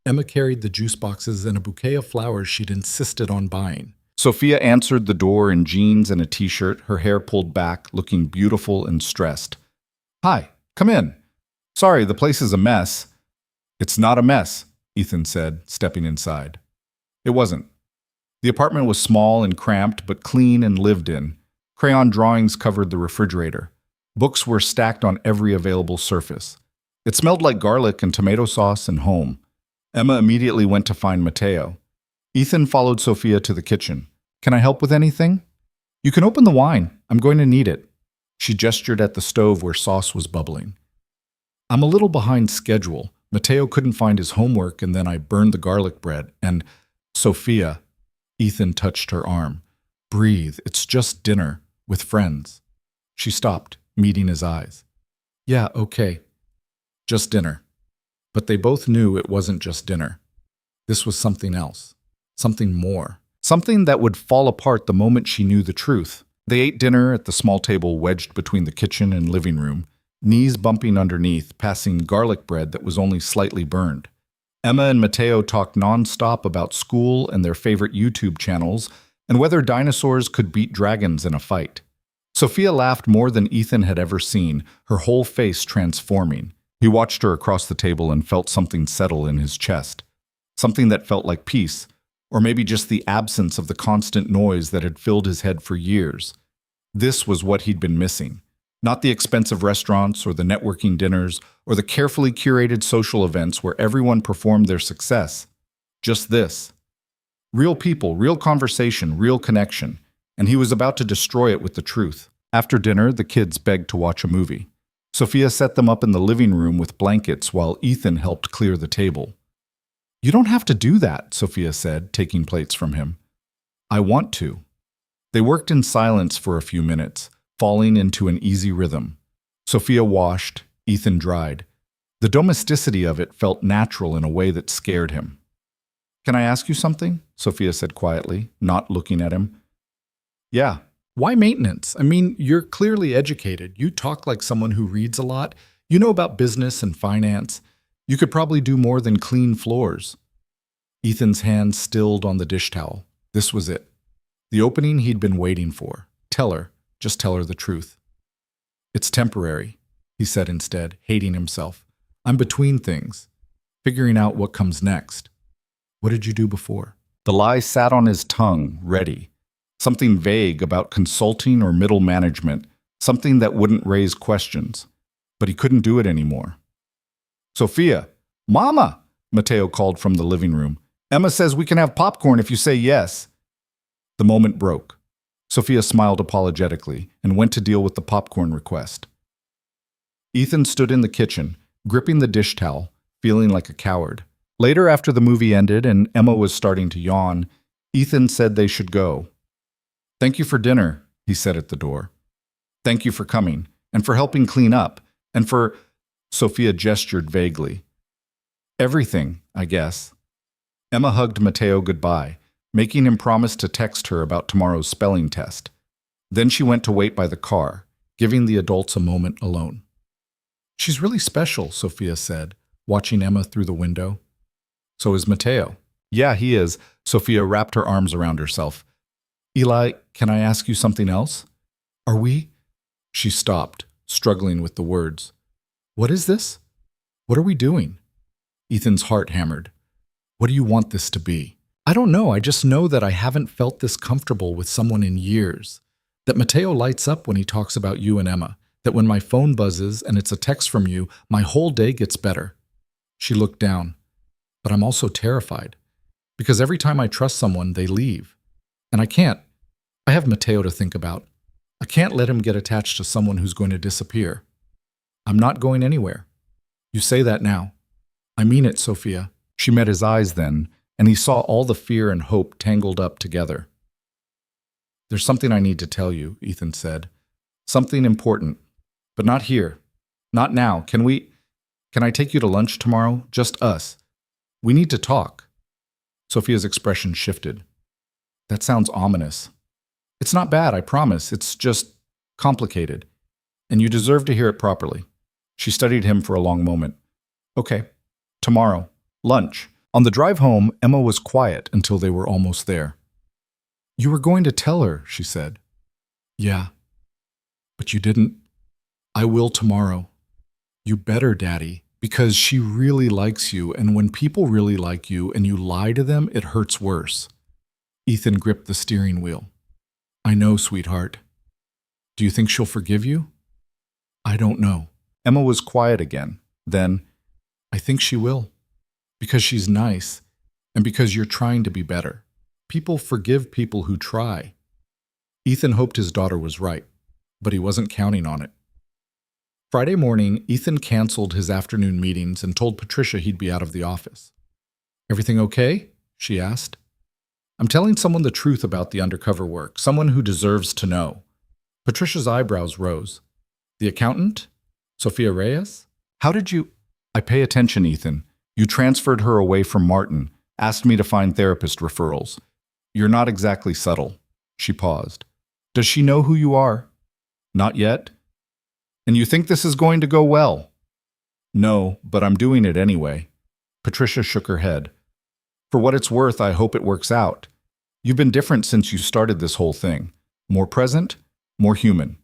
Emma carried the juice boxes and a bouquet of flowers she'd insisted on buying. Sophia answered the door in jeans and a t-shirt, her hair pulled back, looking beautiful and stressed. "Hi, come in. Sorry, the place is a mess." "It's not a mess," Ethan said, stepping inside. It wasn't. The apartment was small and cramped, but clean and lived in. Crayon drawings covered the refrigerator. Books were stacked on every available surface. It smelled like garlic and tomato sauce and home. Emma immediately went to find Matteo. Ethan followed Sophia to the kitchen. "Can I help with anything?" "You can open the wine. I'm going to need it." She gestured at the stove where sauce was bubbling. "I'm a little behind schedule. Matteo couldn't find his homework, and then I burned the garlic bread. And Sophia," Ethan touched her arm. "Breathe. It's just dinner. With friends." She stopped, meeting his eyes. "Yeah, okay. Just dinner." But they both knew it wasn't just dinner. This was something else. Something more. Something that would fall apart the moment she knew the truth. They ate dinner at the small table wedged between the kitchen and living room, knees bumping underneath, passing garlic bread that was only slightly burned. Emma and Matteo talked nonstop about school and their favorite YouTube channels, and whether dinosaurs could beat dragons in a fight. Sophia laughed more than Ethan had ever seen, her whole face transforming. He watched her across the table and felt something settle in his chest. Something that felt like peace, or maybe just the absence of the constant noise that had filled his head for years. This was what he'd been missing. Not the expensive restaurants or the networking dinners or the carefully curated social events where everyone performed their success. Just this. Real people, real conversation, real connection. And he was about to destroy it with the truth. After dinner, the kids begged to watch a movie. Sophia set them up in the living room with blankets while Ethan helped clear the table. "You don't have to do that," Sophia said, taking plates from him. "I want to." They worked in silence for a few minutes, falling into an easy rhythm. Sophia washed, Ethan dried. The domesticity of it felt natural in a way that scared him. "Can I ask you something?" Sophia said quietly, not looking at him. "Yeah." "Why maintenance? I mean, you're clearly educated. You talk like someone who reads a lot. You know about business and finance. You could probably do more than clean floors." Ethan's hand stilled on the dish towel. This was it. The opening he'd been waiting for. Tell her. Just tell her the truth. "It's temporary," he said instead, hating himself. "I'm between things, figuring out what comes next." "What did you do before?" The lie sat on his tongue, ready. Something vague about consulting or middle management, something that wouldn't raise questions. But he couldn't do it anymore. "Sophia! Mama!" Matteo called from the living room. "Emma says we can have popcorn if you say yes." The moment broke. Sophia smiled apologetically and went to deal with the popcorn request. Ethan stood in the kitchen, gripping the dish towel, feeling like a coward. Later, after the movie ended and Emma was starting to yawn, Ethan said they should go. "Thank you for dinner," he said at the door. "Thank you for coming, and for helping clean up, and for—" Sophia gestured vaguely. "Everything, I guess." Emma hugged Matteo goodbye, making him promise to text her about tomorrow's spelling test. Then she went to wait by the car, giving the adults a moment alone. She's really special, Sophia said, watching Emma through the window. So is Matteo. Yeah, he is. Sophia wrapped her arms around herself. Eli, can I ask you something else? Are we? She stopped, struggling with the words. What is this? What are we doing? Ethan's heart hammered. What do you want this to be? I don't know. I just know that I haven't felt this comfortable with someone in years. That Matteo lights up when he talks about you and Emma. That when my phone buzzes and it's a text from you, my whole day gets better. She looked down. But I'm also terrified. Because every time I trust someone, they leave. And I can't. I have Matteo to think about. I can't let him get attached to someone who's going to disappear. I'm not going anywhere. You say that now. I mean it, Sophia. She met his eyes then, and he saw all the fear and hope tangled up together. There's something I need to tell you, Ethan said. Something important. But not here. Not now. Can I take you to lunch tomorrow? Just us. We need to talk. Sophia's expression shifted. That sounds ominous. It's not bad, I promise. It's just complicated. And you deserve to hear it properly. She studied him for a long moment. Okay. Tomorrow. Lunch. On the drive home, Emma was quiet until they were almost there. You were going to tell her, she said. Yeah. But you didn't. I will tomorrow. You better, Daddy, because she really likes you, and when people really like you and you lie to them, it hurts worse. Ethan gripped the steering wheel. I know, sweetheart. Do you think she'll forgive you? I don't know. Emma was quiet again. Then, I think she will. Because she's nice, and because you're trying to be better. People forgive people who try. Ethan hoped his daughter was right, but he wasn't counting on it. Friday morning, Ethan canceled his afternoon meetings and told Patricia he'd be out of the office. Everything okay? She asked. I'm telling someone the truth about the undercover work, someone who deserves to know. Patricia's eyebrows rose. The accountant? Sophia Reyes? How did you... I pay attention, Ethan. You transferred her away from Martin, asked me to find therapist referrals. You're not exactly subtle. She paused. Does she know who you are? Not yet. And you think this is going to go well? No, but I'm doing it anyway. Patricia shook her head. For what it's worth, I hope it works out. You've been different since you started this whole thing. More present, more human.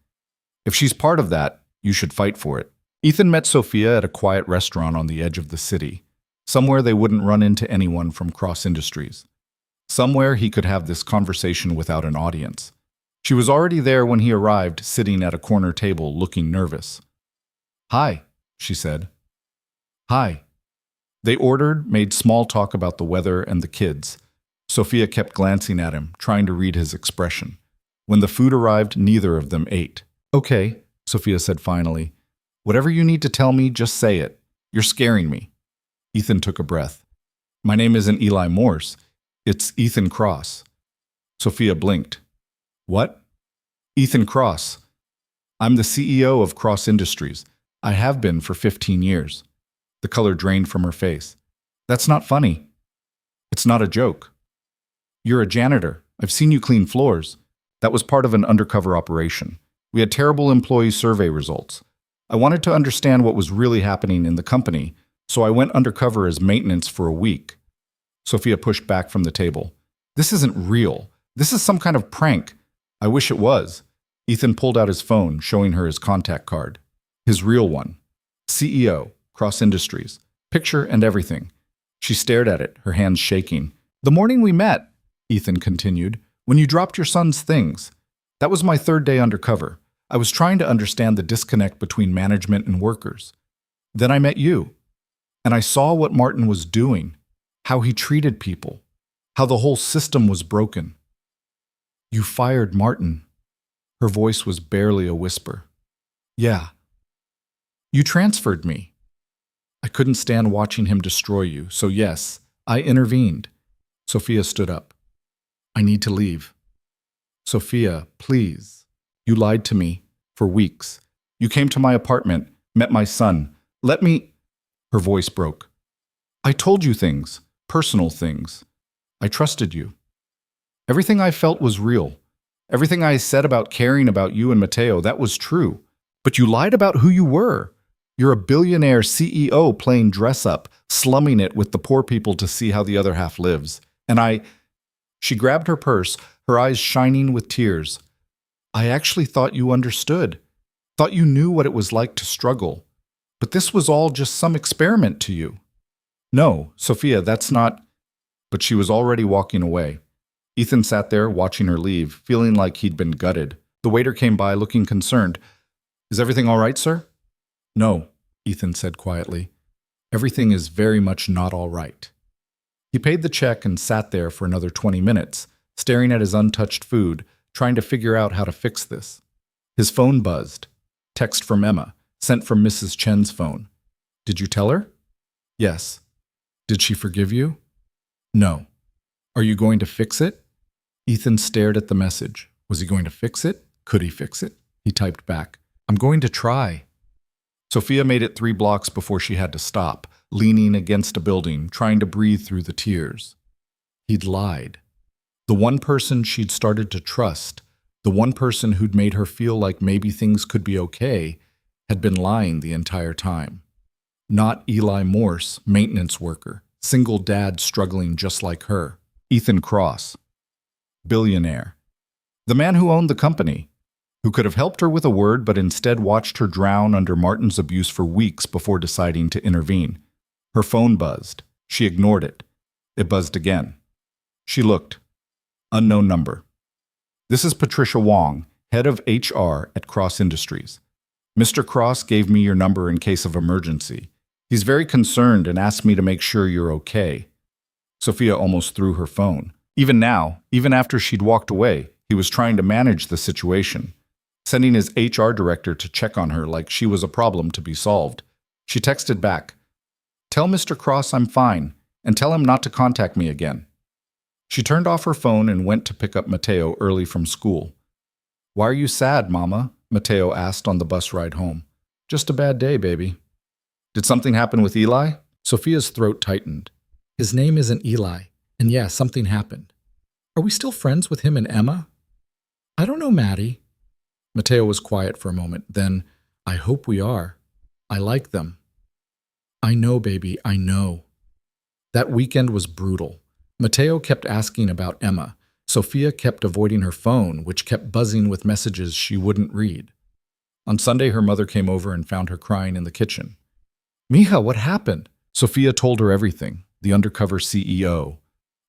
If she's part of that, you should fight for it. Ethan met Sophia at a quiet restaurant on the edge of the city, somewhere they wouldn't run into anyone from Cross Industries. Somewhere he could have this conversation without an audience. She was already there when he arrived, sitting at a corner table, looking nervous. Hi, she said. Hi. They ordered, made small talk about the weather and the kids. Sophia kept glancing at him, trying to read his expression. When the food arrived, neither of them ate. Okay, Sophia said finally. Whatever you need to tell me, just say it. You're scaring me. Ethan took a breath. My name isn't Eli Morse. It's Ethan Cross. Sophia blinked. What? Ethan Cross. I'm the CEO of Cross Industries. I have been for 15 years. The color drained from her face. That's not funny. It's not a joke. You're a janitor. I've seen you clean floors. That was part of an undercover operation. We had terrible employee survey results. I wanted to understand what was really happening in the company, so I went undercover as maintenance for a week. Sophia pushed back from the table. This isn't real. This is some kind of prank. I wish it was. Ethan pulled out his phone, showing her his contact card. His real one. CEO, Cross Industries. Picture and everything. She stared at it, her hands shaking. The morning we met, Ethan continued, when you dropped your son's things. That was my third day undercover. I was trying to understand the disconnect between management and workers. Then I met you, and I saw what Martin was doing, how he treated people, how the whole system was broken. You fired Martin. Her voice was barely a whisper. Yeah. You transferred me. I couldn't stand watching him destroy you, so yes, I intervened. Sophia stood up. I need to leave. Sophia, please. You lied to me for weeks. You came to my apartment, met my son. Let me... Her voice broke. I told you things. personal things. I trusted you. Everything I felt was real. Everything I said about caring about you and Matteo, that was true. But you lied about who you were. You're a billionaire CEO playing dress-up, slumming it with the poor people to see how the other half lives. And She grabbed her purse, her eyes shining with tears. I actually thought you understood. Thought you knew what it was like to struggle. But this was all just some experiment to you. No, Sophia, that's not... But she was already walking away. Ethan sat there, watching her leave, feeling like he'd been gutted. The waiter came by, looking concerned. Is everything all right, sir? No, Ethan said quietly. Everything is very much not all right. He paid the check and sat there for another 20 minutes, staring at his untouched food, trying to figure out how to fix this. His phone buzzed. Text from Emma, sent from Mrs. Chen's phone. Did you tell her? Yes. Did she forgive you? No. Are you going to fix it? Ethan stared at the message. Was he going to fix it? Could he fix it? He typed back, I'm going to try. Sophia made it 3 blocks before she had to stop, leaning against a building, trying to breathe through the tears. He'd lied. The one person she'd started to trust, the one person who'd made her feel like maybe things could be okay, had been lying the entire time. Not Eli Morse, maintenance worker, single dad struggling just like her. Ethan Cross, billionaire. The man who owned the company, who could have helped her with a word but instead watched her drown under Martin's abuse for weeks before deciding to intervene. Her phone buzzed. She ignored it. It buzzed again. She looked. Unknown number. This is Patricia Wong, head of HR at Cross Industries. Mr. Cross gave me your number in case of emergency. He's very concerned and asked me to make sure you're okay. Sophia almost threw her phone. Even now, even after she'd walked away, he was trying to manage the situation, sending his HR director to check on her like she was a problem to be solved. She texted back, Tell Mr. Cross I'm fine, and tell him not to contact me again. She turned off her phone and went to pick up Matteo early from school. Why are you sad, Mama? Matteo asked on the bus ride home. Just a bad day, baby. Did something happen with Eli? Sophia's throat tightened. His name isn't Eli, and yeah, something happened. Are we still friends with him and Emma? I don't know, Maddie. Matteo was quiet for a moment, then, I hope we are. I like them. I know, baby, I know. That weekend was brutal. Matteo kept asking about Emma. Sophia kept avoiding her phone, which kept buzzing with messages she wouldn't read. On Sunday, her mother came over and found her crying in the kitchen. Mija, what happened? Sophia told her everything. The undercover CEO.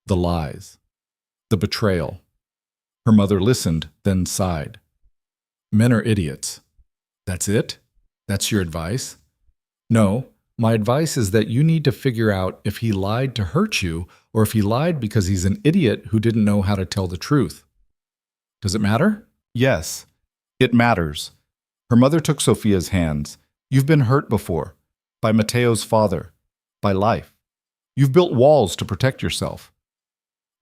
The lies. The betrayal. Her mother listened, then sighed. Men are idiots. That's it? That's your advice? No, my advice is that you need to figure out if he lied to hurt you or if he lied because he's an idiot who didn't know how to tell the truth. Does it matter? Yes, it matters. Her mother took Sophia's hands. You've been hurt before. By Matteo's father. By life. You've built walls to protect yourself.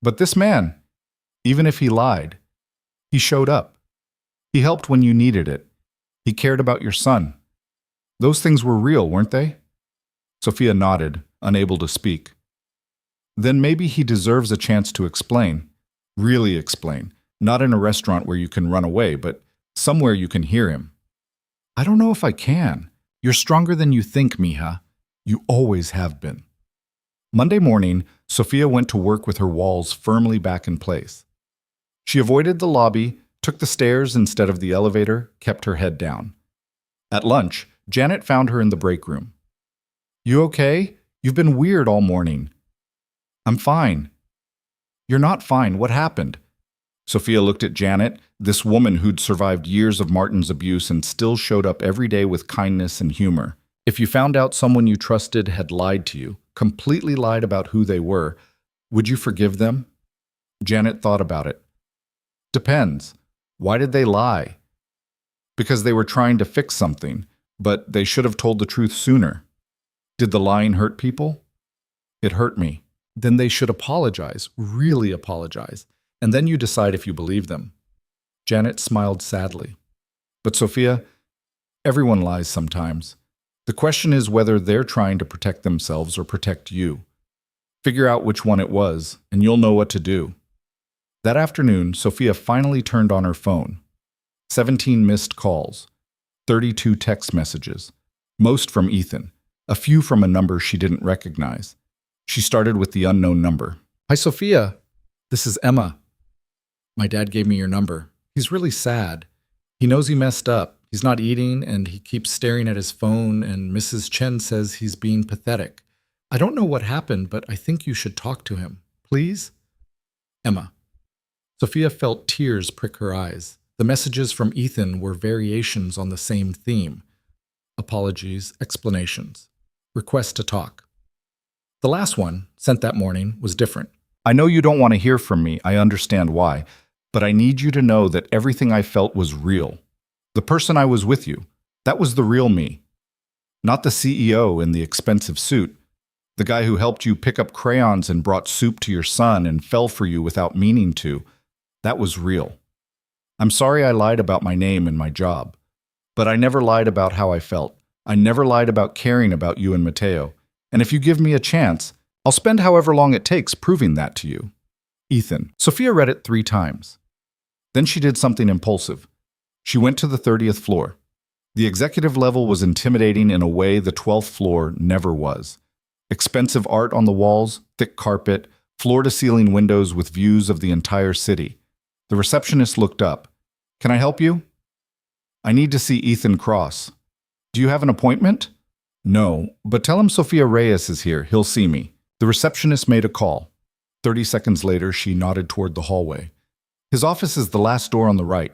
But this man, even if he lied, he showed up. He helped when you needed it. He cared about your son. Those things were real, weren't they? Sophia nodded, unable to speak. Then maybe he deserves a chance to explain. Really explain. Not in a restaurant where you can run away, but somewhere you can hear him. I don't know if I can. You're stronger than you think, Mija. You always have been. Monday morning, Sophia went to work with her walls firmly back in place. She avoided the lobby, took the stairs instead of the elevator, kept her head down. At lunch, Janet found her in the break room. You okay? You've been weird all morning. I'm fine. You're not fine. What happened? Sophia looked at Janet, this woman who'd survived years of Martin's abuse and still showed up every day with kindness and humor. If you found out someone you trusted had lied to you, completely lied about who they were, would you forgive them? Janet thought about it. Depends. Why did they lie? Because they were trying to fix something, but they should have told the truth sooner. Did the lying hurt people? It hurt me. Then they should apologize, really apologize, and then you decide if you believe them. Janet smiled sadly. But Sophia, everyone lies sometimes. The question is whether they're trying to protect themselves or protect you. Figure out which one it was, and you'll know what to do. That afternoon, Sophia finally turned on her phone. 17 missed calls, 32 text messages, most from Ethan, a few from a number she didn't recognize. She started with the unknown number. Hi, Sophia. This is Emma. My dad gave me your number. He's really sad. He knows he messed up. He's not eating, and he keeps staring at his phone, and Mrs. Chen says he's being pathetic. I don't know what happened, but I think you should talk to him. Please? Emma. Sophia felt tears prick her eyes. The messages from Ethan were variations on the same theme. Apologies, explanations, request to talk. The last one, sent that morning, was different. I know you don't want to hear from me, I understand why, but I need you to know that everything I felt was real. The person I was with you, that was the real me. Not the CEO in the expensive suit, the guy who helped you pick up crayons and brought soup to your son and fell for you without meaning to. That was real. I'm sorry I lied about my name and my job, but I never lied about how I felt. I never lied about caring about you and Mateo. And if you give me a chance, I'll spend however long it takes proving that to you. Ethan. Sophia read it 3 times. Then she did something impulsive. She went to the 30th floor. The executive level was intimidating in a way the 12th floor never was. Expensive art on the walls, thick carpet, floor-to-ceiling windows with views of the entire city. The receptionist looked up. Can I help you? I need to see Ethan Cross. Do you have an appointment? No, but tell him Sophia Reyes is here. He'll see me. The receptionist made a call. 30 seconds later, she nodded toward the hallway. His office is the last door on the right.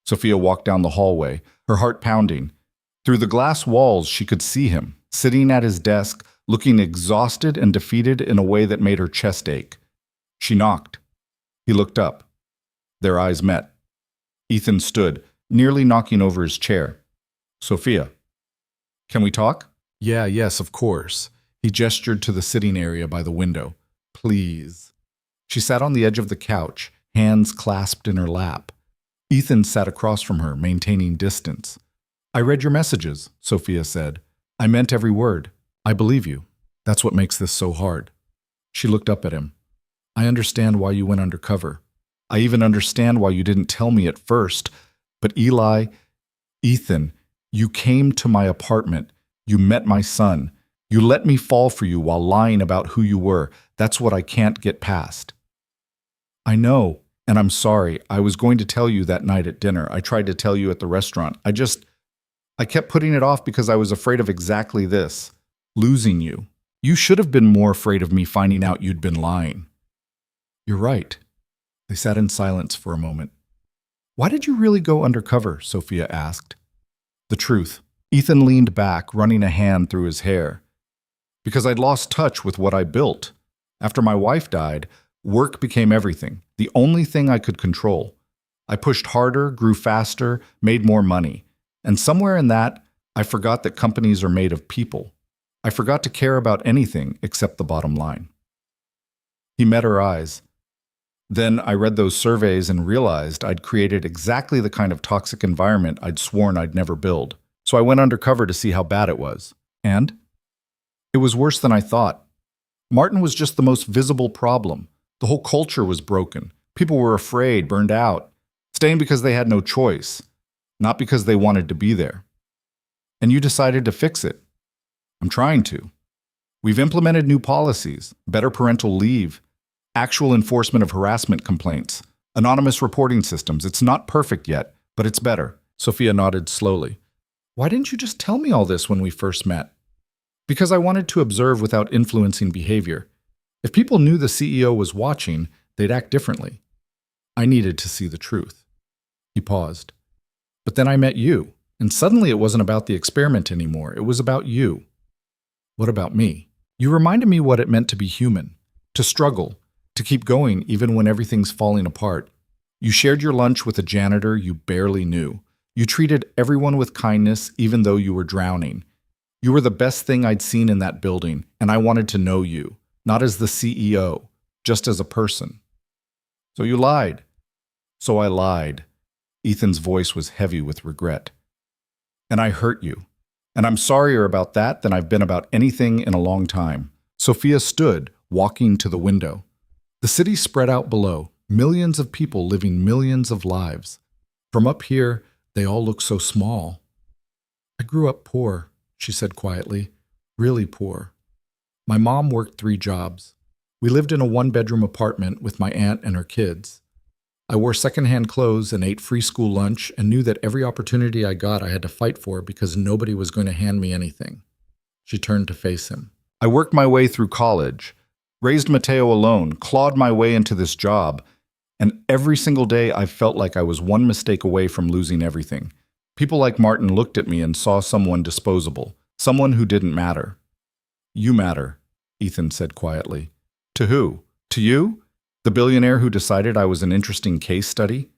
Sophia walked down the hallway, her heart pounding. Through the glass walls, she could see him, sitting at his desk, looking exhausted and defeated in a way that made her chest ache. She knocked. He looked up. Their eyes met. Ethan stood, nearly knocking over his chair. Sophia. Can we talk? Yes, of course. He gestured to the sitting area by the window. Please. She sat on the edge of the couch, hands clasped in her lap. Ethan sat across from her, maintaining distance. I read your messages, Sophia said. I meant every word. I believe you. That's what makes this so hard. She looked up at him. I understand why you went undercover. I even understand why you didn't tell me at first. But Ethan, you came to my apartment. You met my son. You let me fall for you while lying about who you were. That's what I can't get past. I know, and I'm sorry. I was going to tell you that night at dinner. I tried to tell you at the restaurant. I kept putting it off because I was afraid of exactly this. Losing you. You should have been more afraid of me finding out you'd been lying. You're right. They sat in silence for a moment. Why did you really go undercover? Sophia asked. The truth. Ethan leaned back, running a hand through his hair. Because I'd lost touch with what I built. After my wife died, work became everything, the only thing I could control. I pushed harder, grew faster, made more money. And somewhere in that, I forgot that companies are made of people. I forgot to care about anything except the bottom line. He met her eyes. Then I read those surveys and realized I'd created exactly the kind of toxic environment I'd sworn I'd never build. So I went undercover to see how bad it was. And? It was worse than I thought. Martin was just the most visible problem. The whole culture was broken. People were afraid, burned out, staying because they had no choice, not because they wanted to be there. And you decided to fix it. I'm trying to. We've implemented new policies, better parental leave, actual enforcement of harassment complaints, anonymous reporting systems. It's not perfect yet, but it's better. Sophia nodded slowly. Why didn't you just tell me all this when we first met? Because I wanted to observe without influencing behavior. If people knew the CEO was watching, they'd act differently. I needed to see the truth. He paused. But then I met you, and suddenly it wasn't about the experiment anymore. It was about you. What about me? You reminded me what it meant to be human, to struggle, to keep going even when everything's falling apart. You shared your lunch with a janitor you barely knew. You treated everyone with kindness even though you were drowning. You were the best thing I'd seen in that building, and I wanted to know you, not as the CEO, just as a person. So you lied. So I lied. Ethan's voice was heavy with regret. And I hurt you. And I'm sorrier about that than I've been about anything in a long time. Sophia stood, walking to the window. The city spread out below, millions of people living millions of lives. From up here, they all look so small. I grew up poor, she said quietly, really poor. My mom worked 3 jobs. We lived in a 1-bedroom apartment with my aunt and her kids. I wore secondhand clothes and ate free school lunch and knew that every opportunity I got I had to fight for because nobody was going to hand me anything. She turned to face him. I worked my way through college, raised Matteo alone, clawed my way into this job, and every single day I felt like I was one mistake away from losing everything. People like Martin looked at me and saw someone disposable, someone who didn't matter. You matter, Ethan said quietly. To who? To you? The billionaire who decided I was an interesting case study?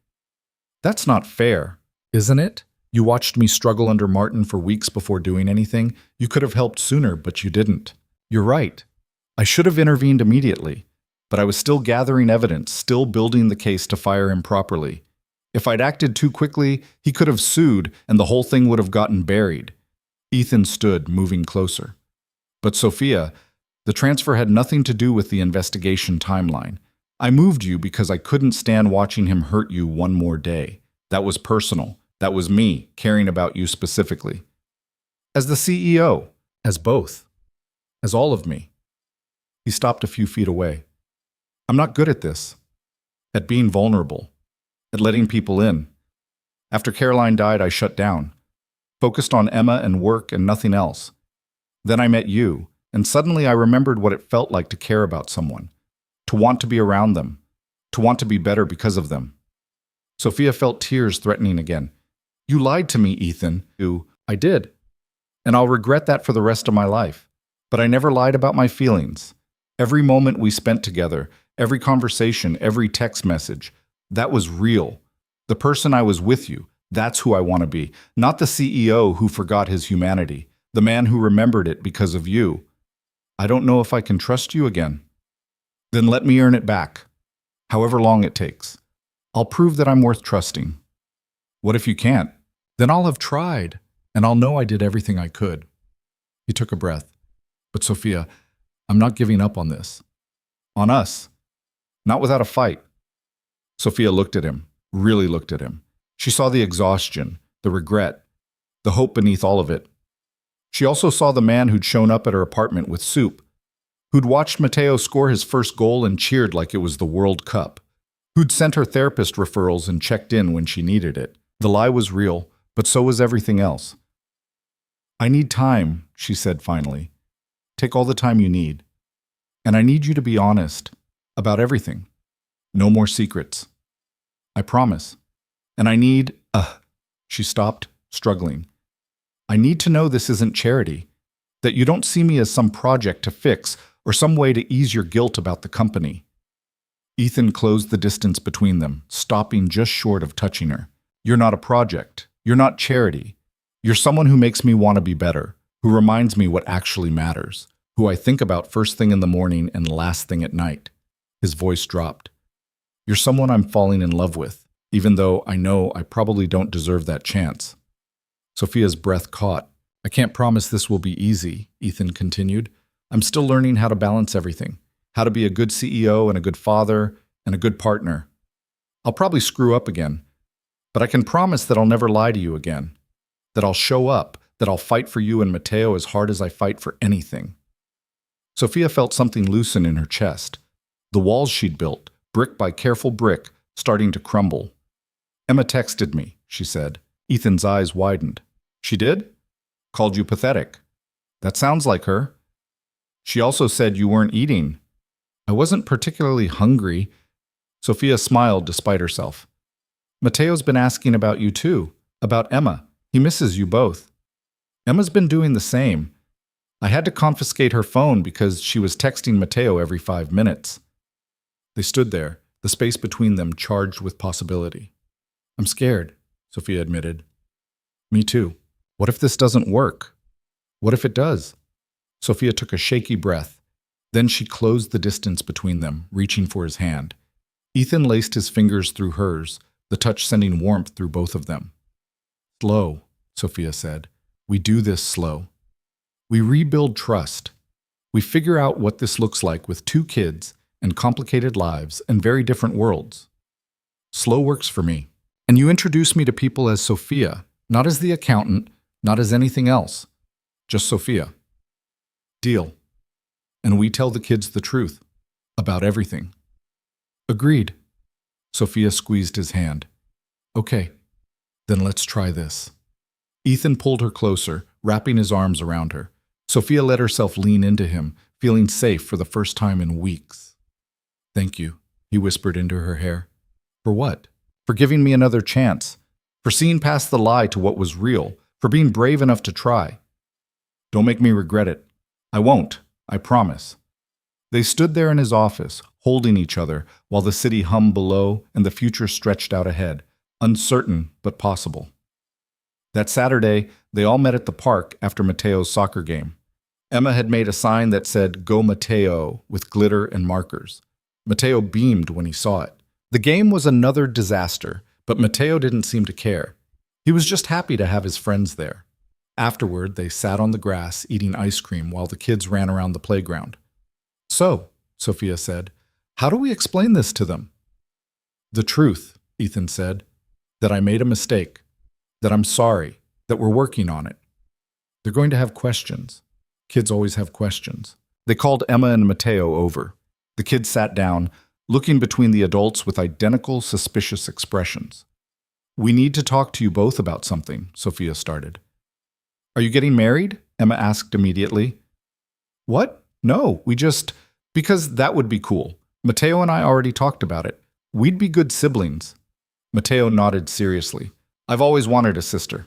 That's not fair, isn't it? You watched me struggle under Martin for weeks before doing anything. You could have helped sooner, but you didn't. You're right. I should have intervened immediately, but I was still gathering evidence, still building the case to fire him properly. If I'd acted too quickly, he could have sued and the whole thing would have gotten buried. Ethan stood, moving closer. But Sophia, the transfer had nothing to do with the investigation timeline. I moved you because I couldn't stand watching him hurt you one more day. That was personal. That was me, caring about you specifically. As the CEO, as both, as all of me. He stopped a few feet away. I'm not good at this, at being vulnerable, at letting people in. After Caroline died, I shut down, focused on Emma and work and nothing else. Then I met you, and suddenly I remembered what it felt like to care about someone, to want to be around them, to want to be better because of them. Sophia felt tears threatening again. You lied to me, Ethan. I did. And I'll regret that for the rest of my life. But I never lied about my feelings. Every moment we spent together, every conversation, every text message, that was real. The person I was with you, that's who I want to be. Not the CEO who forgot his humanity, the man who remembered it because of you. I don't know if I can trust you again. Then let me earn it back, however long it takes. I'll prove that I'm worth trusting. What if you can't? Then I'll have tried, and I'll know I did everything I could. He took a breath. But Sophia, I'm not giving up on this. On us. Not without a fight. Sophia looked at him, really looked at him. She saw the exhaustion, the regret, the hope beneath all of it. She also saw the man who'd shown up at her apartment with soup, who'd watched Matteo score his first goal and cheered like it was the World Cup, who'd sent her therapist referrals and checked in when she needed it. The lie was real, but so was everything else. I need time, she said finally. Take all the time you need. And I need you to be honest about everything. No more secrets. I promise. And I need, she stopped, struggling. I need to know this isn't charity, that you don't see me as some project to fix or some way to ease your guilt about the company. Ethan closed the distance between them, stopping just short of touching her. You're not a project. You're not charity. You're someone who makes me want to be better, who reminds me what actually matters, who I think about first thing in the morning and last thing at night. His voice dropped. You're someone I'm falling in love with, even though I know I probably don't deserve that chance. Sophia's breath caught. I can't promise this will be easy, Ethan continued. I'm still learning how to balance everything, how to be a good CEO and a good father and a good partner. I'll probably screw up again, but I can promise that I'll never lie to you again, that I'll show up, that I'll fight for you and Matteo as hard as I fight for anything. Sophia felt something loosen in her chest. The walls she'd built, brick by careful brick, starting to crumble. Emma texted me, she said. Ethan's eyes widened. She did? Called you pathetic. That sounds like her. She also said you weren't eating. I wasn't particularly hungry. Sophia smiled despite herself. Matteo's been asking about you too, about Emma. He misses you both. Emma's been doing the same. I had to confiscate her phone because she was texting Matteo every 5 minutes. They stood there, the space between them charged with possibility. I'm scared, Sophia admitted. Me too. What if this doesn't work? What if it does? Sophia took a shaky breath. Then she closed the distance between them, reaching for his hand. Ethan laced his fingers through hers, the touch sending warmth through both of them. Slow, Sophia said. We do this slow. We rebuild trust. We figure out what this looks like with two kids and complicated lives and very different worlds. Slow works for me. And you introduce me to people as Sophia, not as the accountant, not as anything else. Just Sophia. Deal. And we tell the kids the truth. About everything. Agreed. Sophia squeezed his hand. Okay, then let's try this. Ethan pulled her closer, wrapping his arms around her. Sophia let herself lean into him, feeling safe for the first time in weeks. Thank you, he whispered into her hair. For what? For giving me another chance. For seeing past the lie to what was real. For being brave enough to try. Don't make me regret it. I won't, I promise. They stood there in his office, holding each other, while the city hummed below and the future stretched out ahead, uncertain but possible. That Saturday, they all met at the park after Mateo's soccer game. Emma had made a sign that said, "Go Mateo," with glitter and markers. Mateo beamed when he saw it. The game was another disaster, but Mateo didn't seem to care. He was just happy to have his friends there. Afterward, they sat on the grass eating ice cream while the kids ran around the playground. So, Sophia said, how do we explain this to them? The truth, Ethan said, that I made a mistake, that I'm sorry, that we're working on it. They're going to have questions. Kids always have questions. They called Emma and Mateo over. The kids sat down, looking between the adults with identical, suspicious expressions. We need to talk to you both about something, Sophia started. Are you getting married? Emma asked immediately. What? No, because that would be cool. Mateo and I already talked about it. We'd be good siblings. Mateo nodded seriously. I've always wanted a sister.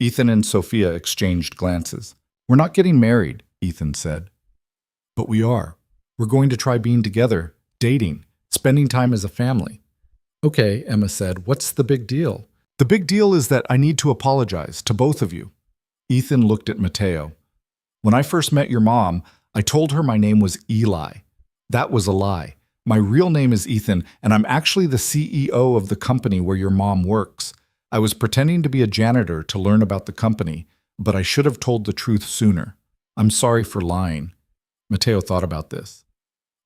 Ethan and Sophia exchanged glances. We're not getting married, Ethan said. But we are. We're going to try being together, dating, spending time as a family. Okay, Emma said, what's the big deal? The big deal is that I need to apologize to both of you. Ethan looked at Mateo. When I first met your mom, I told her my name was Eli. That was a lie. My real name is Ethan, and I'm actually the CEO of the company where your mom works. I was pretending to be a janitor to learn about the company, but I should have told the truth sooner. I'm sorry for lying. Mateo thought about this.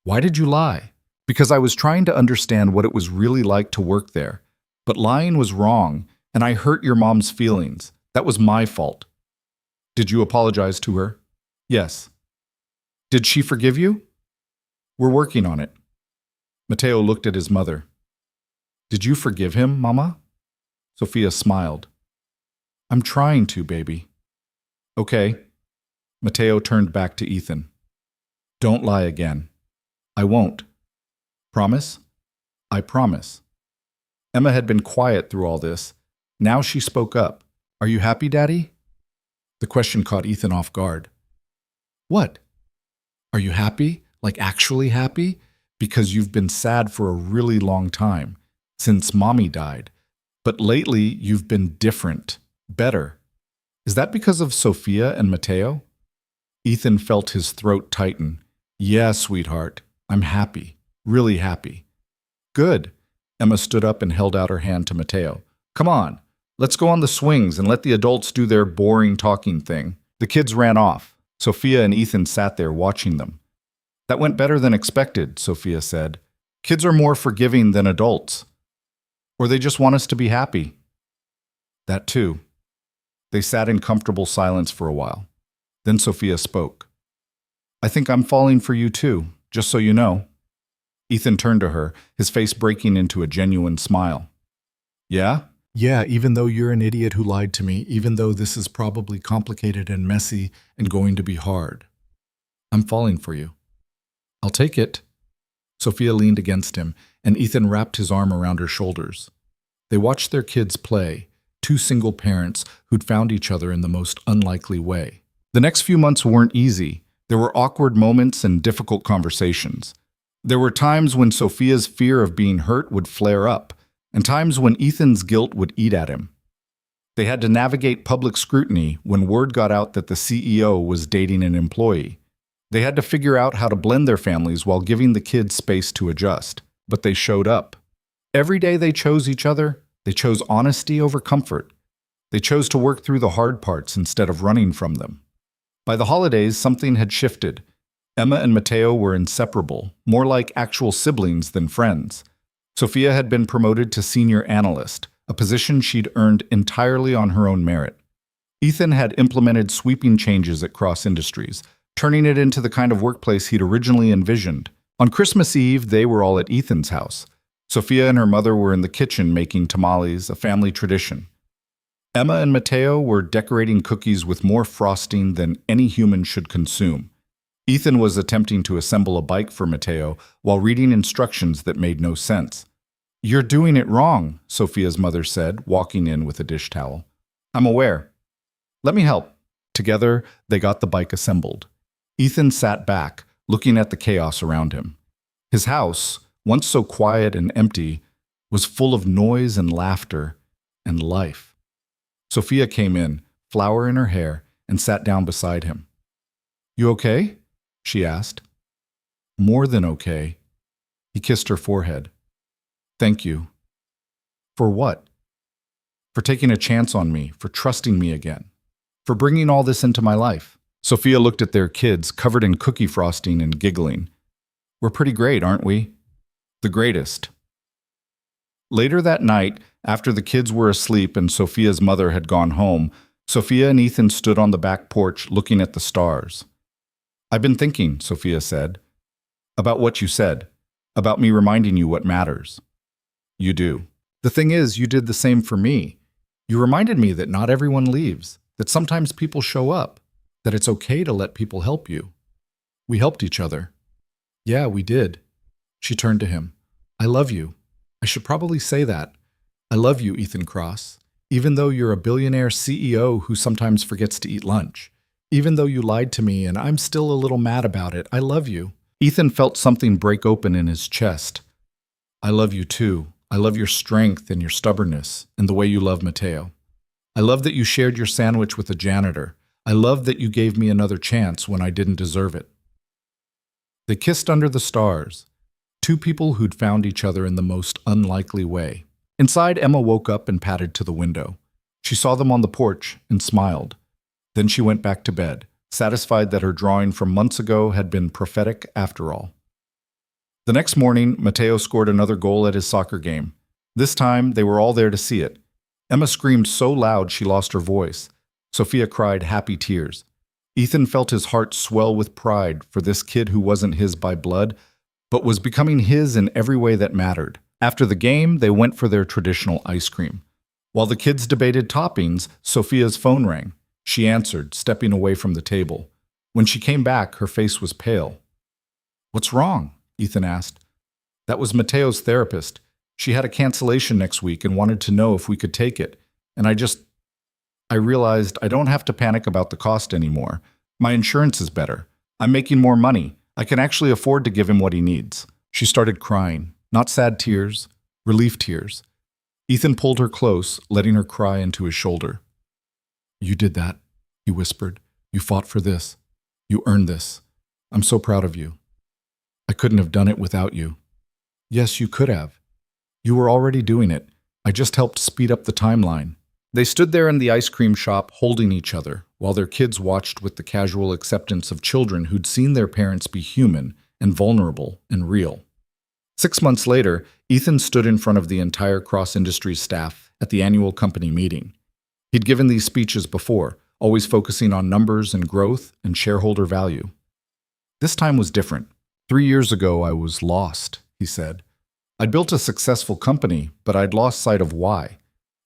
Why did you lie? Because I was trying to understand what it was really like to work there. But lying was wrong, and I hurt your mom's feelings. That was my fault. Did you apologize to her? Yes. Did she forgive you? We're working on it. Mateo looked at his mother. Did you forgive him, Mama? Sophia smiled. I'm trying to, baby. Okay. Mateo turned back to Ethan. Don't lie again. I won't. Promise? I promise. Emma had been quiet through all this. Now she spoke up. Are you happy, Daddy? The question caught Ethan off guard. What? Are you happy? Like actually happy? Because you've been sad for a really long time, since Mommy died. But lately, you've been different, better. Is that because of Sophia and Mateo? Ethan felt his throat tighten. Yeah, sweetheart. I'm happy. Really happy. Good. Emma stood up and held out her hand to Mateo. Come on. Let's go on the swings and let the adults do their boring talking thing. The kids ran off. Sophia and Ethan sat there watching them. That went better than expected, Sophia said. Kids are more forgiving than adults. Or they just want us to be happy. That too. They sat in comfortable silence for a while. Then Sophia spoke. I think I'm falling for you too, just so you know. Ethan turned to her, his face breaking into a genuine smile. Yeah? Yeah, even though you're an idiot who lied to me, even though this is probably complicated and messy and going to be hard. I'm falling for you. I'll take it. Sophia leaned against him, and Ethan wrapped his arm around her shoulders. They watched their kids play, two single parents who'd found each other in the most unlikely way. The next few months weren't easy. There were awkward moments and difficult conversations. There were times when Sophia's fear of being hurt would flare up, and times when Ethan's guilt would eat at him. They had to navigate public scrutiny when word got out that the CEO was dating an employee. They had to figure out how to blend their families while giving the kids space to adjust. But they showed up. Every day they chose each other. They chose honesty over comfort. They chose to work through the hard parts instead of running from them. By the holidays, something had shifted. Emma and Matteo were inseparable, more like actual siblings than friends. Sophia had been promoted to senior analyst, a position she'd earned entirely on her own merit. Ethan had implemented sweeping changes at Cross Industries, turning it into the kind of workplace he'd originally envisioned. On Christmas Eve, they were all at Ethan's house. Sophia and her mother were in the kitchen making tamales, a family tradition. Emma and Matteo were decorating cookies with more frosting than any human should consume. Ethan was attempting to assemble a bike for Matteo while reading instructions that made no sense. "You're doing it wrong," Sophia's mother said, walking in with a dish towel. "I'm aware. Let me help." Together, they got the bike assembled. Ethan sat back, looking at the chaos around him. His house, once so quiet and empty, was full of noise and laughter and life. Sophia came in, flower in her hair, and sat down beside him. "You okay?" she asked. "More than okay." He kissed her forehead. "Thank you." "For what?" "For taking a chance on me, for trusting me again, for bringing all this into my life." Sophia looked at their kids, covered in cookie frosting and giggling. "We're pretty great, aren't we?" "The greatest." Later that night, after the kids were asleep and Sophia's mother had gone home, Sophia and Ethan stood on the back porch looking at the stars. "I've been thinking," Sophia said, "about what you said, about me reminding you what matters." "You do. The thing is, you did the same for me. You reminded me that not everyone leaves, that sometimes people show up, that it's okay to let people help you. We helped each other." "Yeah, we did." She turned to him. "I love you. I should probably say that. I love you, Ethan Cross, even though you're a billionaire CEO who sometimes forgets to eat lunch. Even though you lied to me and I'm still a little mad about it, I love you." Ethan felt something break open in his chest. "I love you too. I love your strength and your stubbornness and the way you love Matteo. I love that you shared your sandwich with a janitor. I love that you gave me another chance when I didn't deserve it." They kissed under the stars, two people who'd found each other in the most unlikely way. Inside, Emma woke up and padded to the window. She saw them on the porch and smiled. Then she went back to bed, satisfied that her drawing from months ago had been prophetic after all. The next morning, Matteo scored another goal at his soccer game. This time, they were all there to see it. Emma screamed so loud she lost her voice. Sophia cried happy tears. Ethan felt his heart swell with pride for this kid who wasn't his by blood, but was becoming his in every way that mattered. After the game, they went for their traditional ice cream. While the kids debated toppings, Sophia's phone rang. She answered, stepping away from the table. When she came back, her face was pale. "What's wrong?" Ethan asked. "That was Matteo's therapist. She had a cancellation next week and wanted to know if we could take it. And I realized I don't have to panic about the cost anymore. My insurance is better. I'm making more money. I can actually afford to give him what he needs." She started crying, not sad tears, relief tears. Ethan pulled her close, letting her cry into his shoulder. "You did that," he whispered. "You fought for this. You earned this. I'm so proud of you. I couldn't have done it without you." "Yes, you could have. You were already doing it. I just helped speed up the timeline." They stood there in the ice cream shop holding each other, while their kids watched with the casual acceptance of children who'd seen their parents be human and vulnerable and real. 6 months later, Ethan stood in front of the entire Cross Industries staff at the annual company meeting. He'd given these speeches before, always focusing on numbers and growth and shareholder value. This time was different. 3 years ago, I was lost, he said. I'd built a successful company, but I'd lost sight of why.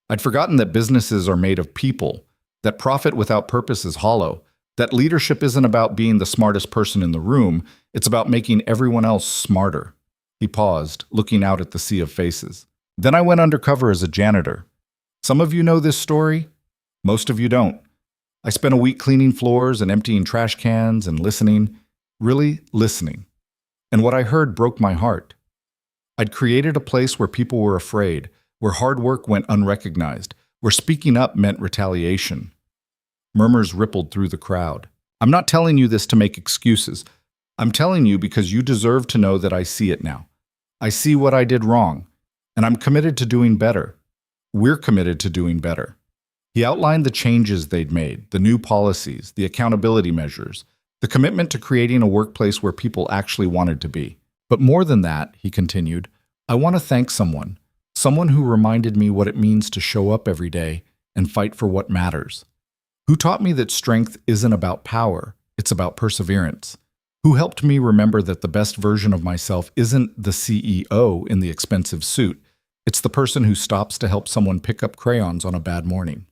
I'd forgotten that businesses are made of people, that profit without purpose is hollow, that leadership isn't about being the smartest person in the room, it's about making everyone else smarter. He paused, looking out at the sea of faces. Then I went undercover as a janitor. Some of you know this story. Most of you don't. I spent a week cleaning floors and emptying trash cans and listening, really listening. And what I heard broke my heart. I'd created a place where people were afraid, where hard work went unrecognized, where speaking up meant retaliation. Murmurs rippled through the crowd. I'm not telling you this to make excuses. I'm telling you because you deserve to know that I see it now. I see what I did wrong, and I'm committed to doing better. We're committed to doing better. He outlined the changes they'd made, the new policies, the accountability measures, the The commitment to creating a workplace where people actually wanted to be. But more than that, he continued, I want to thank someone who reminded me what it means to show up every day and fight for what matters. Who taught me that strength isn't about power, it's about perseverance. Who helped me remember that the best version of myself isn't the CEO in the expensive suit, it's the person who stops to help someone pick up crayons on a bad morning.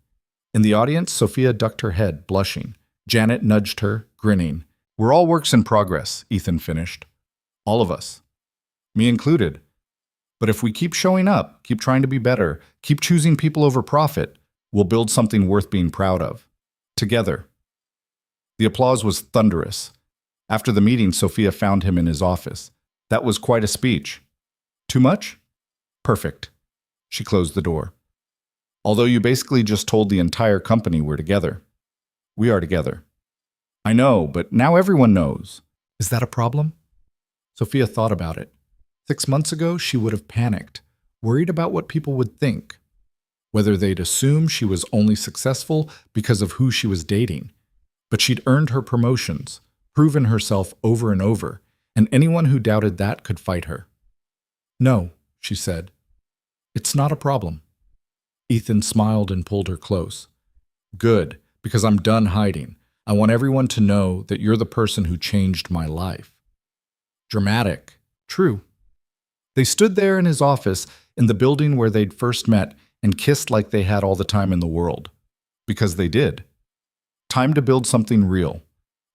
In the audience, Sophia ducked her head, blushing. Janet nudged her, grinning. We're all works in progress, Ethan finished. All of us. Me included. But if we keep showing up, keep trying to be better, keep choosing people over profit, we'll build something worth being proud of. Together. The applause was thunderous. After the meeting, Sophia found him in his office. That was quite a speech. Too much? Perfect. She closed the door. Although you basically just told the entire company we're together. We are together. I know, but now everyone knows. Is that a problem? Sophia thought about it. 6 months ago, she would have panicked, worried about what people would think, whether they'd assume she was only successful because of who she was dating. But she'd earned her promotions, proven herself over and over, and anyone who doubted that could fight her. No, she said. It's not a problem. Ethan smiled and pulled her close. Good, because I'm done hiding. I want everyone to know that you're the person who changed my life. Dramatic. True. They stood there in his office in the building where they'd first met and kissed like they had all the time in the world. Because they did. Time to build something real.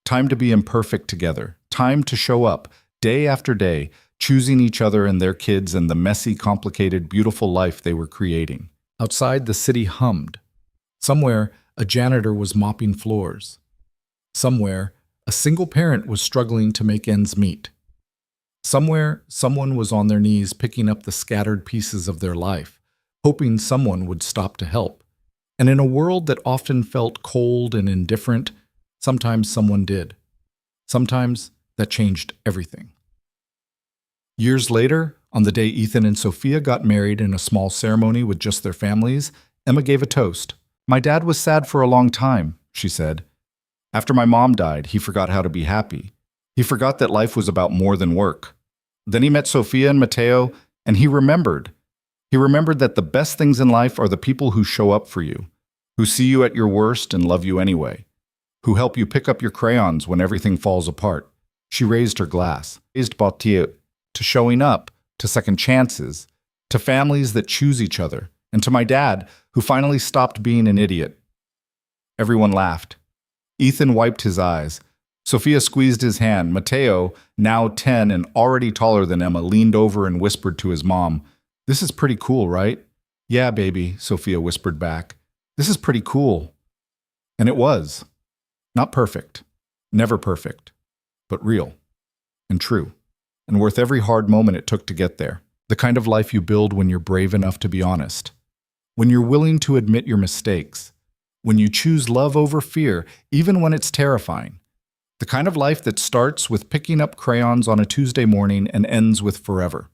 Time to be imperfect together. Time to show up, day after day, choosing each other and their kids and the messy, complicated, beautiful life they were creating. Outside, the city hummed. Somewhere, a janitor was mopping floors. Somewhere, a single parent was struggling to make ends meet. Somewhere, someone was on their knees picking up the scattered pieces of their life, hoping someone would stop to help. And in a world that often felt cold and indifferent, sometimes someone did. Sometimes that changed everything. Years later, on the day Ethan and Sophia got married in a small ceremony with just their families, Emma gave a toast. My dad was sad for a long time, she said. After my mom died, he forgot how to be happy. He forgot that life was about more than work. Then he met Sophia and Matteo, and he remembered. He remembered that the best things in life are the people who show up for you, who see you at your worst and love you anyway, who help you pick up your crayons when everything falls apart. She raised her glass, raised Bautier, to showing up, to second chances, to families that choose each other, and to my dad, who finally stopped being an idiot. Everyone laughed. Ethan wiped his eyes. Sophia squeezed his hand. Matteo, now 10 and already taller than Emma, leaned over and whispered to his mom, This is pretty cool, right? Yeah, baby, Sophia whispered back. This is pretty cool. And it was. Not perfect. Never perfect. But real. And true. And worth every hard moment it took to get there. The kind of life you build when you're brave enough to be honest. When you're willing to admit your mistakes. When you choose love over fear, even when it's terrifying. The kind of life that starts with picking up crayons on a Tuesday morning and ends with forever.